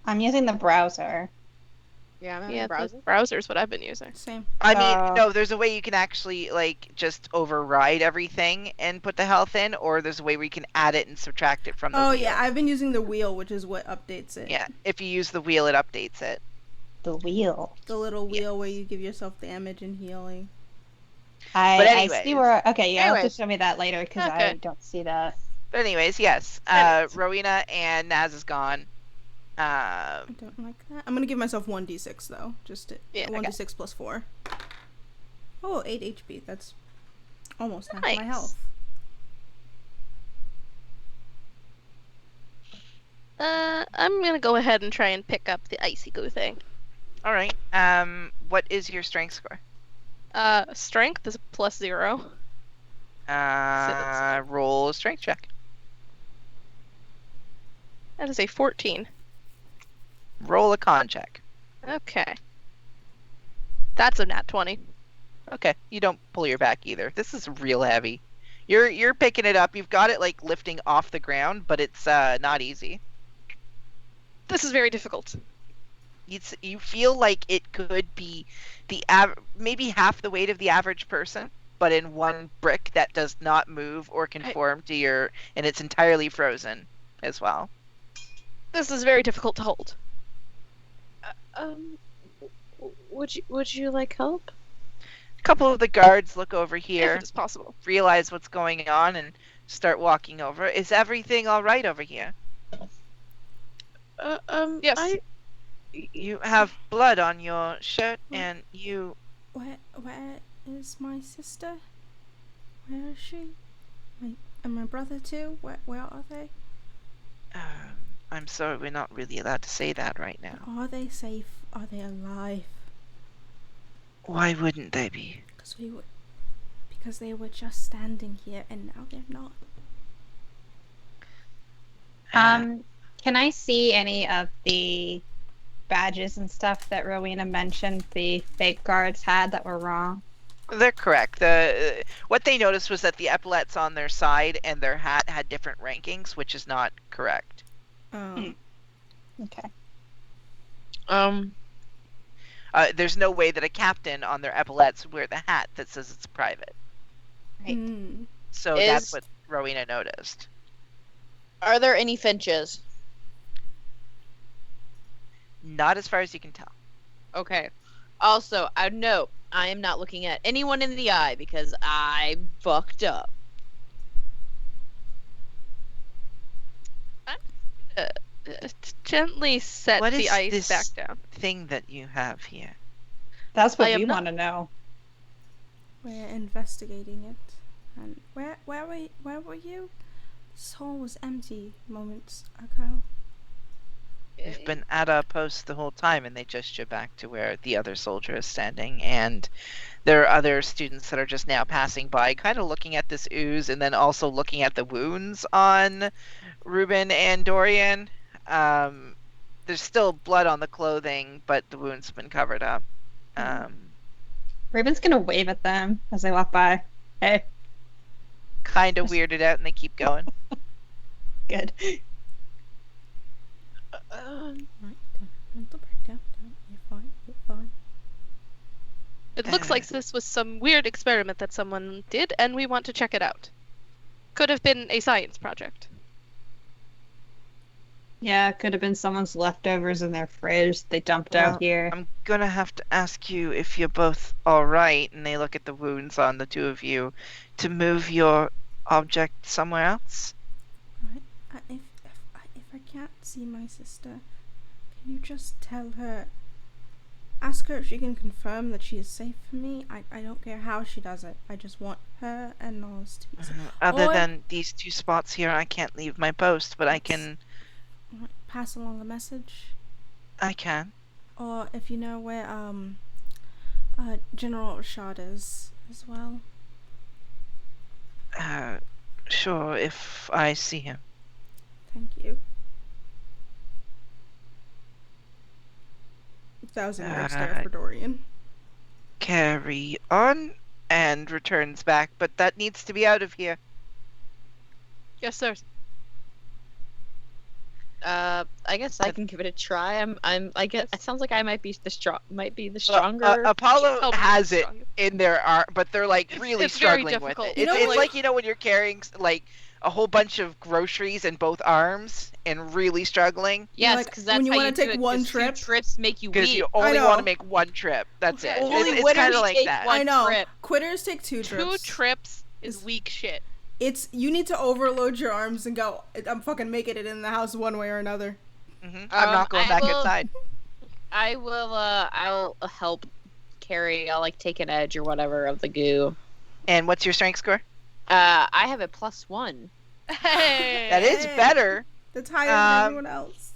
I'm using the browser. Yeah, I'm having Yeah, a browser. the browser's what I've been using. Same. I mean, no, there's a way you can actually like just override everything and put the health in, or there's a way where you can add it and subtract it from the wheel. Oh yeah, I've been using the wheel, which is what updates it. Yeah, if you use the wheel, it updates it. The wheel. The little wheel where you give yourself damage and healing. But I see anyways. where. Okay, yeah, you'll have to Anyways. show me that later because I Okay. don't see that. But anyways, yes. Anyways. Rowena and Naz is gone. I don't like that. I'm gonna give myself 1d6 though. Just to, Yeah, 1d6 plus 4. Oh, 8 HP. That's almost half Nice. my health. I'm gonna go ahead and try and pick up the icy goo thing. All right. What is your strength score? Strength is +0. Roll a strength check. That is a 14. Roll a con check. Okay. That's a nat 20. Okay, you don't pull your back either. This is real heavy. You're picking it up. You've got it like lifting off the ground, but it's not easy. This is very difficult. You feel like it could be maybe half the weight of the average person, but in one brick that does not move or conform to your, and it's entirely frozen as well. This is very difficult to hold. Would you like help? A couple of the guards look over If here, it is possible. realize what's going on, and start walking over. Is everything all right over here? Yes. You have blood on your shirt, and you... Where is my sister? Where is she? And my brother too? Where are they? I'm sorry, we're not really allowed to say that right now. Are they safe? Are they alive? Why wouldn't they be? Because they were just standing here and now they're not. Can I see any of the badges and stuff that Rowena mentioned the fake guards had that were wrong? They're correct. What they noticed was that the epaulets on their side and their hat had different rankings, which is not correct. Okay. There's no way that a captain on their epaulets would wear the hat that says it's private. Right. So that's what Rowena noticed. Are there any finches? Not as far as you can tell. Okay. Also, I know I am not looking at anyone in the eye because I fucked up. Gently set What the is ice this back down. thing that you have here? That's what I am we not- want to know. We're investigating it. And where were you? This hall was empty moments ago. We've been at our post the whole time, and they gesture back to where the other soldier is standing, and there are other students that are just now passing by, kind of looking at this ooze, and then also looking at the wounds on Ruben and Dorian. There's still blood on the clothing, but the wounds have been covered up. Raven's gonna wave at them as they walk by. Hey, Kind of weirded out, and they keep going. good. Right, mental breakdown. You're fine. You're fine. It looks like this was some weird experiment that someone did, and we want to check it out. Could have been a science project. Yeah, it could have been someone's leftovers in their fridge they dumped Well, out here. I'm gonna have to ask you if you're both alright, and they look at the wounds on the two of you, to move your object somewhere else. Right. If I can't see my sister, can you just tell her? Ask her if she can confirm that she is safe for me. I don't care how she does it. I just want her and Noz to be safe. Other Or- than these two spots here, I can't leave my post, but I can. Right, pass along a message. I can. Or if you know where General Rashad is as well. Sure, if I see him. Thank you. That was another stare for Dorian. Carry on, and returns back, but that needs to be out of here. Yes, sir. I guess I can give it a try. I guess it sounds like I might be the stronger. Apollo Oh, has it stronger. in their arm, but they're like really it's very struggling with difficult. it. You know, It's like- like, you know, when you're carrying like a whole bunch of groceries in both arms and really struggling Yes, like, because that's when you how wanna you do take it, one 'cause trip- 2 trips make you because weak. you only know. want to make one trip. That's it. Only It's winners kind of like take that. one I know. trip. Quitters take 2 trips. 2 trips is It's- weak shit. It's you need to overload your arms and go. I'm fucking making it in the house one way or another. I'm not going I back will- outside. I will. I'll help carry. I'll like take an edge or whatever of the goo. And what's your strength score? I have a +1. Hey. That is Hey. better. That's higher than everyone else. Is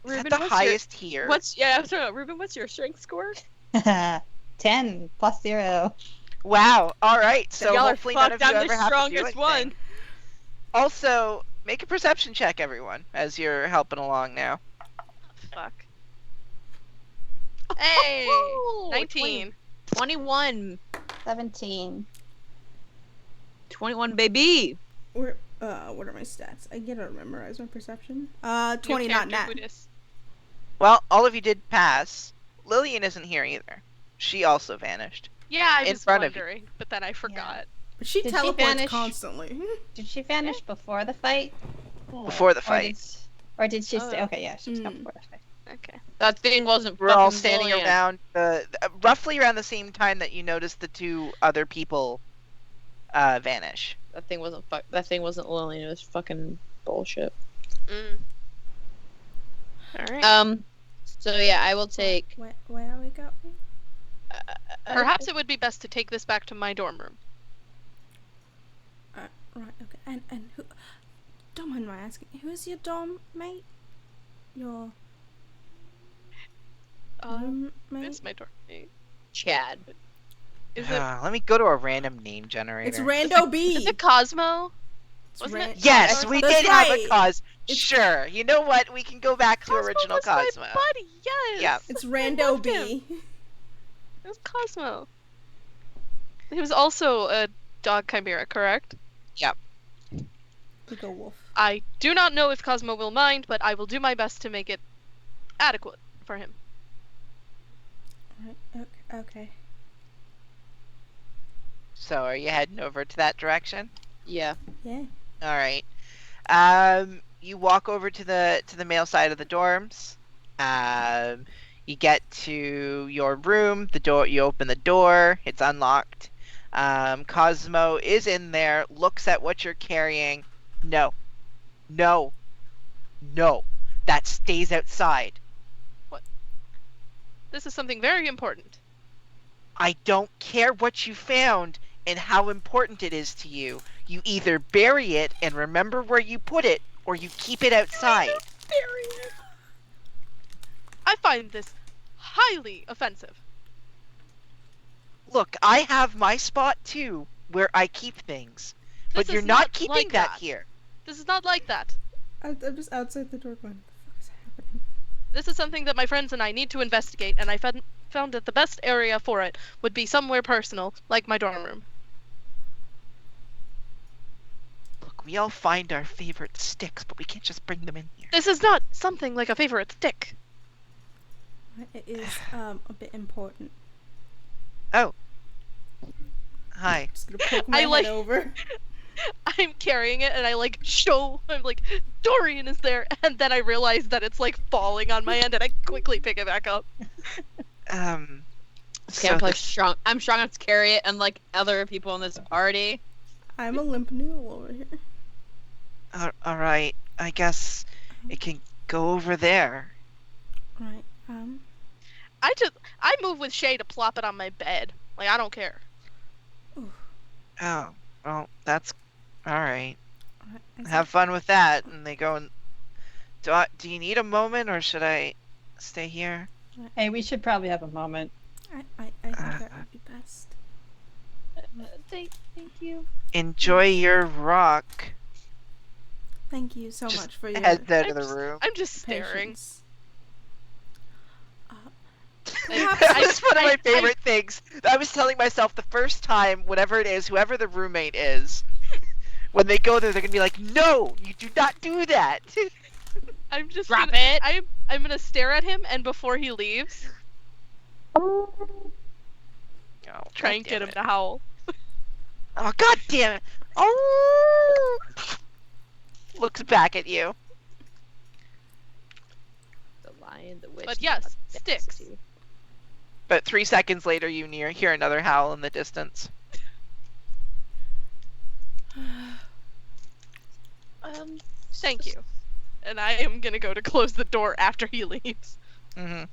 that Ruben, the what's highest here? I'm sorry, Ruben. What's your strength score? 10 plus 0. Wow. All right. So Y'all are hopefully none of fucked. you I'm ever the have to do strongest anything. one. Also, make a perception check, everyone, as you're helping along now. Fuck. Hey. Woo! 19. 21. 17. 21, baby. What are my stats? I gotta memorize my perception. 20, New not character, nat. Buddhist. Well, all of you did pass. Lillian isn't here either. She also vanished. Yeah, I In was front of you. wondering, but then I forgot. But she Did she teleports vanish? constantly. Did she vanish before the fight? Before the fight. Or did she stay? Oh. Okay, yeah, she was gone Mm. before the fight. Okay. That thing wasn't. We're all fucking standing Lillian. around roughly around the same time that you noticed the 2 other people vanish. That thing wasn't. That thing wasn't Lillian. It was fucking bullshit. Mm. All right. So yeah, I will take. Where are we going? Perhaps it would be best to take this back to my dorm room. Right, okay. And who? Don't mind my asking. Who's your dorm mate? Your roommate? It's my dorm mate. Chad. Is it? Let me go to a random name generator. It's Rando B. Is it Cosmo? It's wasn't it? Yes, That's we did right. have a cause. It's- Sure. You know what? We can go back to original was Cosmo. my buddy. Yes. Yeah. It's I Rando loved B. him. It was Cosmo. He was also a dog chimera, correct? We go wolf. I do not know if Cosmo will mind, but I will do my best to make it adequate for him. Right. Okay. So, are you heading over to that direction? Yeah. Yeah. All right. You walk over to the male side of the dorms. You get to your room. The door. You open the door. It's unlocked. Cosmo is in there. Looks at what you're carrying. No. That stays outside. This is something very important. I don't care what you found and how important it is to you. You either bury it and remember where you put it, or you keep it outside. I find this highly offensive. Look, I have my spot too, where I keep things. But This you're is not not keeping like that that. here. This is not like that. I'm just outside the door going, what the fuck is happening? This is something that my friends and I need to investigate, and I found that the best area for it would be somewhere personal, like my dorm room. Look, we all find our favorite sticks, but we can't just bring them in here. This is not something like a favorite stick. It is a bit important. Oh. Hi. Just gonna poke my I head like- over. I'm carrying it, and I'm like, Dorian is there, and then I realize that it's like falling on my end, and I quickly pick it back up. Okay, So I'm probably this- strong. I'm strong enough to carry it, unlike other people in this party. I'm a limp noodle over here. all right. I guess it can go over there. Right. I move with Shay to plop it on my bed. Like, I don't care. Oh, well, that's all right. I Have fun with that. And they go and do you need a moment, or should I stay here? Hey, we should probably have a moment. I think that would be best. Thank you. Enjoy your rock. Thank you so Just much for your heads out of the room. I'm just staring. patience. This is one of my favorite things. I was telling myself the first time, whatever it is, whoever the roommate is, when they go there, they're gonna be like, "No, you do not do that." I'm just Drop gonna, it. I'm gonna stare at him, and before he leaves, Oh, try God and get damn him it. to howl. Oh, God damn it! Oh! Looks back at you. The lion, the witch. But and yes, the sticks. audacity. But 3 seconds later, you hear another howl in the distance. Thank you. And I am gonna go to close the door after he leaves. Mm-hmm.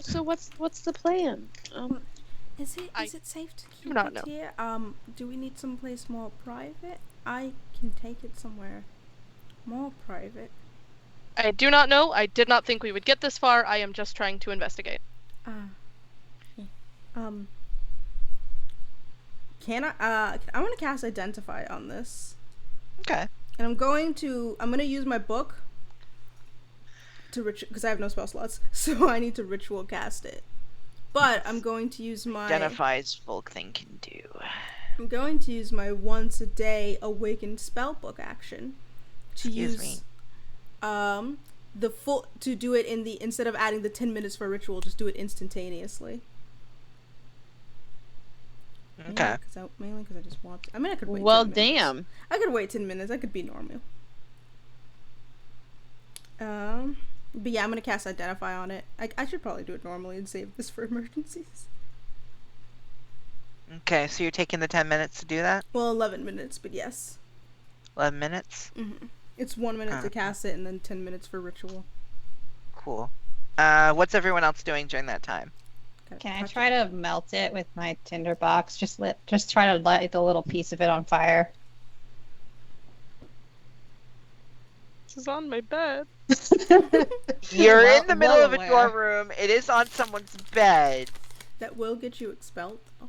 So what's the plan? Is it safe to keep not it know. here? Do we need someplace more private? I can take it somewhere more private. I do not know. I did not think we would get this far. I am just trying to investigate. Okay. Can I want to cast Identify on this. Okay. And I'm going to use my book to because I have no spell slots, so I need to ritual cast it. But I'm going to use my Identifies folk thing can do. I'm going to use my once a day awakened spellbook action to Excuse use me. to do it instead of adding the 10 minutes for ritual, just do it instantaneously. Okay. Mainly because I just want to. I mean, I could wait. Well, 10 minutes. damn. I could wait 10 minutes. I could be normal. But yeah, I'm gonna cast Identify on it. I should probably do it normally and save this for emergencies. Okay, so you're taking the 10 minutes to do that? Well, 11 minutes, but yes. 11 minutes? Mm-hmm. It's 1 minute to cast it and then 10 minutes for ritual. Cool. What's everyone else doing during that time? Can I try to melt it with my tinderbox? Just try to light the little piece of it on fire. This is on my bed. You're Well- in the middle well of a aware. dorm room. It is on someone's bed. That will get you expelled, though.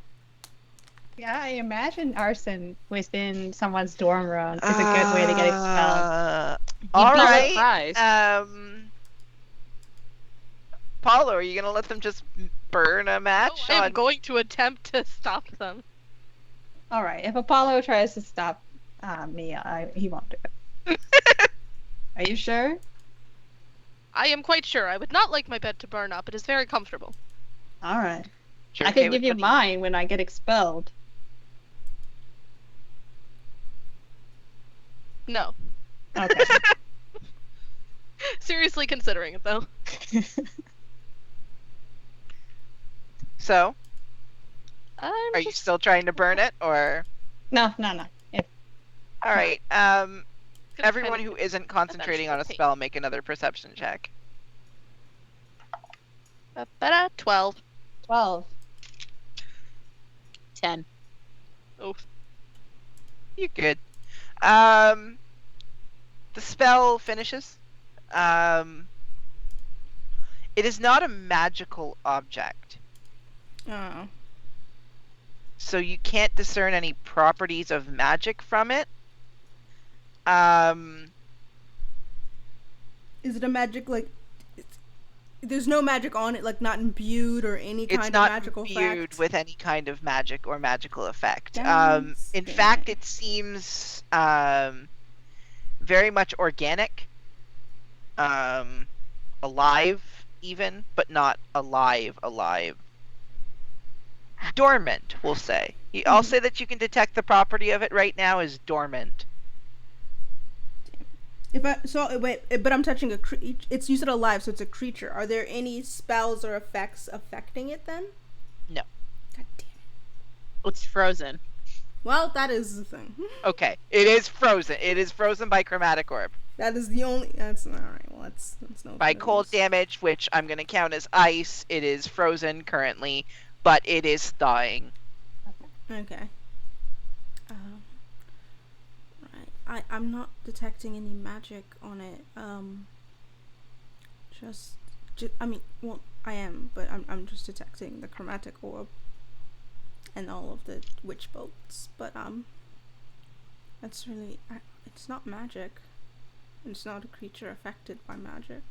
Yeah, I imagine arson within someone's dorm room is a good way to get expelled. All You'd be right. surprised. Paulo, are you gonna let them just burn a match? Oh, I am going to attempt to stop them. All right, if Apollo tries to stop me, he won't do it. Are you sure? I am quite sure. I would not like my bed to burn up. It is very comfortable. All right. You're I okay can with give you putting- mine when I get expelled. No. Okay. Seriously considering it, though. So, I'm are you just still trying to burn it, or? No. If, All right. gonna Everyone kind who isn't concentrating on a eventually spell, make another perception check. of 12. 12. 10. Oh, You're good. The spell finishes. It is not a magical object, Oh. so you can't discern any properties of magic from it. Is it a magic, there's no magic on it, like not imbued or any It's kind of not magical imbued effect? with any kind of magic or magical effect. Damn In it. fact, it seems very much organic, alive even, but not alive. Dormant, we'll say. I'll say that you can detect the property of it right now is dormant. But I'm touching it's you said alive, so it's a creature. Are there any spells or effects affecting it then? No. God damn it. It's frozen. Well, that is the thing. Okay, it is frozen. It is frozen by chromatic orb. That is the only. That's all right. Well, that's no. By good cold news. damage, which I'm going to count as ice, it is frozen currently, but it is thawing. Okay. Right. I'm not detecting any magic on it. Just I mean, well, I am, but I'm just detecting the chromatic orb. and all of the witch bolts, but that's really it's not magic. It's not a creature affected by magic.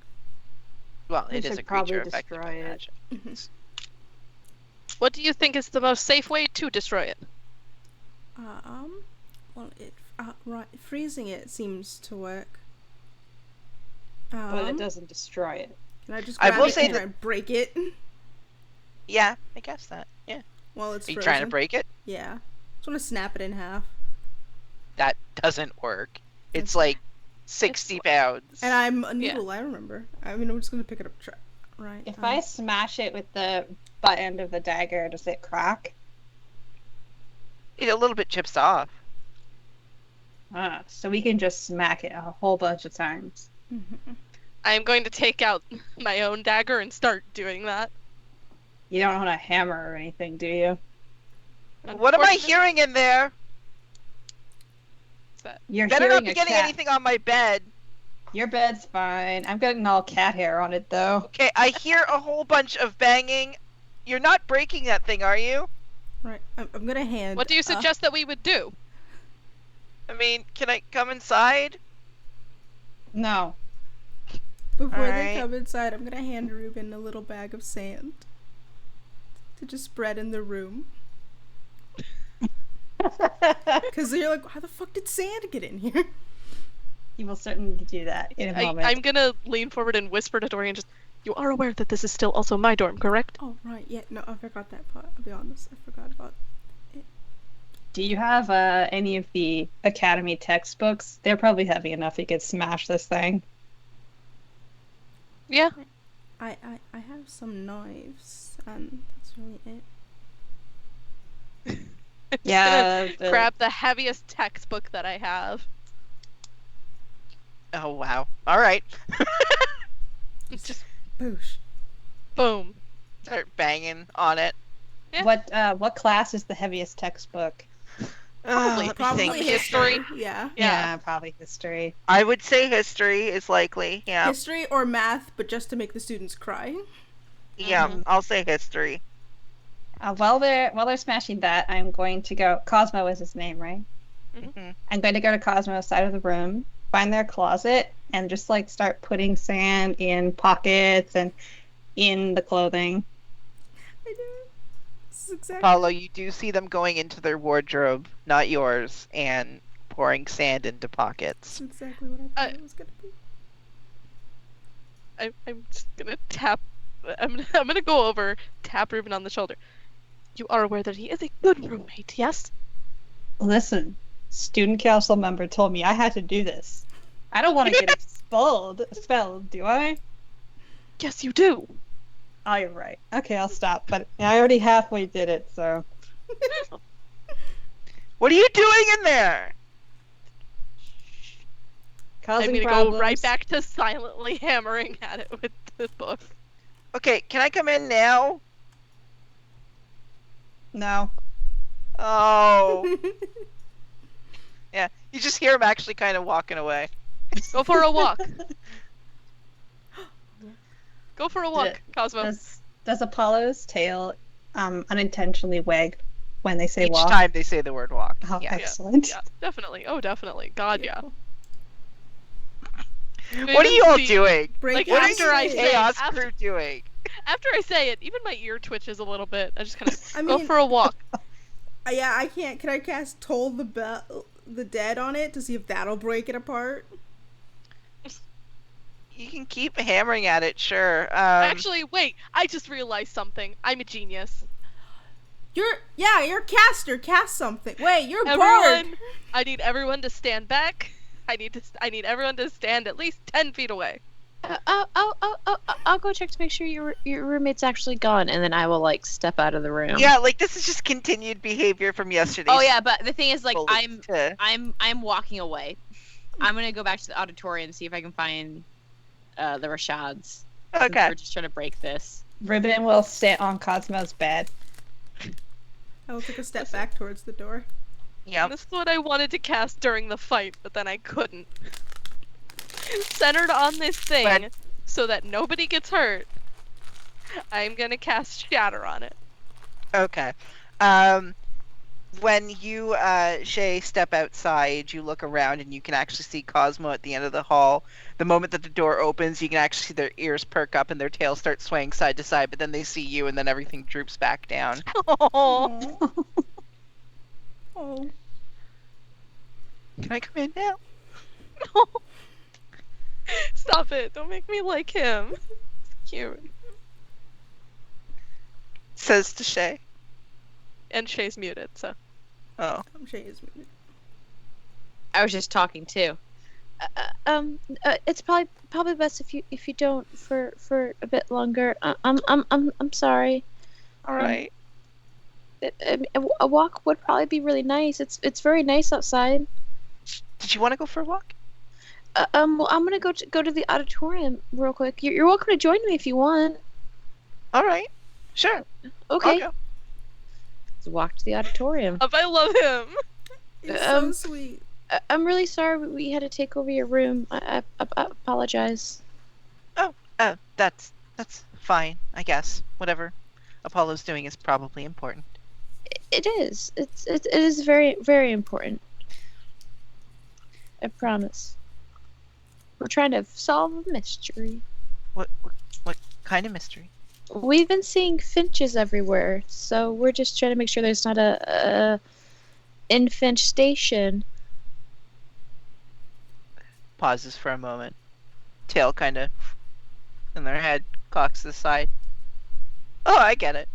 Well, We it is should a probably creature affected by destroy it. magic. What do you think is the most safe way to destroy it? Well, freezing it seems to work. But it doesn't destroy it. Can I just I grab will it say and that- try and break it? Yeah, I guess that. Yeah. Well, it's Are you frozen. trying to break it? Yeah. Just want to snap it in half. That doesn't work. It's like 60 pounds. And I'm a noodle, I remember. I mean, I'm just gonna pick it up. Right. If I smash it with the butt end of the dagger, does it crack? It a little bit chips off. So we can just smack it a whole bunch of times. I'm going to take out my own dagger and start doing that. You don't want a hammer or anything, do you? What am I hearing in there? You're Better hearing not be a getting cat. anything on my bed. Your bed's fine. I'm getting all cat hair on it, though. Okay, I hear a whole bunch of banging. You're not breaking that thing, are you? Right. I'm gonna hand. What do you suggest that we would do? I mean, can I come inside? No. Before they Alright. come inside, I'm gonna hand Ruben a little bag of sand to just spread in the room. Because you're like, how the fuck did sand get in here? You will certainly do that in a moment. I'm gonna lean forward and whisper to Dorian, just, you are aware that this is still also my dorm, correct? Oh, right. Yeah, no, I forgot that part. I'll be honest. I forgot about it. Do you have any of the Academy textbooks? They're probably heavy enough you could smash this thing. Yeah. I have some knives, and that's really it. Yeah. Grab the heaviest textbook that I have. Oh, wow. Alright. Just Boosh. boom. Start banging on it. Yeah. What class is the heaviest textbook? Probably- Let me Probably think. history. Yeah. Yeah. Probably history. I would say history is likely. Yeah. History or math, but just to make the students cry. Yeah, Mhm. I'll say history. While they're smashing that, I'm going to go. Cosmo is his name, right? Mhm. I'm going to go to Cosmo's side of the room, find their closet, and just like start putting sand in pockets and in the clothing. I do. This is exactly. Paulo, you do see them going into their wardrobe, not yours, and pouring sand into pockets. That's exactly what I thought it was gonna be. I'm just gonna tap. I'm gonna go over, tap Ruben on the shoulder. You are aware that he is a good roommate, yes? Listen, student council member told me I had to do this. I don't want to get expelled, do I? Yes, you do. Oh, you're right. Okay, I'll stop. But I already halfway did it, so. What are you doing in there? Causing I'm gonna problems. go right back to silently hammering at it with the book. Okay, can I come in now? No. Oh. Yeah, you just hear him actually kind of walking away. Go for a walk. Go for a walk, Cosmo. Does Apollo's tail unintentionally wag when they say Each walk? time they say the word walk. Oh, Yeah. excellent. Yeah, definitely. Oh, definitely. God, yeah. What are you all doing? Break Like, What after are I you say- Chaos after- Crew doing? After I say it, even my ear twitches a little bit. I just kind of I go mean- for a walk. Yeah, I can't. Can I cast Toll the Dead on it to see if that'll break it apart? You can keep hammering at it, sure. Actually, wait. I just realized something. I'm a genius. You're a caster. Cast something. Wait, you're a Everyone, bard. I need everyone to stand back. I need everyone to stand at least 10 feet away. I'll go check to make sure your roommate's actually gone, and then I will like step out of the room. yeah, like this is just continued behavior from yesterday. Oh yeah, but the thing is, like, To... I'm walking away. I'm gonna go back to the auditorium and see if I can find the Rashads. Since Okay. We're just trying to break this. Ribbon will sit on Cosmo's bed. I will take a step back towards the door. Yep. This is what I wanted to cast during the fight, but then I couldn't. Centered on this thing, But- so that nobody gets hurt, I'm gonna cast Shatter on it. Okay. When you, Shay, step outside, you look around and you can actually see Cosmo at the end of the hall. The moment that the door opens, you can actually see their ears perk up and their tails start swaying side to side, but then they see you and then everything droops back down. Aw. Oh. Can I come in now? Stop it! Don't make me like him. It's cute. Says to Shay. And Shay's muted, so. Oh. Shay is muted. I was just talking too. It's probably best if you don't for a bit longer. I'm sorry. All right. A walk would probably be really nice. It's very nice outside. Did you want to go for a walk? Well, I'm gonna go to the auditorium real quick. You're welcome to join me if you want. All right. Sure. Okay. I'll go. Let's walk to the auditorium. I love him. It's so sweet. I'm really sorry we had to take over your room. I apologize. That's fine, I guess. Whatever Apollo's doing is probably important. It is. It is very, very important. I promise. We're trying to solve a mystery. What kind of mystery? We've been seeing finches everywhere, so we're just trying to make sure there's not a in-finch station. Pauses for a moment. Tail kind of in their head cocks to the side. Oh, I get it.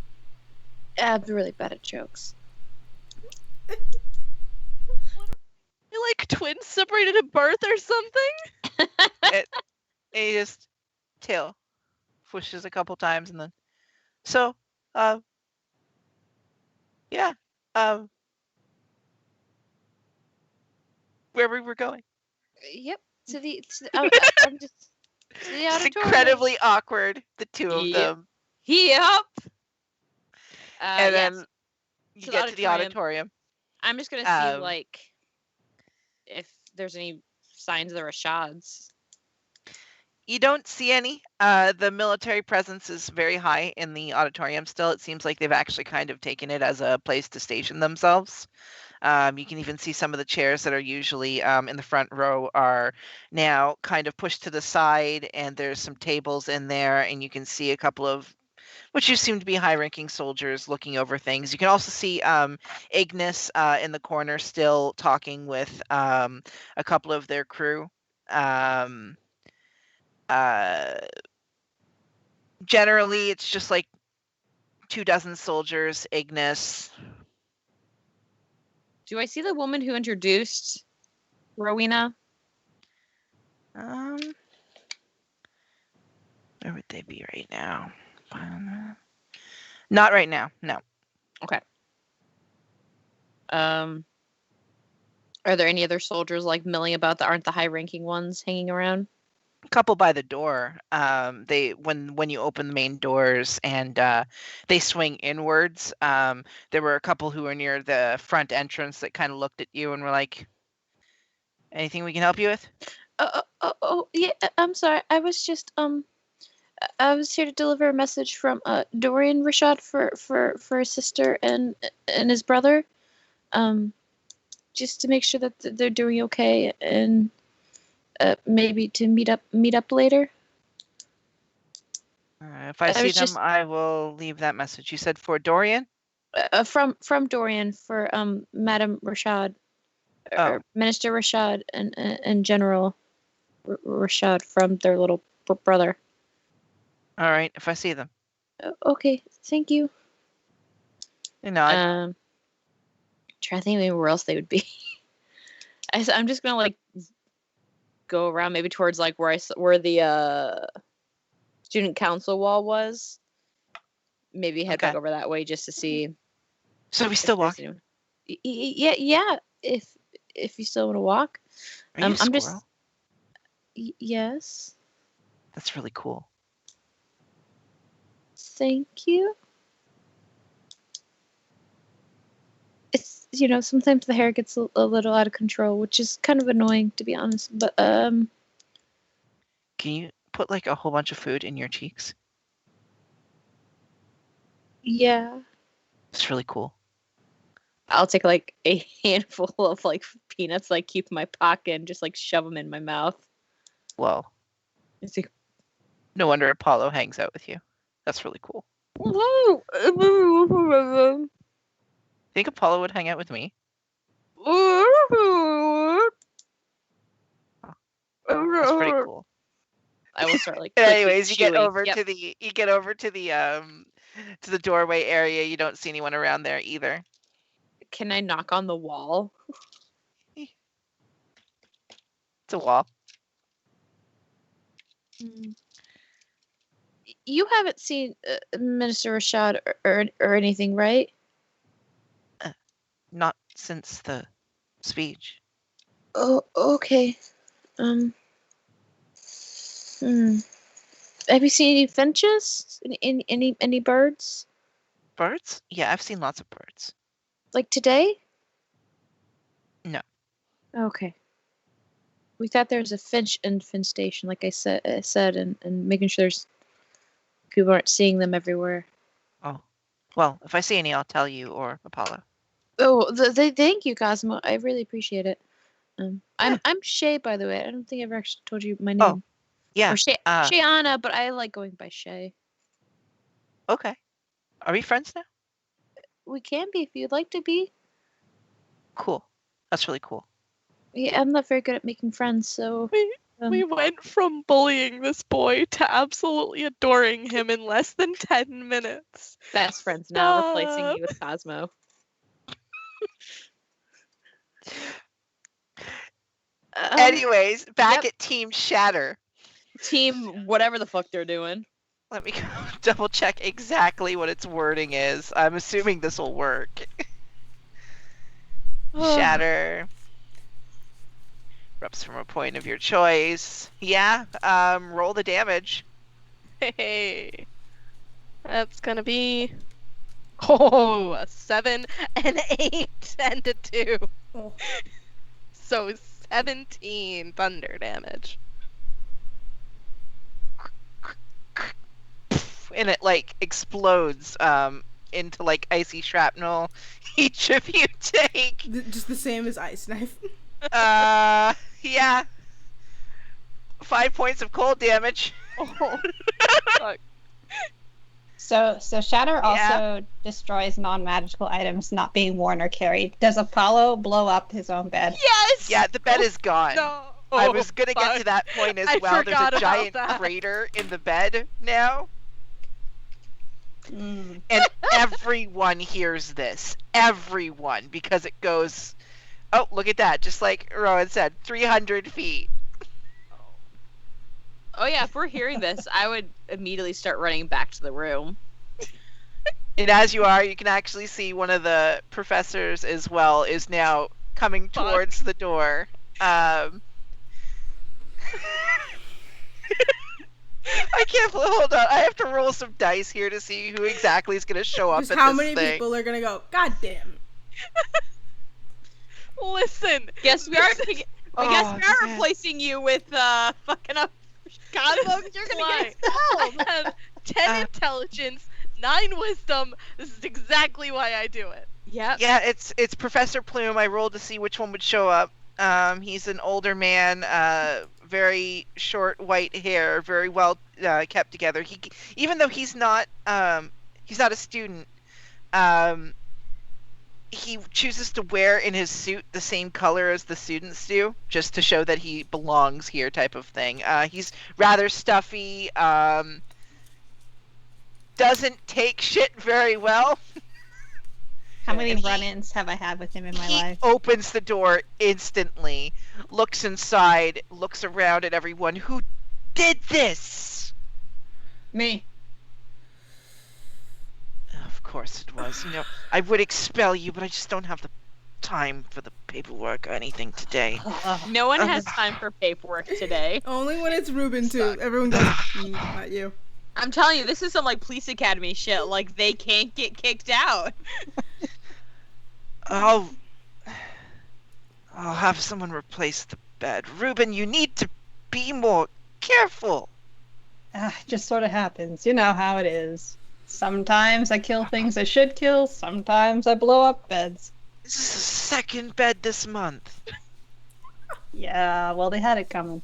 I'm really bad at jokes. You're like twins separated at birth or something? And he just tail whooshes a couple times and then yeah, where we were going. Yep. I'm just to the It's auditorium. incredibly awkward, the two of Yep. them. Yep. And yes. then you To the get to the auditorium. I'm just gonna see like if there's any signs of the Rashads. You don't see any. The military presence is very high in the auditorium still. It seems like they've actually kind of taken it as a place to station themselves. You can even see some of the chairs that are usually in the front row are now kind of pushed to the side, and there's some tables in there, and you can see a couple of which you seem to be high-ranking soldiers looking over things. You can also see Ignis in the corner still talking with a couple of their crew. Generally, it's just like 24 soldiers, Ignis. Do I see the woman who introduced Rowena? Where would they be right now? Not right now, no. Okay. Are there any other soldiers like milling about that aren't the high-ranking ones hanging around? A couple by the door. They when you open the main doors and they swing inwards. There were a couple who were near the front entrance that kind of looked at you and were like, "Anything we can help you with?" Yeah. I'm sorry. I was just I was here to deliver a message from Dorian Rashad for his sister and his brother. Just to make sure that they're doing okay and maybe to meet up later. If I see them, just- I will leave that message. You said for Dorian? From Dorian for Madam Rashad, or Minister Rashad and General Rashad from their little brother. All right, if I see them. Okay, thank you. You know, Trying to think maybe where else they would be. I'm just gonna like go around maybe towards like where the student council wall was. Maybe head back over that way just to see. So we still walk. Yeah. If you still want to walk. Are you a squirrel? I'm just. Yes. That's really cool. Thank you. It's sometimes the hair gets a little out of control, which is kind of annoying to be honest. But Can you put like a whole bunch of food in your cheeks? Yeah. It's really cool. I'll take like a handful of like peanuts, like keep in my pocket, and just like shove them in my mouth. Whoa. It's like, No wonder Apollo hangs out with you. That's really cool. Think Apollo would hang out with me? That's pretty cool. I will start like. Anyways, you get chewing. over Yep. to the doorway area. You don't see anyone around there either. Can I knock on the wall? It's a wall. You haven't seen Minister Rashad or anything, right? Not since the speech. Oh, okay. Hmm. Have you seen any finches? Any birds? Birds? Yeah, I've seen lots of birds. Like today? No. Okay. We thought there was a finch infestation, like I said, and making sure there's people aren't seeing them everywhere. Oh. Well, if I see any, I'll tell you or Apollo. Oh, thank you, Cosmo. I really appreciate it. I'm Shay, by the way. I don't think I've ever actually told you my name. Oh, yeah. Or Shayana, but I like going by Shay. Okay. Are we friends now? We can be if you'd like to be. Cool. That's really cool. Yeah, I'm not very good at making friends, so. We went from bullying this boy to absolutely adoring him in less than 10 minutes. Best friends now, Stop. replacing you with Cosmo. Anyways, back at Team Shatter. Team, whatever the fuck they're doing. Let me go double check exactly what its wording is. I'm assuming this will work. Shatter. Erupts from a point of your choice. Yeah, roll the damage. Hey. That's gonna be... Oh, a 7, an 8, and a 2. Oh. So 17 thunder damage. And it like explodes into like icy shrapnel. Each of you take Just the same as Ice Knife. yeah, 5 points of cold damage. Oh, fuck. So Shatter also destroys non-magical items not being worn or carried. Does Apollo blow up his own bed? Yes! Yeah, the bed is gone. No. I was gonna get to that point as I well. There's forgot a about giant that. crater in the bed now. Mm. And everyone hears this. Everyone. Because it goes, oh, look at that. Just like Rowan said, 300 feet. Oh yeah, if we're hearing this, I would immediately start running back to the room. And as you are, you can actually see one of the professors as well is now coming towards the door. I can't believe, hold on. I have to roll some dice here to see who exactly is going to show up Just at how this many thing. people are gonna go, God damn. Listen. Yes, we are. I guess Oh, we are man. replacing you with fucking up. Cosmo, you're gonna get expelled. I have 10 intelligence, 9 wisdom. This is exactly why I do it. Yep. Yeah, it's Professor Plume. I rolled to see which one would show up. He's an older man, very short white hair, very well kept together. He, even though he's not a student, he chooses to wear in his suit the same color as the students do, just to show that he belongs here, type of thing. He's rather stuffy. Doesn't take shit very well. How many And he- run-ins have I had with him in my He life? opens the door instantly, looks inside, looks around at everyone. Who did this? Me. Of course it was. You know, I would expel you, but I just don't have the time for the paperwork or anything today. No one has time for paperwork today. Only when it's Ruben too. Everyone goes, not you. I'm telling you, this is some like police academy shit. Like they can't get kicked out. I'll have someone replace the bed. Ruben, you need to be more careful. It just sort of happens. You know how it is. Sometimes I kill things I should kill. Sometimes I blow up beds. This is the second bed this month. Yeah, well, they had it coming.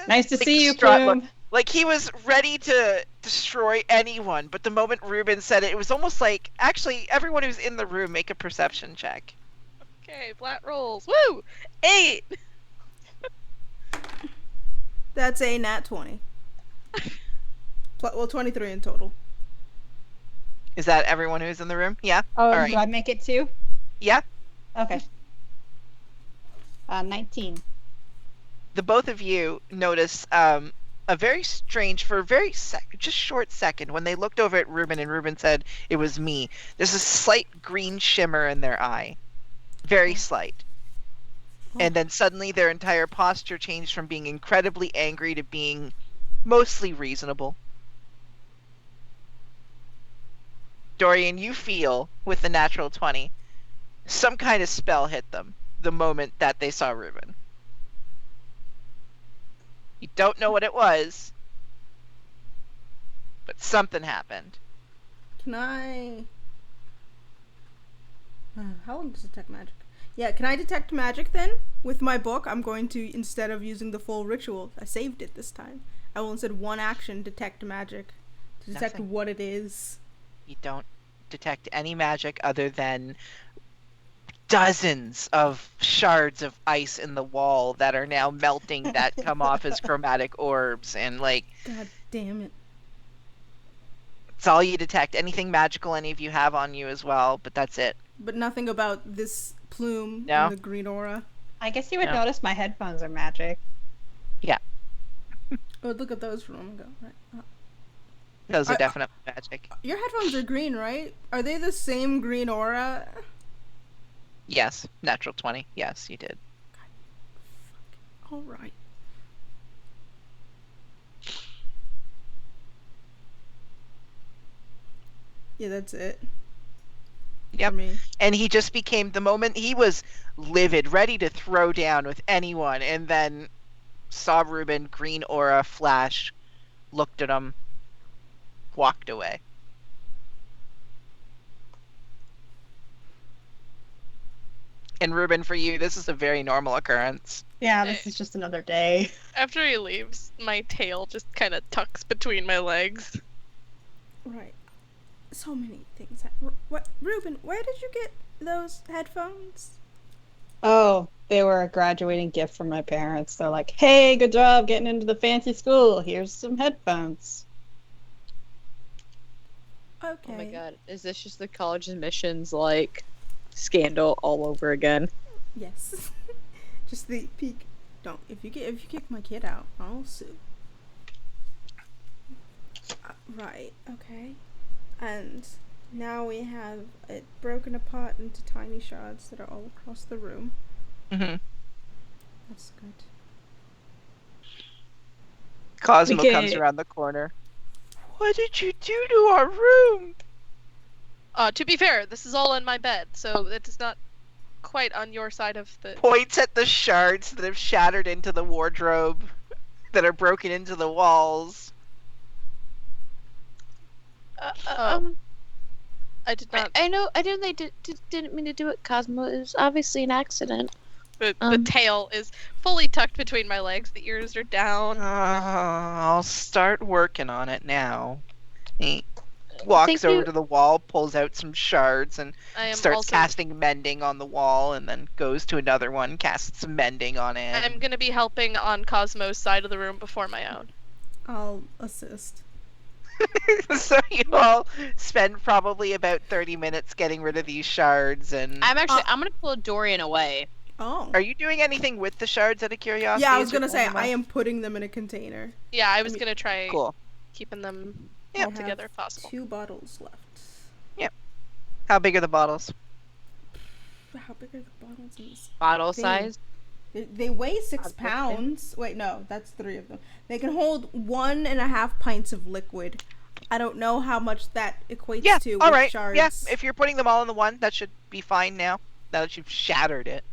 Nice to see you, distraught look. Plume. Like he was ready to destroy anyone, but the moment Ruben said it, it was almost like, actually, everyone who's in the room, make a perception check. Okay, flat rolls. Woo! 8! That's a nat 20. Well, 23 in total. Is that everyone who's in the room? Yeah? Oh, All right. do I make it too? Yeah? Okay. 19. The both of you notice a very strange, for a very just short second, when they looked over at Ruben and Ruben said it was me, there's a slight green shimmer in their eye. Very slight. And then suddenly their entire posture changed from being incredibly angry to being mostly reasonable. Dorian, you feel, with the natural 20, some kind of spell hit them the moment that they saw Ruben. You don't know what it was, but something happened. Can I... how long does detect magic? Yeah, can I detect magic then? With my book, I'm going to, instead of using the full ritual, I saved it this time. I will instead one action detect magic. To detect Nothing. what it is. You don't detect any magic other than dozens of shards of ice in the wall that are now melting that come off as chromatic orbs, and like, God damn it. it's all you detect. Anything magical any of you have on you as well, but that's it. But nothing about this plume No. and the green aura. I guess you would No. notice my headphones are magic. Oh, look at those from a moment ago. Right. Those are definitely magic. Your headphones are green, right? Are they the same green aura? Yes, natural 20. Yes, you did. All right. Yeah, that's it. Yep. For me. And he just became, the moment he was livid, ready to throw down with anyone, and then saw Ruben, green aura flash, looked at him, walked away. And Ruben, for you, this is a very normal occurrence. Yeah, this is just another day. After he leaves, my tail just kind of tucks between my legs. Right. So many things. What, Ruben? Where did you get those headphones? Oh, they were a graduating gift from my parents. They're like, hey, good job getting into the fancy school. Here's some headphones. Okay. Oh my god, is this just the college admissions, like, scandal all over again? Yes. Just the peak. Don't. If you kick my kid out, I'll sue. Right. Okay. And now we have it broken apart into tiny shards that are all across the room. Mm-hmm. That's good. Cosmo Okay. comes around the corner. What did you do to our room? To be fair, this is all in my bed, so it is not quite on your side of the... Points at the shards that have shattered into the wardrobe, that are broken into the walls. I did not... I know. I didn't. Didn't mean to do it, Cosmo. It was obviously an accident. The tail is fully tucked between my legs. The ears are down. I'll start working on it now. He walks Thank over you. to the wall, pulls out some shards, and I am starts also... casting mending on the wall, and then goes to another one, casts some mending on it. I'm gonna be helping on Cosmo's side of the room before my own. I'll assist. So you all spend probably about 30 minutes getting rid of these shards, and... I'm gonna pull Dorian away. Oh. Are you doing anything with the shards out of curiosity? Yeah, I was as you're gonna say, pulling them I out? am putting them in a container. Yeah, I was mean- gonna try Cool. keeping them I all have together if possible. 2 bottles left. How big are the bottles? How big are the bottles in this? Bottle Thing. size. They weigh 6 pounds. Wait, no, that's 3 of them. They can hold 1.5 pints of liquid. I don't know how much that equates Yeah, to all with right. shards. Yeah, if you're putting them all in the one, that should be fine now. Now that you've shattered it.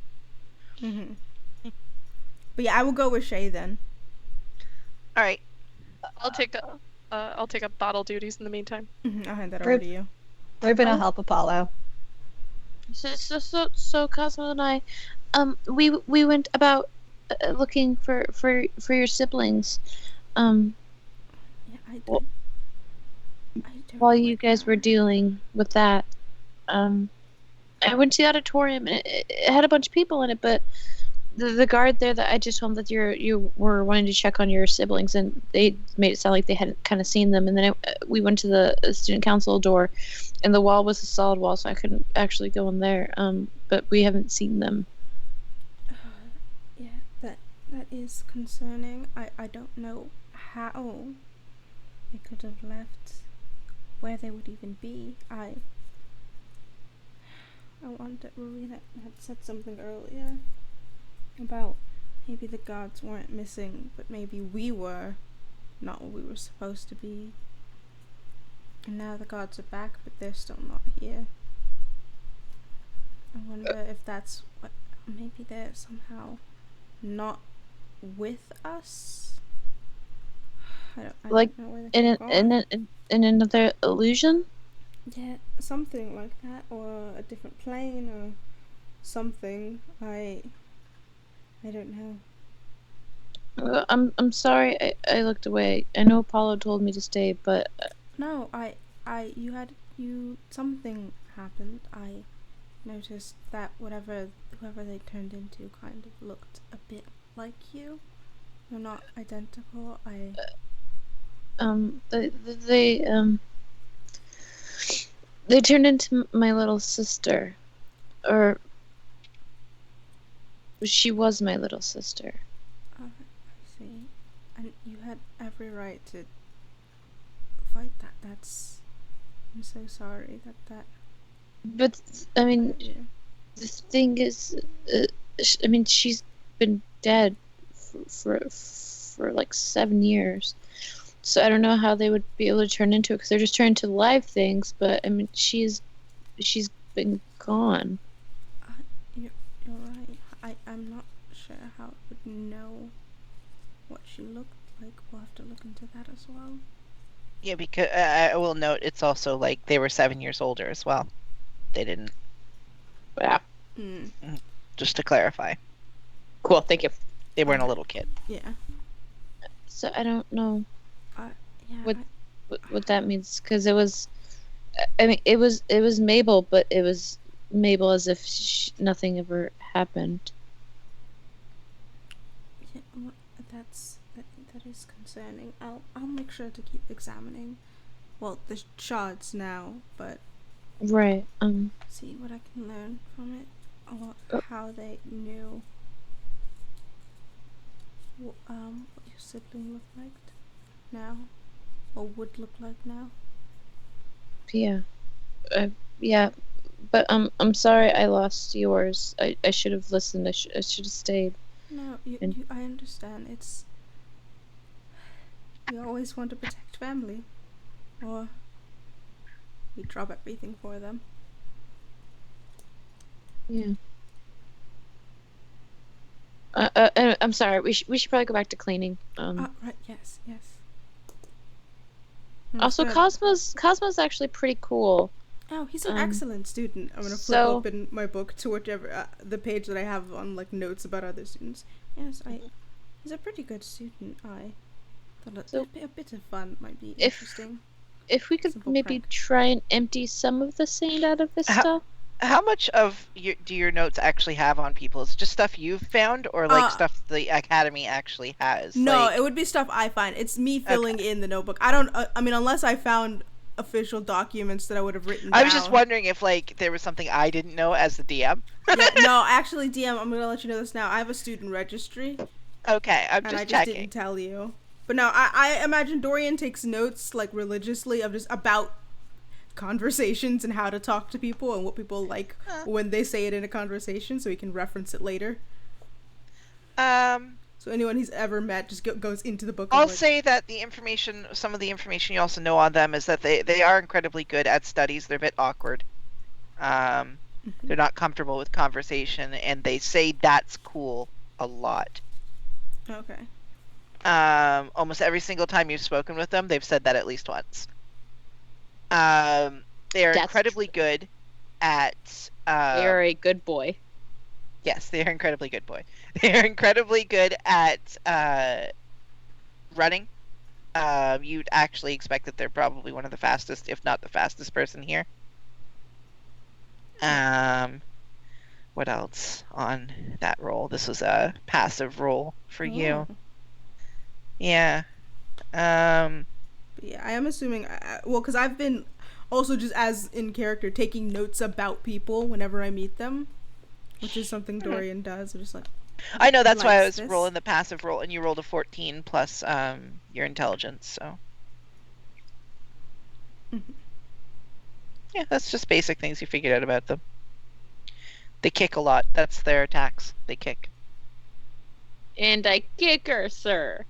Mm-hmm. But yeah, I will go with Shay then. All right. I'll take I'll take up bottle duties in the meantime. I'll hand that over to you. Ruben will Oh. help Apollo. So Cosmo and I, we went about looking for your siblings, Yeah, Well, I don't while know you what guys that- were dealing with that. I went to the auditorium and it had a bunch of people in it, but the guard there that I just told him that you were wanting to check on your siblings, and they made it sound like they hadn't kind of seen them. And then we went to the student council door, and the wall was a solid wall, so I couldn't actually go in there. But we haven't seen them. Yeah, that is concerning. I don't know how they could have left, where they would even be. I wonder, Rowena had said something earlier about maybe the guards weren't missing, but maybe we were not what we were supposed to be. And now the guards are back, but they're still not here. I wonder if that's what, maybe they're somehow not with us. I Like, don't know where they're gone. In another illusion. Yeah, something like that, or a different plane, or something. I don't know. I'm sorry. I looked away. I know Apollo told me to stay, but No, something happened. I noticed that whoever they turned into kind of looked a bit like you. They're not identical. they turned into my little sister, or she was my little sister. I see. And you had every right to fight that. I'm so sorry that. But I mean, Yeah. the thing is, I mean, she's been dead for like 7 years. So I don't know how they would be able to turn into it, because they're just turning to live things. But I mean, she's been gone. You're right. I'm not sure how it would know what she looked like. We'll have to look into that as well. Yeah, because I will note it's also like they were 7 years older as well. They didn't. Yeah. Just to clarify, Cool. Thank you. they weren't a little kid. Yeah. So I don't know Yeah. what that means, because it was, I mean, it was Mabel, but it was Mabel as if nothing ever happened. Yeah, well, that is concerning. I'll make sure to keep examining, well, the shards now, but Right. see what I can learn from it, or how they knew what your sibling looked like now, or would look like now. Yeah. Yeah. But I'm sorry I lost yours. I should have listened. I should have stayed. No, I understand. It's, you always want to protect family, or you drop everything for them. Yeah. I'm sorry. We should probably go back to cleaning. Right. Yes. Also, Cosmo's actually pretty cool. Oh, he's an excellent student. I'm gonna flip open my book to whichever the page that I have on like notes about other students. Yes, he's a pretty good student. I thought a bit of fun might be interesting. If we could Simple maybe prank. try and empty some of the sand out of this stuff. How much of do your notes actually have on people? Is it just stuff you've found, or like stuff the academy actually has? No, like... it would be stuff I find. It's me filling in the notebook. I don't. I mean, unless I found official documents that I would have written down. I was just wondering if like there was something I didn't know as the DM. Yeah, no, actually, DM, I'm gonna let you know this now. I have a student registry. Okay, I'm and just I just checking. didn't tell you. But no, I imagine Dorian takes notes like religiously of just about conversations and how to talk to people and what people like when they say it in a conversation, so he can reference it later. So anyone he's ever met just goes into the book. I'll say that some of the information you also know on them is that they are incredibly good at studies. They're a bit awkward. They're not comfortable with conversation, and they say "that's cool" a lot. Okay. Almost every single time you've spoken with them, they've said that at least once. They are That's incredibly good at. They are a good boy. Yes, they are incredibly good boy. They are incredibly good at running. You'd actually expect that they're probably one of the fastest, if not the fastest person here. What else on that roll? This was a passive roll for you. Yeah. But yeah, I am assuming. Well, because I've been also just as in character taking notes about people whenever I meet them, which is something Dorian does. I'm just like. I know, that's why I was this. rolling the passive roll, and you rolled a 14 plus your intelligence, so. Yeah, that's just basic things you figured out about them. They kick a lot. That's their attacks. They kick. And I kick her, sir.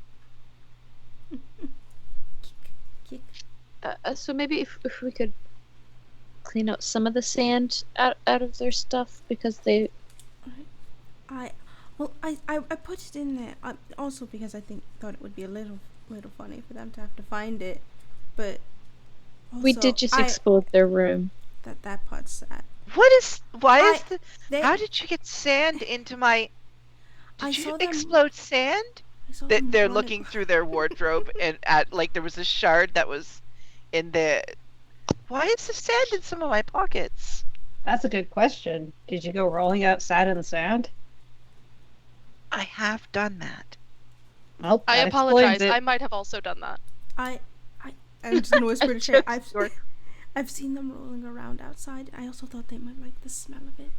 Kick. So maybe if we could clean out some of the sand out of their stuff, because they... I put it in there also because I thought it would be a little funny for them to have to find it, but also, We did just explode their room. that part's sad. How did you get sand into my... I Did saw you them- explode sand? I saw them They're running- looking through their wardrobe and there was a shard that was in the... Why is the sand in some of my pockets? That's a good question. Did you go rolling outside in the sand? I have done that. Well, I that apologize. explains it. I might have also done that. I'm just gonna whisper to Shay. Sure. I've seen them rolling around outside. I also thought they might like the smell of it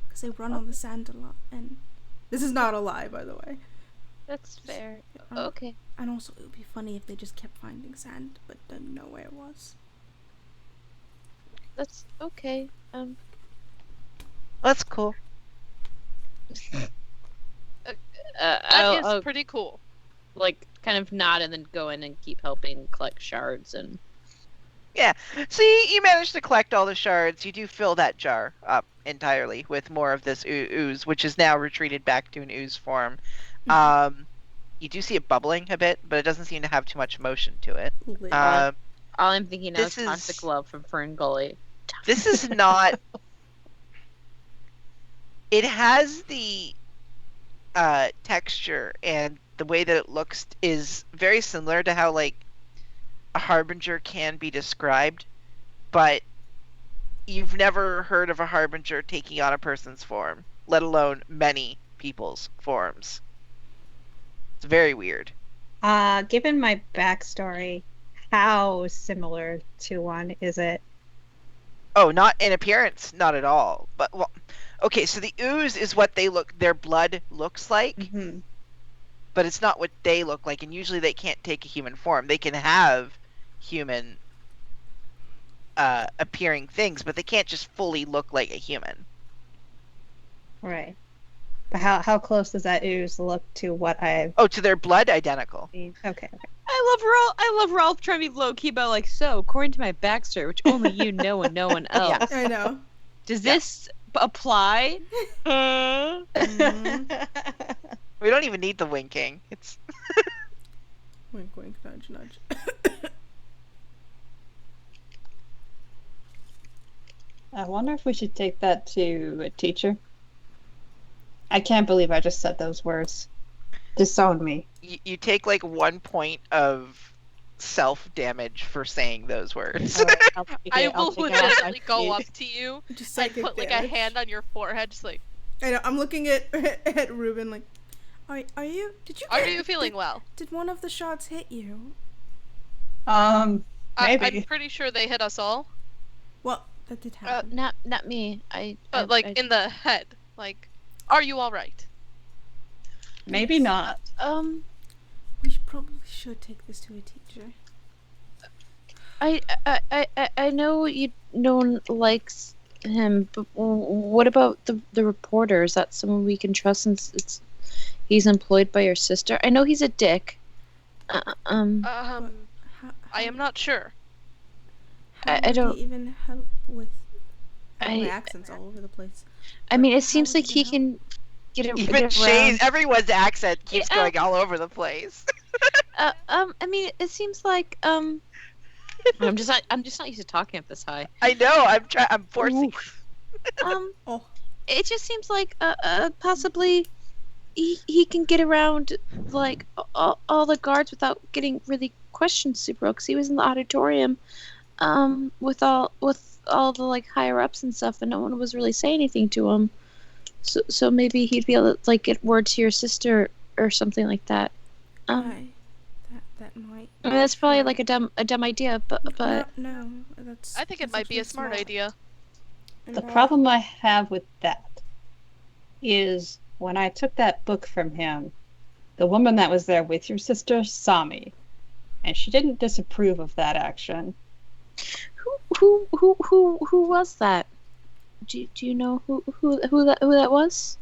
because they run on the sand a lot. And this is not a lie, by the way. That's fair. Um, Okay. And also, it would be funny if they just kept finding sand but didn't know where it was. That's okay. That's cool. That is I'll pretty cool. like kind of nod and then go in and keep helping collect shards and... Yeah. So you managed to collect all the shards. You do fill that jar up entirely with more of this ooze, which is now retreated back to an ooze form. You do see it bubbling a bit, but it doesn't seem to have too much motion to it. All I'm thinking now is this Toxic is- Love from Fern Gully. This is not... It has the texture and the way that it looks is very similar to how, like, a harbinger can be described, but you've never heard of a harbinger taking on a person's form, let alone many people's forms. It's very weird. Given my backstory, how similar to one is it? Oh, not in appearance, not at all. But well, okay, so the ooze is what their blood looks like, Mm-hmm. but it's not what they look like, and usually they can't take a human form. They can have human appearing things, but they can't just fully look like a human. Right. But how close does that ooze look to what I've Oh, to their blood, identical. seen? Okay. I love Ralph trying to be low key about like, so according to my backstory, which only you know and no one else, I know. does this apply? We don't even need the winking. It's Wink, wink, nudge, nudge. I wonder if we should take that to a teacher. I can't believe I just said those words. Disown me. you take like 1 point of self damage for saying those words. All right, I'll take I it- I'll will take it off my legitimately go sheet. up to you Just and psychic put like damage. a hand on your forehead, just like, I know. I'm looking at Ruben like, are you? Did you? are get- you feeling well? Did one of the shots hit you? Maybe. I'm pretty sure they hit us all, Well, that did happen. Not me. but like in the head. Like, are you all right? Maybe not. We probably should take this to a teacher. I know no one likes him, but what about the reporter? Is that someone we can trust since he's employed by your sister? I know he's a dick. How, I am not sure. How I would don't- he even help with? I- My accent's all over the place. I mean, How it seems would like he help? can get Even around. Shay's, everyone's accent keeps Yeah. going all over the place. I mean, it seems like I'm just not used to talking up this high. I know. I'm forcing. Oh, It just seems like possibly he can get around like all the guards without getting really questioned super because he was in the auditorium with all the like higher ups and stuff and no one was really saying anything to him. So maybe he'd be able to like get word to your sister or something like that. I, that might. I mean, that's probably like a dumb idea, but no, that's. I think it that's might be a actually smart idea. And The problem I have with that is when I took that book from him, the woman that was there with your sister saw me, and she didn't disapprove of that action. who was that? Do you know who that was?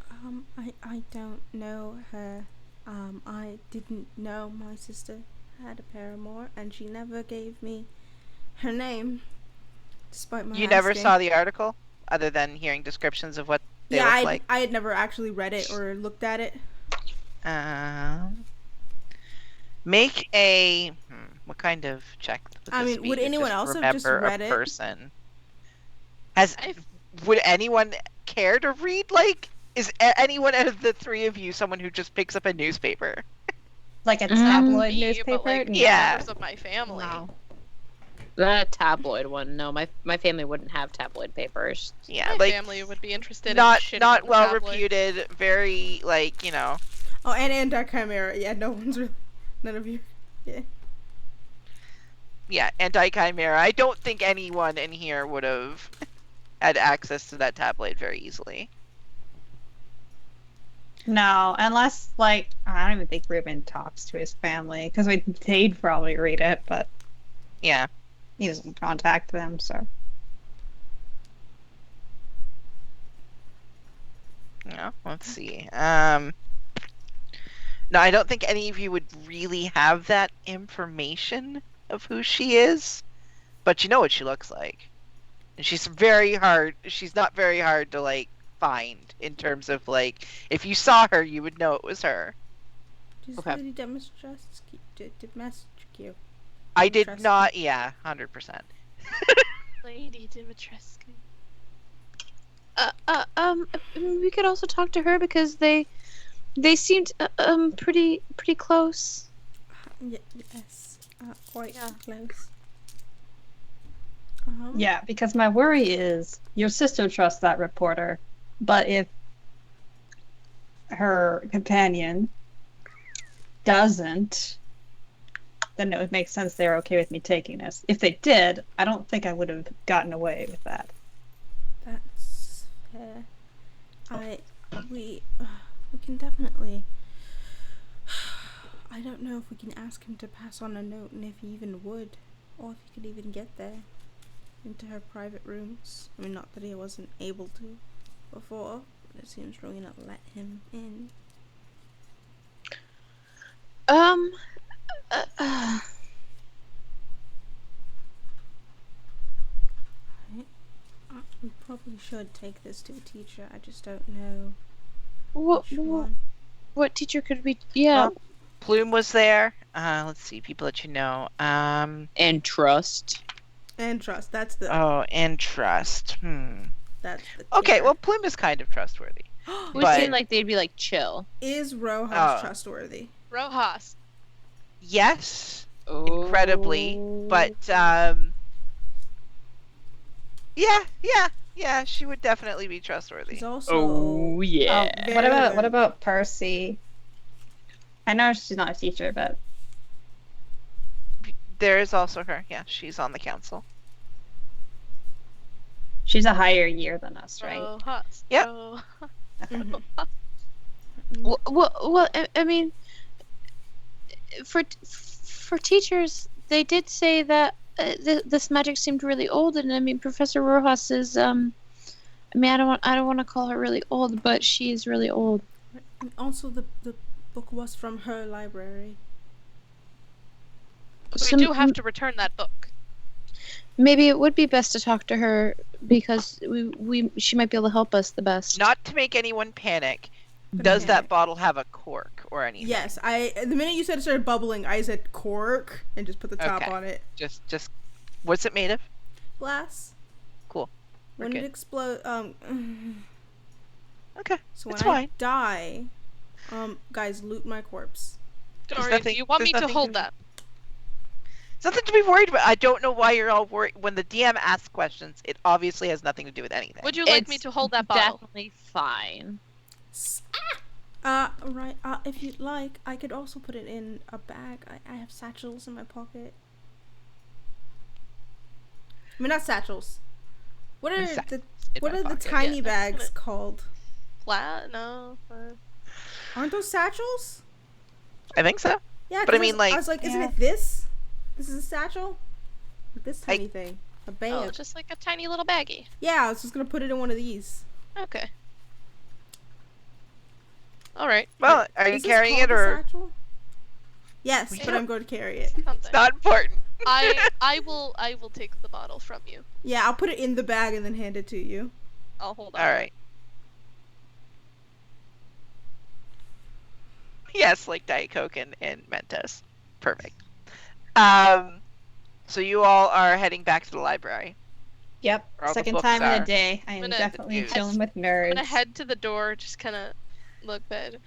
I don't know her. I didn't know my sister had a paramour, and she never gave me her name, despite my You never asking. saw the article, other than hearing descriptions of what they Yeah, look like. I had never actually read it or looked at it. Make a what kind of check? I mean, would anyone else have just read it? Person. Would anyone care to read? Like, is anyone out of the three of you someone who just picks up a newspaper? Like a tabloid Me, newspaper? but like Yeah. members of my family. Wow. That tabloid one. No, my family wouldn't have tabloid papers. Yeah, My like family would be interested not in shitting not on the well tabloid. reputed, very like Oh, and Anti-Chimera. Yeah, no one's really. None of you. Yeah. Anti-Chimera. I don't think anyone in here would have had access to that tabloid very easily. No, unless, like, I don't even think Ruben talks to his family, because they'd probably read it, but Yeah. he doesn't contact them, so. Yeah, let's see. No, I don't think any of you would really have that information of who she is, but you know what she looks like. And she's not very hard to like find in terms of like if you saw her you would know it was her. Does Okay. Lady Dimitrescu? I did Dimitrescu. not 100%. Lady Dimitrescu. We could also talk to her because they seemed pretty close. Yes. Quite Yeah. close. Yeah, because my worry is your sister trusts that reporter, but if her companion doesn't, then it would make sense they're okay with me taking this. If they did, I don't think I would have gotten away with that. That's fair. We can definitely. I don't know if we can ask him to pass on a note, and if he even would, or if he could even get there into her private rooms. I mean, not that he wasn't able to before, but it seems really not let him in. We probably should take this to a teacher. I just don't know which one. What teacher could we? Yeah. Well, Plume was there. Let's see, people that you know. And trust. And trust. That's the. And trust. That's the. Okay, kicker. well, Plume is kind of trustworthy. Would But- seem like they'd be like chill. Is Rojas Oh. trustworthy? Rojas. Yes, incredibly, but yeah, she would definitely be trustworthy. She's also. Oh yeah. very What good. about Percy? I know she's not a teacher, but There is also her. Yeah, she's on the council. she's a higher year than us, right? Rojas. Yep. Mhm. Well, I mean, for teachers, they did say that this magic seemed really old, and I mean, Professor Rojas is I mean, I don't want to call her really old, but she is really old. And also, the book was from her library. We do have to return that book. Maybe it would be best to talk to her because she might be able to help us the best. Not to make anyone panic, Does can't. that bottle have a cork or anything? Yes, the minute you said it started bubbling, I said cork and just put the top Okay. on it. Just what's it made of? Glass. Cool. We're When good. it explodes, Okay. so when It's I fine. die, guys, loot my corpse. Dory, nothing- do you want there's me to nothing hold to- that? It's nothing to be worried about. I don't know why you're all worried. When the DM asks questions, it obviously has nothing to do with anything. Would you like me It's to hold that bottle? Definitely fine. Right. If you'd like, I could also put it in a bag. I have satchels in my pocket. I mean, not satchels. What are the pocket. tiny Yeah, that's bags what called? Flat? No. Aren't those satchels? I think so. Yeah, But I 'cause mean, like, I was like, isn't yeah. it this? This is a satchel? Like this tiny thing. A bag. Oh, just like a tiny little baggie. Yeah, I was just gonna put it in one of these. Okay. All right. Well, are you Is this carrying called it a or? satchel? Yes, We but don't- I'm going to carry it. Something. It's not important. I will take the bottle from you. Yeah, I'll put it in the bag and then hand it to you. I'll hold on. All right. Yes, like Diet Coke and Mentos. Perfect. So you all are heading back to the library. Yep. Where all the Second books time in are. a day. I am gonna- definitely News. chilling with I'm nerds. gonna head to the door, just kind of look bad.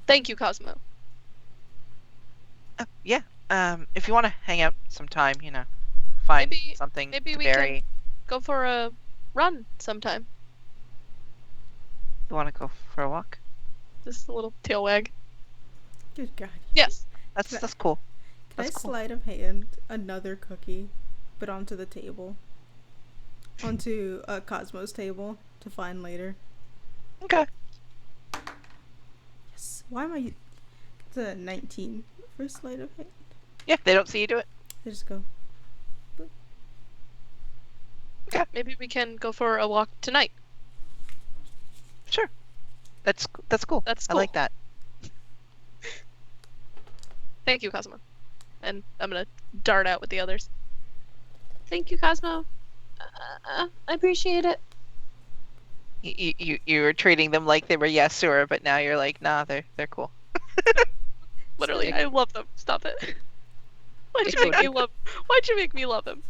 Thank you, Cosmo. Yeah. If you want to hang out sometime, find Maybe- something maybe to we can- bury. Go for a run sometime. You want to go for a walk? Just a little tail wag. Good God. Yes. That's cool. Can That's I cool. sleight of hand another cookie, but onto the table? Onto Cosmo's table to find later. Okay. Yes. Why am I... It's a 19 for sleight of hand. Yeah, they don't see you do it. I just go... Maybe we can go for a walk tonight. Sure. That's cool. That's I like cool. that. Thank you, Cosmo. And I'm gonna dart out with the others. Thank you, Cosmo. I appreciate it. You were treating them like they were yes sir, but now you're like, nah, they're cool. Literally, I love them. Stop it. Why'd you make me love? Why'd you make me love him?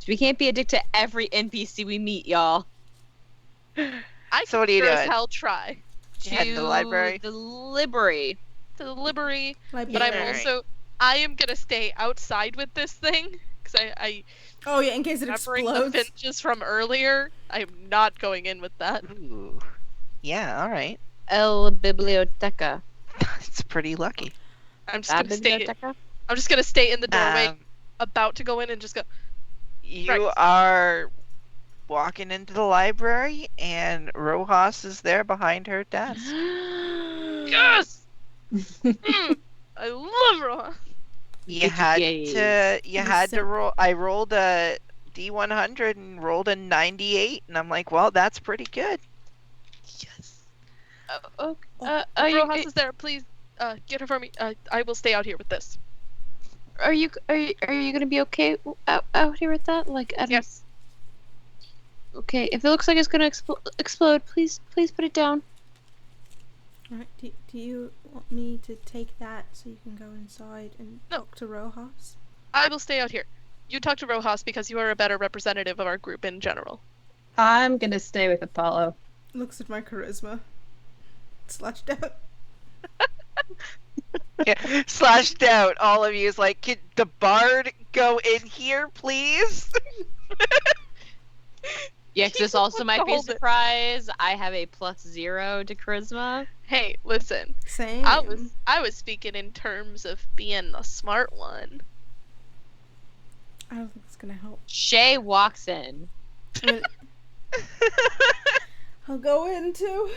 We can't be addicted to every NPC we meet, y'all. I So what are you sure as doing? hell try You head to the library? The library. to the library, Like, but I'm Alright. also I am gonna stay outside with this thing because I Oh yeah, in case it remembering the explodes. finches from earlier. I am not going in with that. Ooh. Yeah, all right. El Biblioteca. It's pretty lucky. I'm just La gonna stay. Biblioteca? I'm just gonna stay in the doorway, Um, about to go in, and just go. you Right. are walking into the library, and Rojas is there behind her desk. Yes. I love Rohan. You had to Listen. roll. I rolled a D100 and rolled a 98, and I'm like, well, that's pretty good. Yes. Oh, If are you Rojas is there, please get her for me. I will stay out here with this. Are you gonna be okay out here with that? Like, I don't. Yes. Okay, if it looks like it's gonna explode, please put it down. Alright, do you want me to take that so you can go inside and No. talk to Rojas? I will stay out here. You talk to Rojas because you are a better representative of our group in general. I'm gonna stay with Apollo. Looks at my charisma. Slashed out. Yeah, slashed out. All of you is like, can the bard go in here, please? Yeah, 'cause this also wants might to be a hold it. surprise. I have a +0 to charisma. Hey, listen. Same. I was speaking in terms of being the smart one. I don't think it's gonna help. Shay walks in. I mean, I'll go into.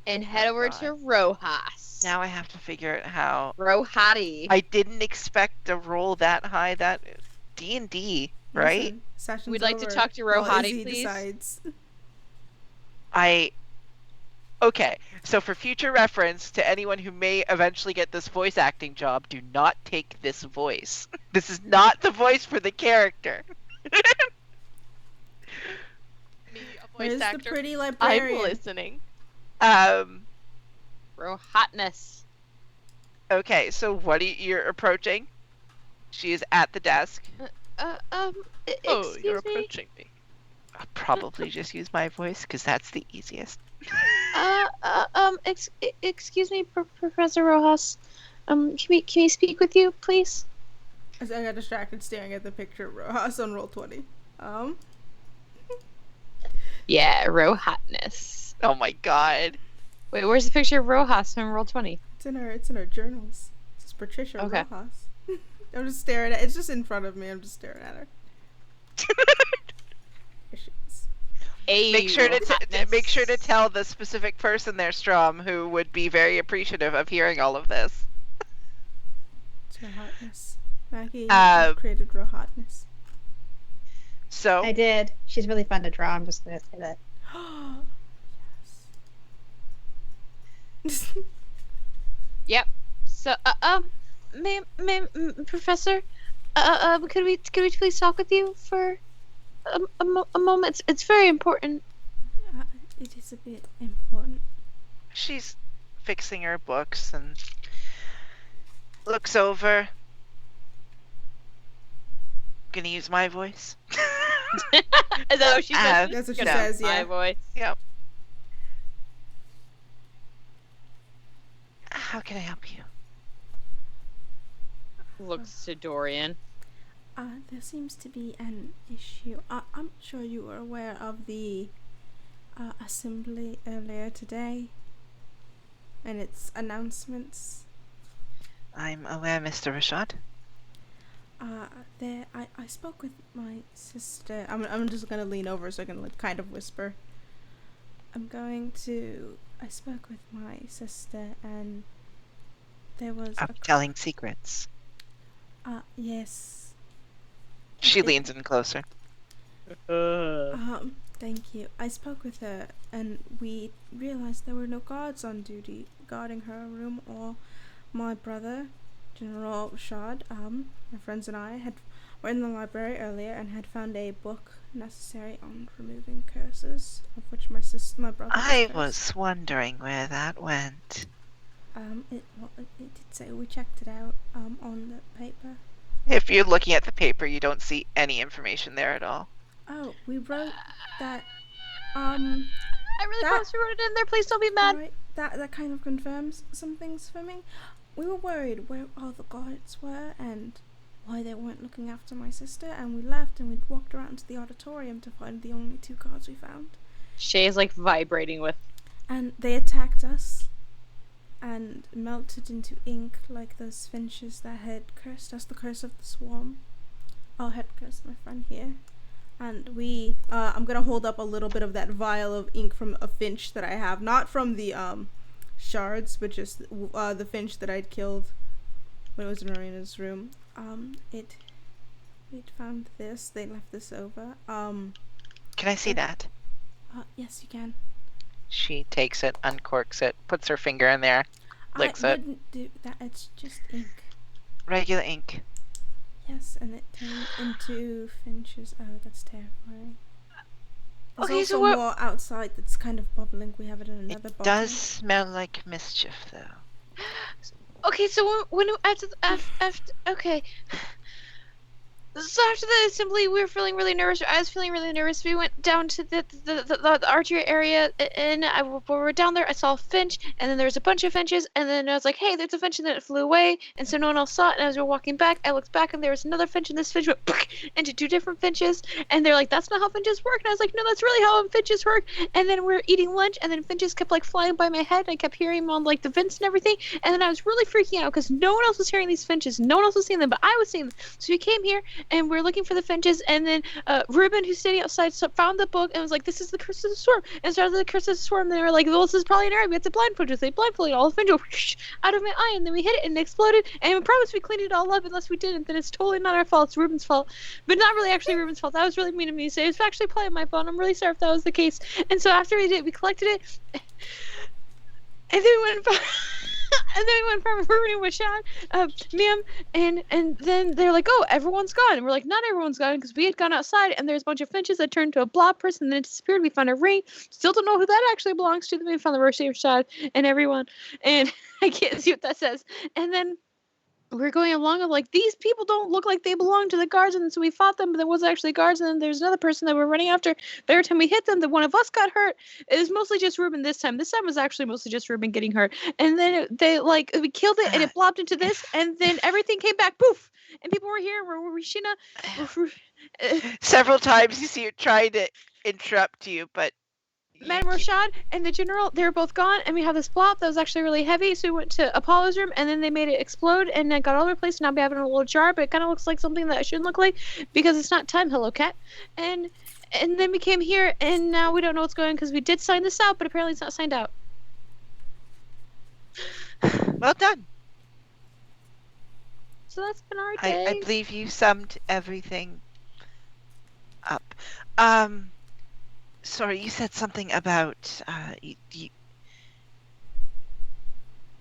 And head over to Rojas. Now I have to figure out how. Rohati. I didn't expect to roll that high. That D&D, right? Listen, session's We'd like to over talk to while Rohati, Izzy please. decides. Okay, so for future reference to anyone who may eventually get this voice acting job, do not take this voice. This is not the voice for the character. Voice Where's the actor. pretty I'm librarian? listening. Bro, hotness. Okay, so what you're approaching? She is at the desk. Oh, Excuse you're me. approaching me. I'll probably just use my voice because that's the easiest. Excuse me, Professor Rojas. Can we speak with you, please? I got distracted staring at the picture of Rojas on roll 20. Yeah, Ro hotness. Oh my god. Wait, where's the picture of Rojas from Roll 20? It's in our journals. It says Patricia Okay. Rojas. I'm just staring at. It's just in front of me. I'm just staring at her. There she is. Hey, Make sure Ro hotness. to tell the specific person there, Strom, who would be very appreciative of hearing all of this. It's her hotness. Maggie, you've created real hotness. So I did. She's really fun to draw. I'm just gonna say that. Yes. Yep. So, Professor, could we please talk with you for a moment? It's very important. It is a bit important. she's fixing her books and looks over. Gonna use my voice. is that what she says? That's what she Yeah. says, My yeah. voice. Yep. How can I help you? Looks to Dorian. There seems to be an issue. I'm sure you are aware of the assembly earlier today and its announcements. I'm aware, Mr. Rashad. I spoke with my sister. I'm just gonna lean over so I can like kind of whisper. I spoke with my sister and there was I'm telling secrets. yes. She leans in closer. Thank you. I spoke with her and we realized there were no guards on duty guarding her room or my brother, General Rashad. My friends and I were in the library earlier and had found a book necessary on removing curses, of which my brother I cursed. was wondering where that went. It did say we checked it out on the paper. If you're looking at the paper, you don't see any information there at all. Oh, we wrote that. I really That- promise we wrote it in there. Please don't be mad. Right, that kind of confirms some things for me. We were worried where all the guards were and why they weren't looking after my sister, and we left and we walked around to the auditorium to find the only two guards we found. Shay is like vibrating with. And they attacked us and melted into ink like those finches that had cursed us, the curse of the swarm. Oh, had cursed my friend here. And I'm gonna hold up a little bit of that vial of ink from a finch that I have. Not from the, shards, but just, the finch that I'd killed when it was in Marina's room. We'd found this. They left this over. Can I see that? Yes, you can. She takes it, uncorks it, puts her finger in there, licks I it. wouldn't do that. It's just ink. Regular ink. Yes, and it turned into finches. Oh, that's terrifying. There's Okay, also so what- more outside that's kind of bubbling. We have it in another It bottle. does smell like mischief, though. Okay, so when after okay. So after the assembly, we were feeling really nervous. I was feeling really nervous. We went down to the archery area, and when we were down there, I saw a finch, and then there was a bunch of finches, and then I was like, "Hey, there's a finch," and then it flew away, and so no one else saw it. And as we were walking back, I looked back, and there was another finch, and this finch went into two different finches, and they're like, "That's not how finches work." And I was like, "No, that's really how finches work." And then we're eating lunch, and then finches kept like flying by my head, and I kept hearing them on like the vents and everything, and then I was really freaking out because no one else was hearing these finches, no one else was seeing them, but I was seeing them. So we came here and we're looking for the finches, and then Ruben, who's standing outside, found the book and was like, "This is the curse of the swarm," and started the curse of the swarm. And they were like, "Well, this is probably an error. We have to blindfold it." They blindfolded all the finches out of my eye, and then we hit it and it exploded. And we promised we cleaned it all up. Unless we didn't, then it's totally not our fault. It's Ruben's fault, but not really actually Ruben's fault. That was really mean of me. So it was actually probably my fault. I'm really sorry if that was the case. And so after we did, we collected it, and then we went. And then we went from Ruben was shot, ma'am, and then they're like, oh, everyone's gone. And we're like, not everyone's gone, because we had gone outside and there's a bunch of finches that turned to a blob person and then it disappeared. We found a ring. Still don't know who that actually belongs to. Then we found the roaster shot and everyone. And I can't see what that says. And then we're going along and like, these people don't look like they belong to the guards, and so we fought them, but there wasn't actually guards, and then there's another person that we're running after. But every time we hit them, the one of us got hurt. It was mostly just Ruben this time. This time was actually mostly just Ruben getting hurt. And then they like, we killed it and it blobbed into this, and then everything came back, poof, and people were here. We're Rishina. Several times you see her trying to interrupt you, but Madame Rashad and the general, they were both gone, and we have this blob that was actually really heavy, so we went to Apollo's room, and then they made it explode, and it got all over the place, and now we have it in a little jar, but it kind of looks like something that it shouldn't look like, because it's not time, hello cat. And then we came here, and now we don't know what's going on, because we did sign this out, but apparently it's not signed out. well done. So that's been our day. I believe you summed everything up. Sorry, you said something about you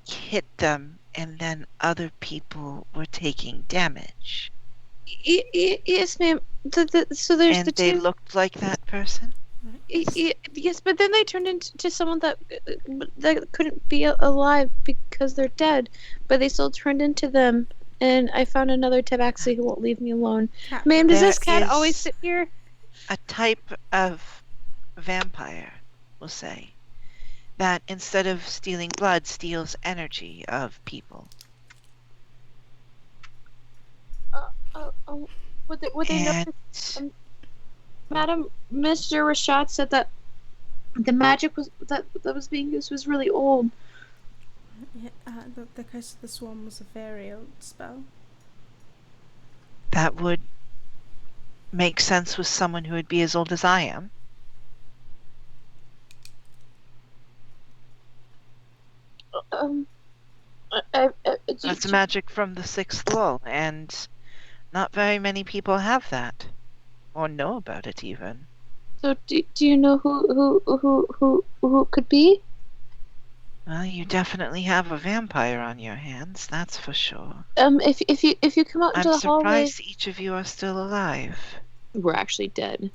hit them and then other people were taking damage. Yes, ma'am. So there's and the they two. looked like that person? Yes, but then they turned into someone that couldn't be alive because they're dead, but they still turned into them. And I found another tabaxi who won't leave me alone. Ma'am, does this cat always sit here? A type of vampire, we'll say, that instead of stealing blood, steals energy of people. Would they know? Madam, Mr. Rashad said that the magic was that was being used was really old. Yeah, the curse of the swarm was a very old spell. That would make sense with someone who would be as old as I am. That's magic from the sixth wall, and not very many people have that, or know about it even. So do you know who could be? Well, you definitely have a vampire on your hands, that's for sure. If you come out into I'm the hallway, surprised each of you are still alive. we're actually dead.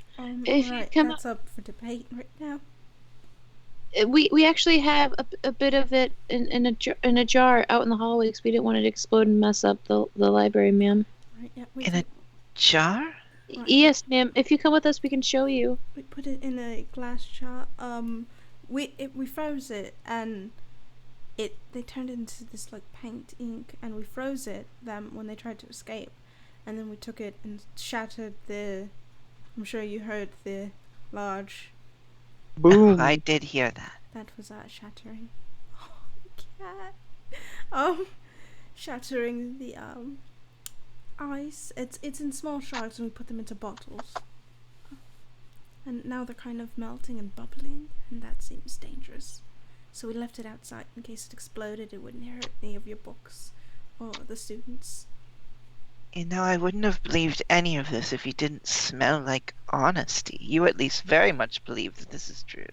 If right, that's up for debate right now. We actually have a bit of it in a jar out in the hallway because we didn't want it to explode and mess up the library, ma'am. Right, yeah, in a jar? Right. Yes, ma'am. If you come with us, we can show you. We put it in a glass jar. We froze it, and they turned into this like paint ink, and we froze them when they tried to escape, and then we took it and shattered the. I'm sure you heard the large. Boom! I did hear that. That was shattering. Oh, cat. Shattering the ice. It's in small shards, and we put them into bottles. And now they're kind of melting and bubbling, and that seems dangerous. So we left it outside in case it exploded. It wouldn't hurt any of your books or the students. You know, I wouldn't have believed any of this if you didn't smell like honesty. You at least very much believe that this is true.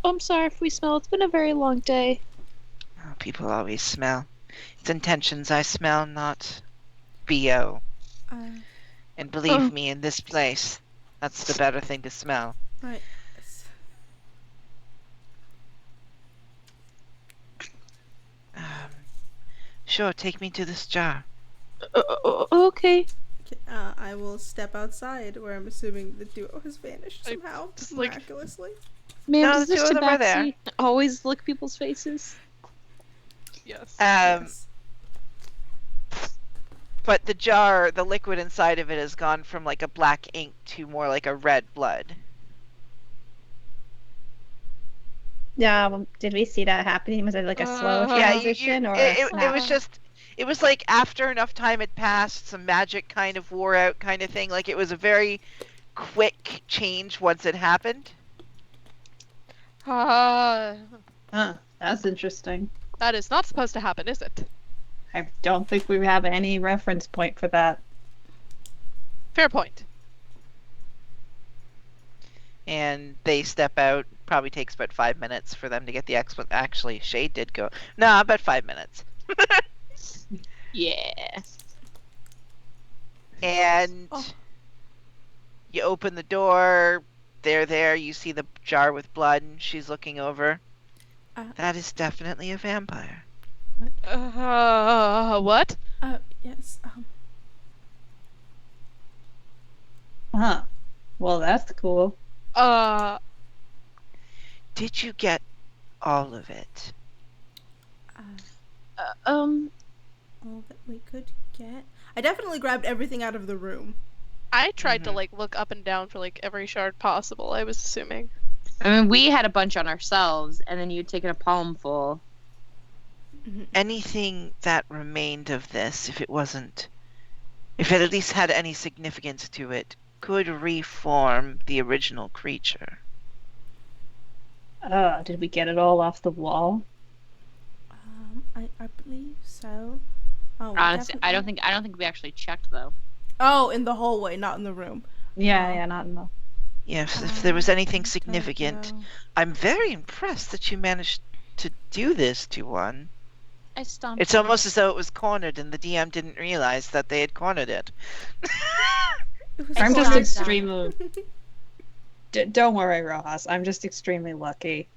I'm sorry if we smell. It's been a very long day. Oh, people always smell. It's intentions I smell, not BO. And believe me, in this place, that's the better thing to smell. Right. Sure, take me to this jar. Okay. I will step outside, where I'm assuming the duo has vanished somehow, miraculously. Ma'am, No, does the two this of them are there. tabaxi always lick people's faces? Yes. Yes. But the jar, the liquid inside of it has gone from like a black ink to more like a red blood. Yeah, well, did we see that happening? Was it like a slow transition? It was like after enough time had passed, some magic kind of wore out kind of thing. Like it was a very quick change once it happened. That's interesting. That is not supposed to happen, is it? I don't think we have any reference point for that. Fair point. And they step out, probably takes about 5 minutes for them to get the explanation. Actually, Shay did go. No, about 5 minutes. Yeah. And Oh. you open the door. They're there. You see the jar with blood, and she's looking over. That is definitely a vampire. What? Yes. Huh. Well, that's cool. Did you get all of it? All that we could get. I definitely grabbed everything out of the room. I tried to like look up and down for like every shard possible. I was assuming. I mean, we had a bunch on ourselves, and then you'd taken a palmful. Anything that remained of this, if it at least had any significance to it, could reform the original creature. Did we get it all off the wall? I believe so. Oh, Honestly, I don't think we actually checked though. Oh, in the hallway, not in the room. Yeah, not in the. Yes, if there was anything significant. I'm very impressed that you managed to do this to one. I stomped. It's almost as though it was cornered and the DM didn't realize that they had cornered it. I'm just Exactly. extremely. Don't worry, Rojas. I'm just extremely lucky.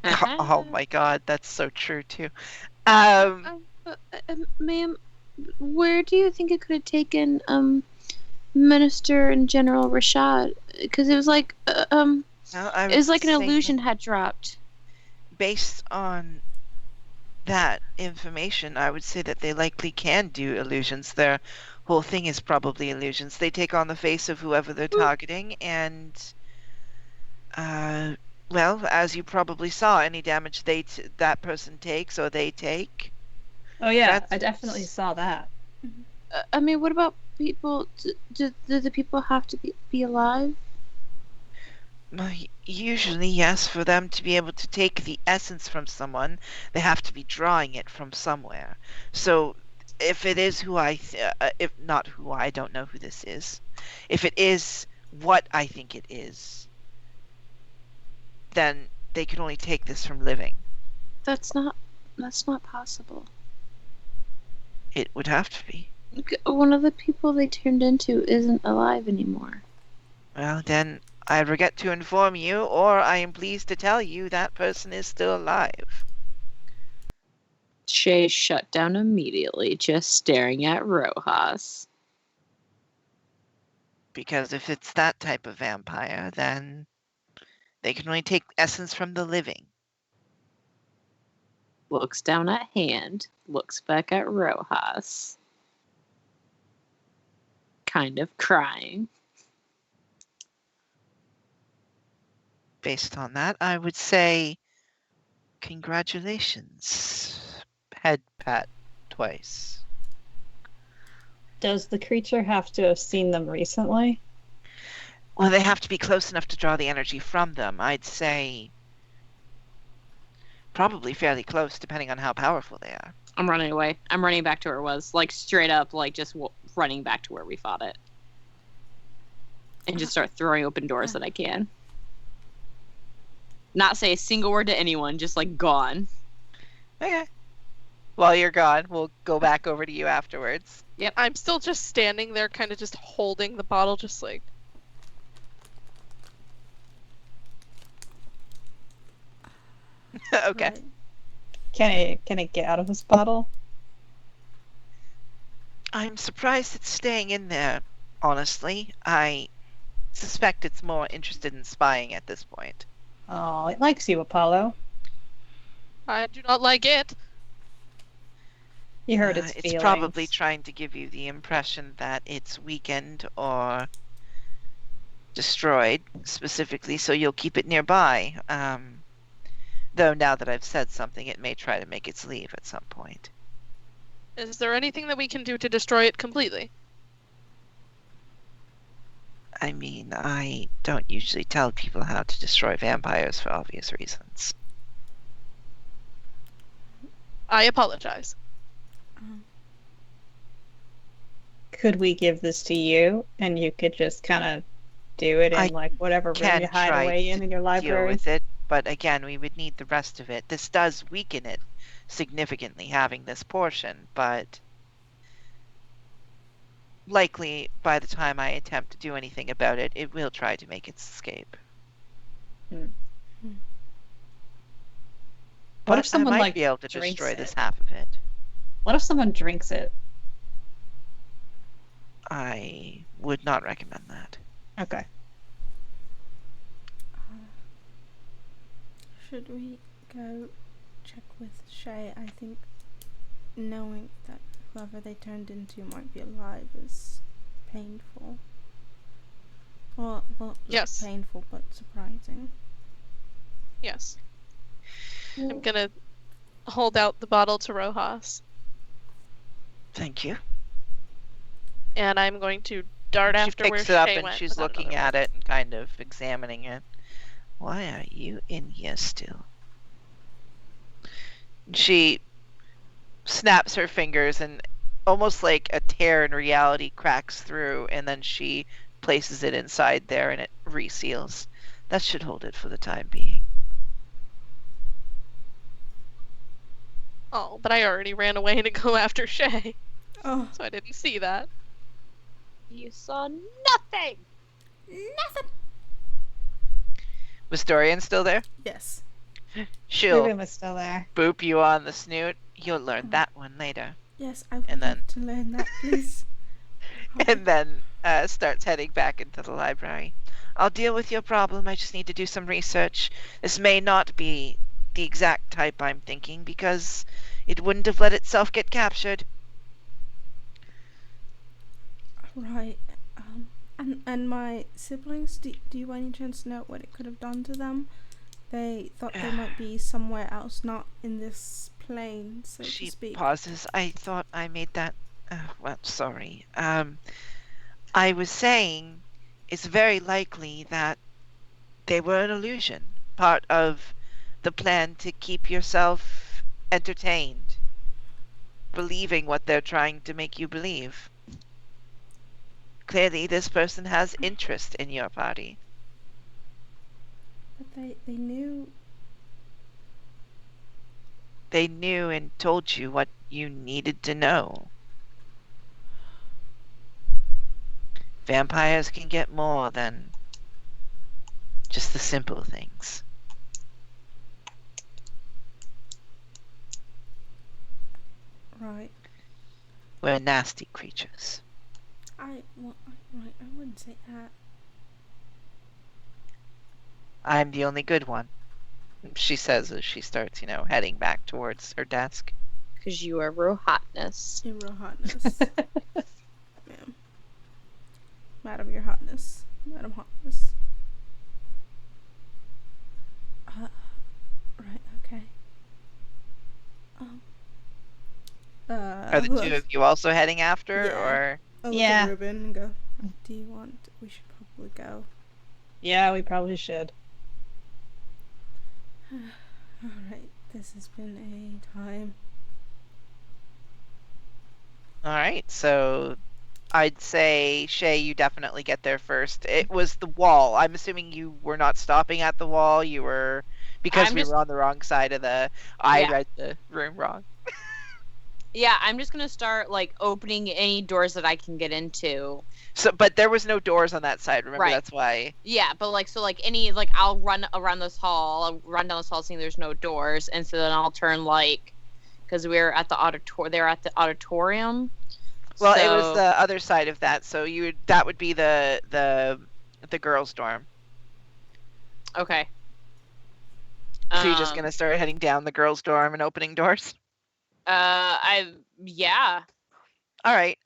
Oh my god, that's so true too. Ma'am, where do you think it could have taken Minister and General Rashad? Because it was like it was like an illusion had dropped. Based on that information, I would say that they likely can do illusions. Their whole thing is probably illusions. They take on the face of whoever they're targeting, and well, as you probably saw, any damage that person takes or they take. Oh yeah, I definitely saw that. I mean, what about people? Do the people have to be alive? Usually, yes. For them to be able to take the essence from someone, they have to be drawing it from somewhere. So, if it is if not who I don't know who this is. If it is what I think it is, then they can only take this from living. That's not possible. It would have to be. One of the people they turned into isn't alive anymore. Well, then I regret to inform you, or I am pleased to tell you that person is still alive. Shay shut down immediately, just staring at Rojas. Because if it's that type of vampire, then they can only take essence from the living. Looks down at Hand, looks back at Rojas. Kind of crying. Based on that, I would say congratulations. Head pat twice. Does the creature have to have seen them recently? Well, they have to be close enough to draw the energy from them. I'd say probably fairly close, depending on how powerful they are. I'm running away. I'm running back to where it was. Like, straight up, like, just running back to where we fought it. And just start throwing open doors that I can. Not say a single word to anyone, just, like, gone. Okay. While you're gone, we'll go back over to you afterwards. Yep. I'm still just standing there, kind of just holding the bottle, just like... Okay. Can it get out of this bottle? I'm surprised it's staying in there, honestly. I suspect it's more interested in spying at this point. Oh, it likes you, Apollo. I do not like it. You heard its feelings. It's probably trying to give you the impression that it's weakened or destroyed, specifically, so you'll keep it nearby. Though now that I've said something, it may try to make its leave at some point. Is there anything that we can do to destroy it completely? I mean, I don't usually tell people how to destroy vampires for obvious reasons. I apologize. Could we give this to you and you could just kind of do it I in like whatever room you can hide try away to in your deal library. with it, but again, we would need the rest of it. This does weaken it significantly, having this portion, but likely by the time I attempt to do anything about it, it will try to make its escape. What But if someone I might like be able to drinks destroy this it? half of it. What if someone drinks it? I would not recommend that. Okay. Should we go check with Shay? I think knowing that whoever they turned into might be alive is painful. Well, not Yes. painful, but surprising. Yes. I'm gonna hold out the bottle to Rojas, Thank you. and I'm going to dart She after where picks it up Shay and went. she's without looking another at word. it and kind of examining it. Why are you in here still? She snaps her fingers and almost like a tear in reality cracks through, and then she places it inside there and it reseals. That should hold it for the time being. Oh, but I already ran away to go after Shay, Oh, so I didn't see that. You saw nothing. nothing. Was Dorian still there? Yes. She'll Ruben was still there. boop you on the snoot. You'll learn that one later. Yes, I would And then- love to learn that, please. And then starts heading back into the library. I'll deal with your problem. I just need to do some research. This may not be the exact type I'm thinking because it wouldn't have let itself get captured. Right. And my siblings, do you by any chance know what it could have done to them? They thought they might be somewhere else, not in this plane, so to She speak. pauses. I thought I made that. Well, sorry. I was saying it's very likely that they were an illusion, part of the plan to keep yourself entertained, believing what they're trying to make you believe. Clearly, this person has interest in your party. But they knew. They knew and told you what you needed to know. Vampires can get more than just the simple things. Right. We're nasty creatures. Right, I wouldn't say that. I'm the only good one, she says as she starts, heading back towards her desk. Because you are real hotness. Your real hotness. Ma'am. Madam, your hotness. Madam Hotness. Right, okay. Are the two of you also heading after, Yeah. or? I'll look Yeah. at Ruben and go, do you want... We should probably go. Yeah, we probably should. Alright, this has been a time. Alright, so I'd say, Shay, you definitely get there first. It was the wall. I'm assuming you were not stopping at the wall. You were, because we were on the wrong side of the... I read the room wrong. Yeah, I'm just gonna start like opening any doors that I can get into. So, but there was no doors on that side. Remember, Right. that's why. Yeah, but any I'll run around this hall. I'll run down this hall, seeing there's no doors, and so then I'll turn because we're at the they're at the auditorium. Well, so, it was the other side of that. So that would be the girls' dorm. Okay. So you're just gonna start heading down the girls' dorm and opening doors. Yeah. All right.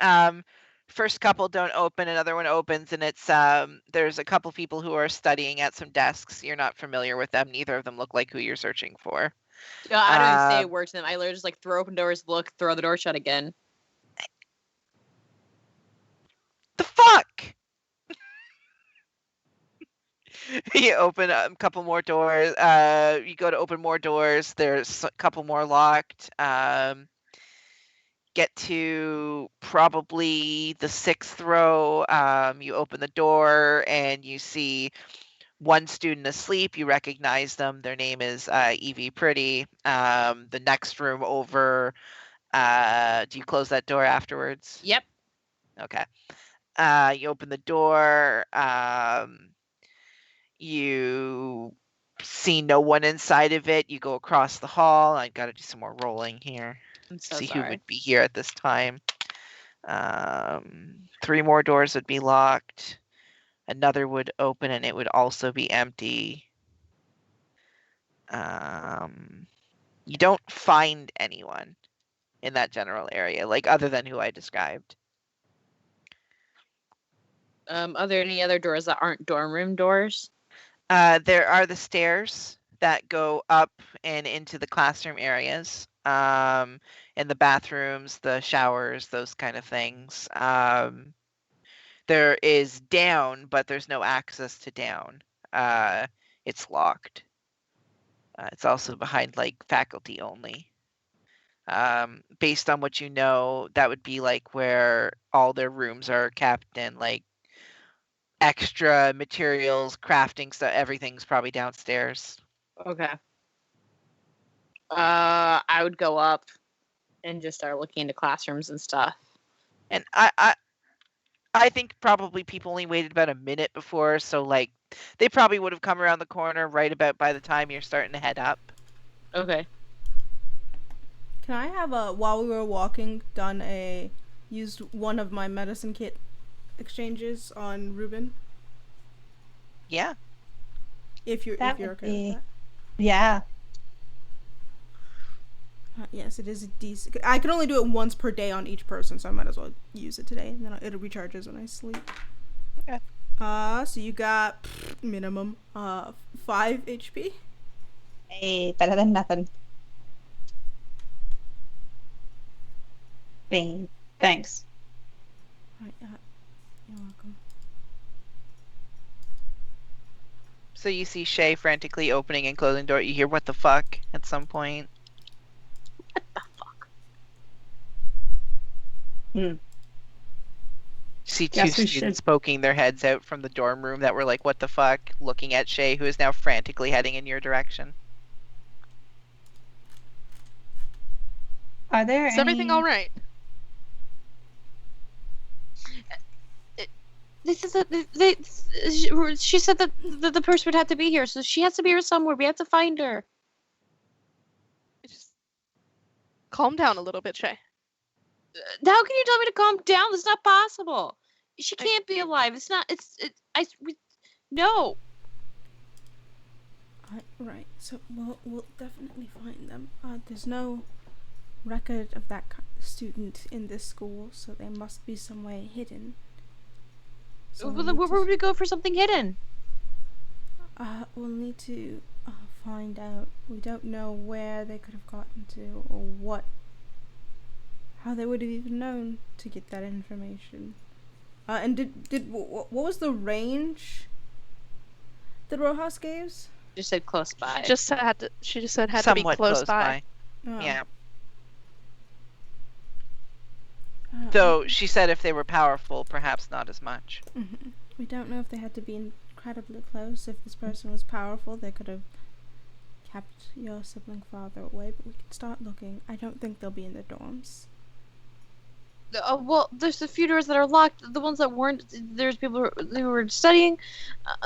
First couple don't open, another one opens, and it's there's a couple people who are studying at some desks. You're not familiar with them. Neither of them look like who you're searching for. Yeah, I don't even say a word to them. I literally just throw open doors, look, throw the door shut again. The fuck? You open a couple more doors. You go to open more doors. There's a couple more locked. get to probably the 6th row. You open the door and you see one student asleep. You recognize them. Their name is Evie Pretty. The next room over. Do you close that door afterwards? Yep. Okay. You open the door. You see no one inside of it. You go across the hall. I got to do some more rolling here. I'm so See sorry. who would be here at this time. 3 more doors would be locked. Another would open and it would also be empty. You don't find anyone in that general area, like other than who I described. Are there any other doors that aren't dorm room doors? There are the stairs that go up and into the classroom areas, and the bathrooms, the showers, those kind of things. There is down, but there's no access to down. It's locked. It's also behind like faculty only. Based on what you know, that would be like where all their rooms are kept and like extra materials, crafting stuff, everything's probably downstairs. Okay. I would go up and just start looking into classrooms and stuff. And I think probably people only waited about a minute before, so like they probably would have come around the corner right about by the time you're starting to head up. Okay. Can I have while we were walking, used one of my medicine kit exchanges on Ruben? Yeah. If you're okay with that. Yeah. Yes, it is a decent. I can only do it once per day on each person, so I might as well use it today, and then it recharges when I sleep. Okay. So you got minimum 5 HP. Hey, better than nothing. Bing. Thanks. Right, you're welcome. So you see Shay frantically opening and closing door. You hear "what the fuck" at some point. What the fuck? You see 2 Yes, we students should. poking their heads out from the dorm room that were like, "what the fuck," looking at Shay, who is now frantically heading in your direction. Are there Is everything all right? This is she said that the person would have to be here, so she has to be here somewhere. We have to find her. Just calm down a little bit, Shay. How can you tell me to calm down? That's not possible. She can't be alive. It's not. No. Right. So we'll definitely find them. There's no record of that student in this school, so they must be somewhere hidden. So Where would we go for something hidden? We'll need to find out. We don't know where they could have gotten to or how they would have even known to get that information. And what was the range that Rojas gave? Just said close by. She just said had to be Somewhat close by. Oh. Yeah. Though she said if they were powerful, perhaps not as much. Mm-hmm. We don't know if they had to be incredibly close. If this person was powerful, they could have kept your sibling farther away, but we can start looking. I don't think they'll be in the dorms. Well, there's a few doors that are locked. The ones that weren't, there's people who were studying.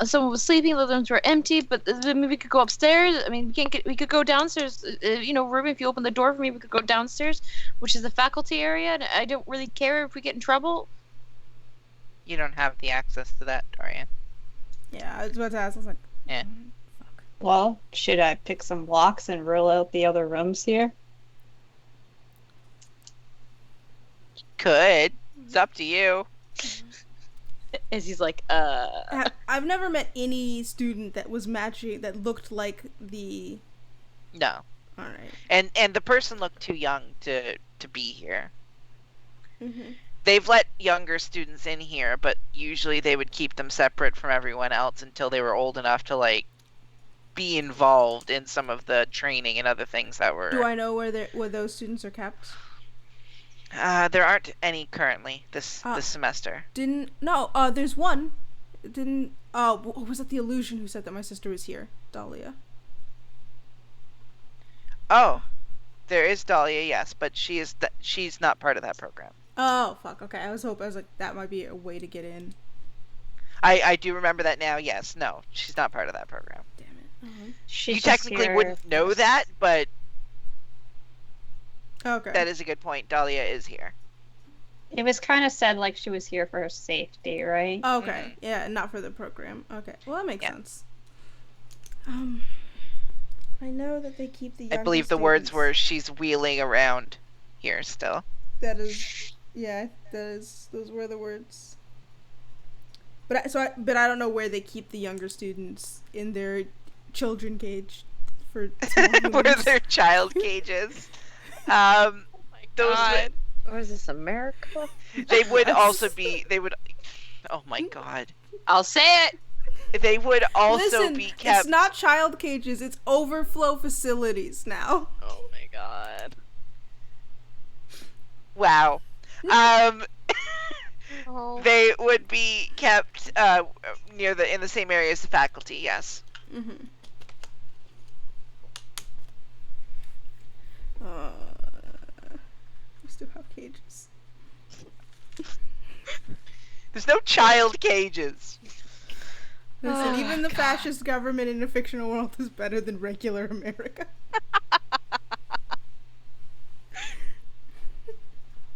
Someone was sleeping. The other ones were empty. But maybe we could go upstairs. I mean, we could go downstairs. Ruby, if you open the door for me, we could go downstairs, which is the faculty area. And I don't really care if we get in trouble. You don't have the access to that, Dorian. Yeah, I was about to ask. I was like, Yeah. Fuck. Well, should I pick some locks and rule out the other rooms here? Could. It's up to you. As he's like, I've never met any student that was matching that looked like the. No. All right. And the person looked too young to be here. Mm-hmm. They've let younger students in here, but usually they would keep them separate from everyone else until they were old enough to like be involved in some of the training and other things that were. Do I know where those students are kept? There aren't any currently this Uh, semester. There's one. Was it the illusion who said that my sister was here? Dahlia. Oh, there is Dahlia, yes, but she's not part of that program. Oh, fuck, okay. I was like, that might be a way to get in. I do remember that now, yes. No, she's not part of that program. Damn it. Uh-huh. You technically wouldn't know that, but Okay. that is a good point. Dahlia is here. It was kind of said like she was here for her safety, right? Okay, yeah, not for the program. Okay, well, that makes sense. I know that they keep the younger I believe the words were, she's wheeling around here still. That is, yeah, those were the words. But I don't know where they keep the younger students in their children cage for Where their child cages. Oh my Those God. What is this, America? They would also be. They would. Oh my God. I'll say it. They would also Listen, be kept. it's not child cages, it's overflow facilities now. Oh my God. Wow. Oh. They would be kept in the same area as the faculty. Yes. Mm-hmm. We still have cages. There's no child cages. Listen, Oh even the God. fascist government in a fictional world is better than regular America.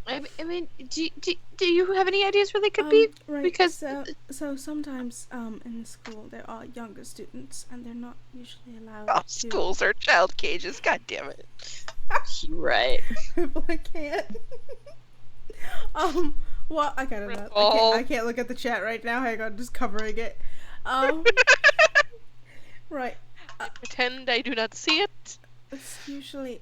I mean, do you have any ideas where they could be? Right, Because so sometimes in school there are younger students and they're not usually allowed All to. schools are child cages. God damn it. you're right. I can't. Well, I kind of know. I can't look at the chat right now. Hang on, just covering it. Right. I pretend I do not see it. It's usually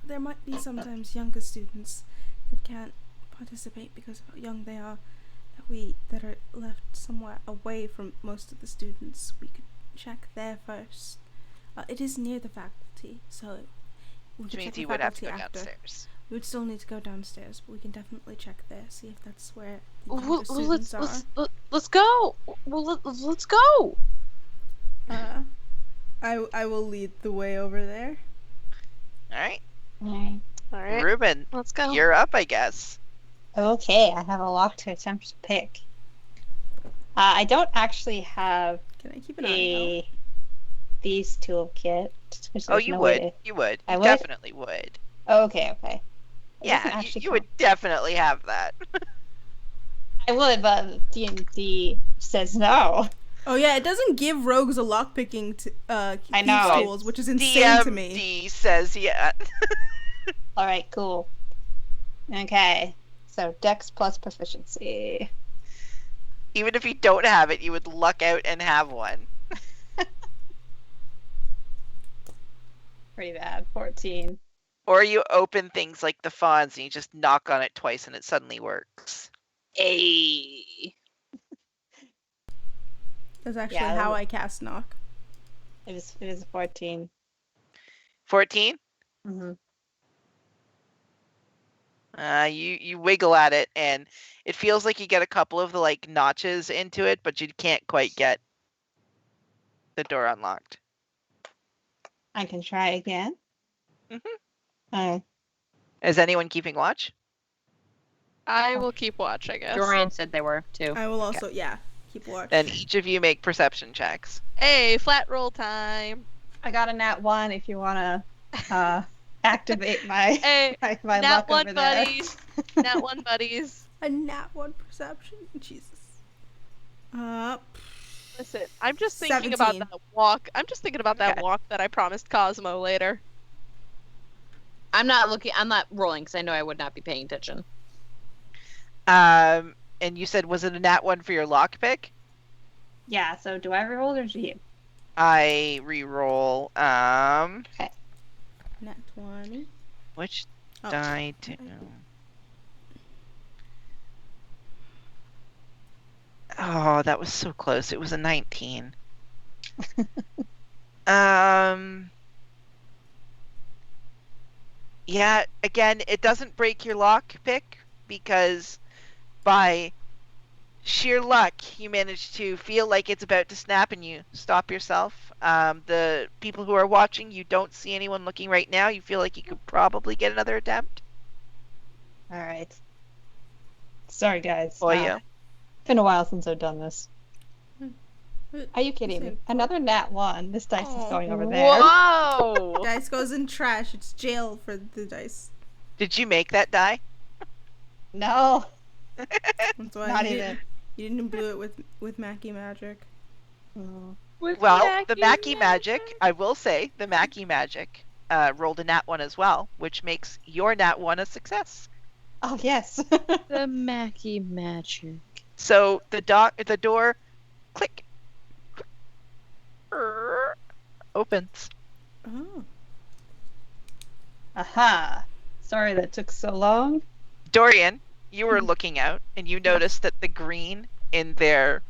there might be sometimes younger students that can't participate because of how young they are. That are left somewhere away from most of the students. We could check there first. It is near the faculty, so we Which could check means the you would have to faculty go after. downstairs. We would still need to go downstairs, but we can definitely check there, see if that's where the younger Well, students are. let's go. Well, let's go. I will lead the way over there. All right. Right. All right, Ruben, let's go. you're up, I guess. Okay, I have a lock to attempt to pick. I don't actually have Can I keep an eye out? these toolkit. Oh, you would. You would. I You would? definitely would. Okay. It doesn't Yeah, actually you would definitely have that. I would, but D&D says no. Oh yeah, it doesn't give rogues a lockpicking I know. tools, which is insane to me. DMD says yeah. All right, cool. Okay, so Dex plus proficiency. Even if you don't have it, you would luck out and have one. Pretty bad. 14. Or you open things like the fawns and you just knock on it twice and it suddenly works. Hey. That's actually Yeah, how that- I cast knock. It was 14. 14? Mm-hmm. You wiggle at it and it feels like you get a couple of the like notches into it, but you can't quite get the door unlocked. I can try again. Mhm. Is anyone keeping watch? I will keep watch, I guess. Dorian said they were too. I will also, keep watch. Then each of you make perception checks. Hey, flat roll time. I got a nat 1 if you want to activate my, Hey, my nat luck one over there. buddies. Nat one buddies. A nat 1 perception? Jesus. Listen, I'm just thinking about 17. that walk. I'm just thinking about that Okay. walk that I promised Cosmo later. I'm not rolling because I know I would not be paying attention. And you said, was it a nat 1 for your lockpick? Yeah, so do I reroll or do you? I re-roll. Nat 20. Which Oh. die to? Oh, that was so close. It was a 19. Yeah, again, it doesn't break your lock pick because by sheer luck, you manage to feel like it's about to snap and you stop yourself. The people who are watching, you don't see anyone looking right now. You feel like you could probably get another attempt. All right. Sorry, guys. Oh, yeah. It's been a while since I've done this. Are you kidding me? Same. Another nat 1. This dice is Aw. going over there. Whoa! Dice goes in trash. It's jail for the dice. Did you make that die? No. That's why Not you even. You didn't blue it with Mackie magic. Oh. Well, the Mackie magic, I will say, the Mackie magic rolled a nat 1 as well, which makes your nat 1 a success. Oh, yes. The Mackie magic. So the door, click, opens. Oh. Aha. Sorry that took so long. Dorian, you were looking out, and you noticed that the green in their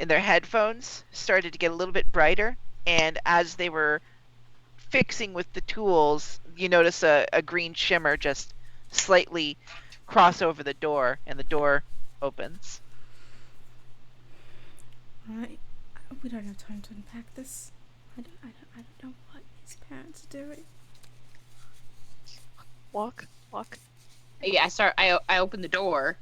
headphones started to get a little bit brighter, and as they were fixing with the tools, you notice a green shimmer just slightly cross over the door, and the door opens. Right. We don't have time to unpack this. I don't know what his parents are doing. Walk. Yeah, I opened the door.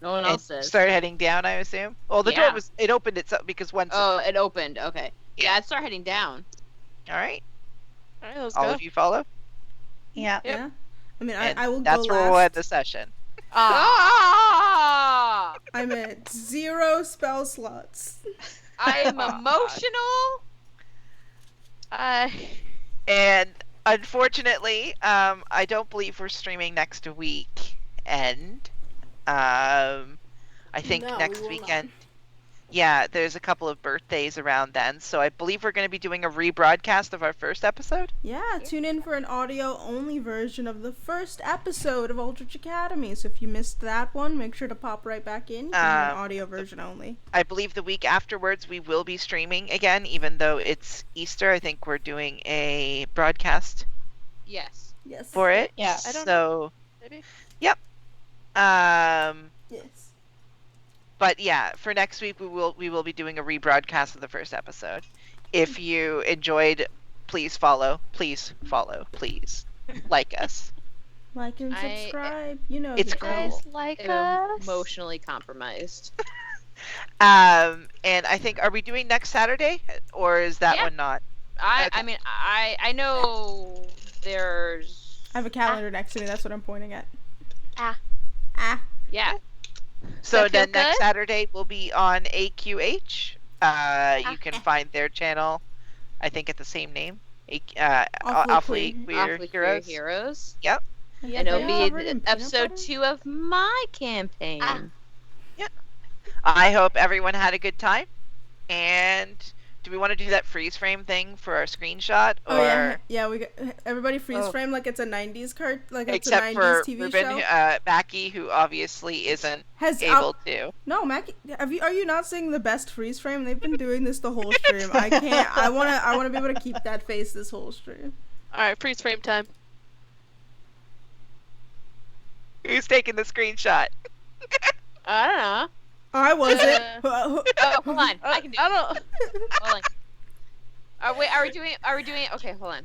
No one else And is. start heading down, I assume. Well, the Yeah. door it opened itself because once. Oh, it opened. Okay. Yeah, I'd start heading down. All right, All right, let's all go. of you follow. Yeah. Yep. Yeah. I mean, And I will that's go where we'll end last. the session. Ah! I'm at 0 spell slots. I'm emotional. And unfortunately, I don't believe we're streaming next week. And I think No, we next will weekend. Yeah, there's a couple of birthdays around then, so I believe we're going to be doing a rebroadcast of our first episode. Yeah, tune in for an audio-only version of the first episode of Aldrich Academy. So if you missed that one, make sure to pop right back in. You can hear an audio version only. I believe the week afterwards we will be streaming again, even though it's Easter. I think we're doing a broadcast Yes. Yes. for it. Yeah. I don't So, Maybe. yep. Yes. But yeah, for next week we will be doing a rebroadcast of the first episode. If you enjoyed, please follow. Please follow. Please like us. Like and I- subscribe. You know It's the cool. drill. like Emotionally compromised. And I think, are we doing next Saturday, or is that Yeah. one not? I Okay. mean I know there's I have a calendar next to me. That's what I'm pointing at. Ah. Ah. yeah. So that feel then next good? Saturday will be on AQH. You can find their channel, I think, at the same name. Awfully Awfully Queer. Queer Awfully Heroes. Queer Heroes. Yep. Yeah, And it'll they be are covered in peanut episode butter? 2 of my campaign. Ah. I hope everyone had a good time. And do we want to do that freeze frame thing for our screenshot? Or Oh yeah, yeah. We got everybody freeze Oh. frame like it's a '90s like it's except a '90s for TV Ruben, show. Mackie, who obviously isn't Has able to. No, Mackie, are you not seeing the best freeze frame? They've been doing this the whole stream. I can't. I wanna be able to keep that face this whole stream. All right, freeze frame time. Who's taking the screenshot? I don't know. I wasn't. Oh, hold on. I can do it. I don't. Hold on. Are we doing okay, hold on.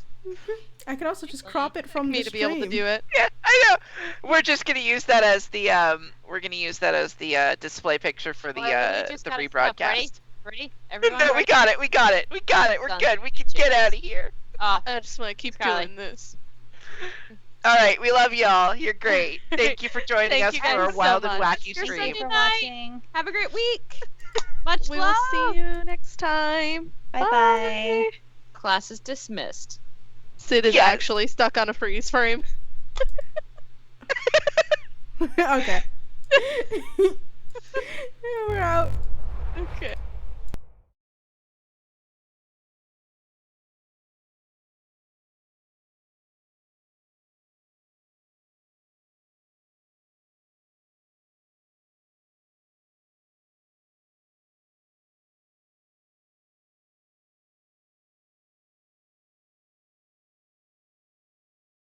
I could also just crop it from Me the to be stream. able to do it. Yeah, I know. We're just gonna use that as the display picture for the Hold on, we just the gotta stop. rebroadcast. Ready? Everyone No, we ready? got it. We're Done. good. We can get out of here. Oh, I just want to keep Scarlet. doing this. All right, we love y'all. You're great. Thank you for joining Thank us you for guys a so wild and much. wacky You're stream. Sunday For night. watching. have a great week. Much We love. will see you next time. Bye-bye. Class is dismissed. Sid is Yes. actually stuck on a freeze frame. Okay. We're out. Okay.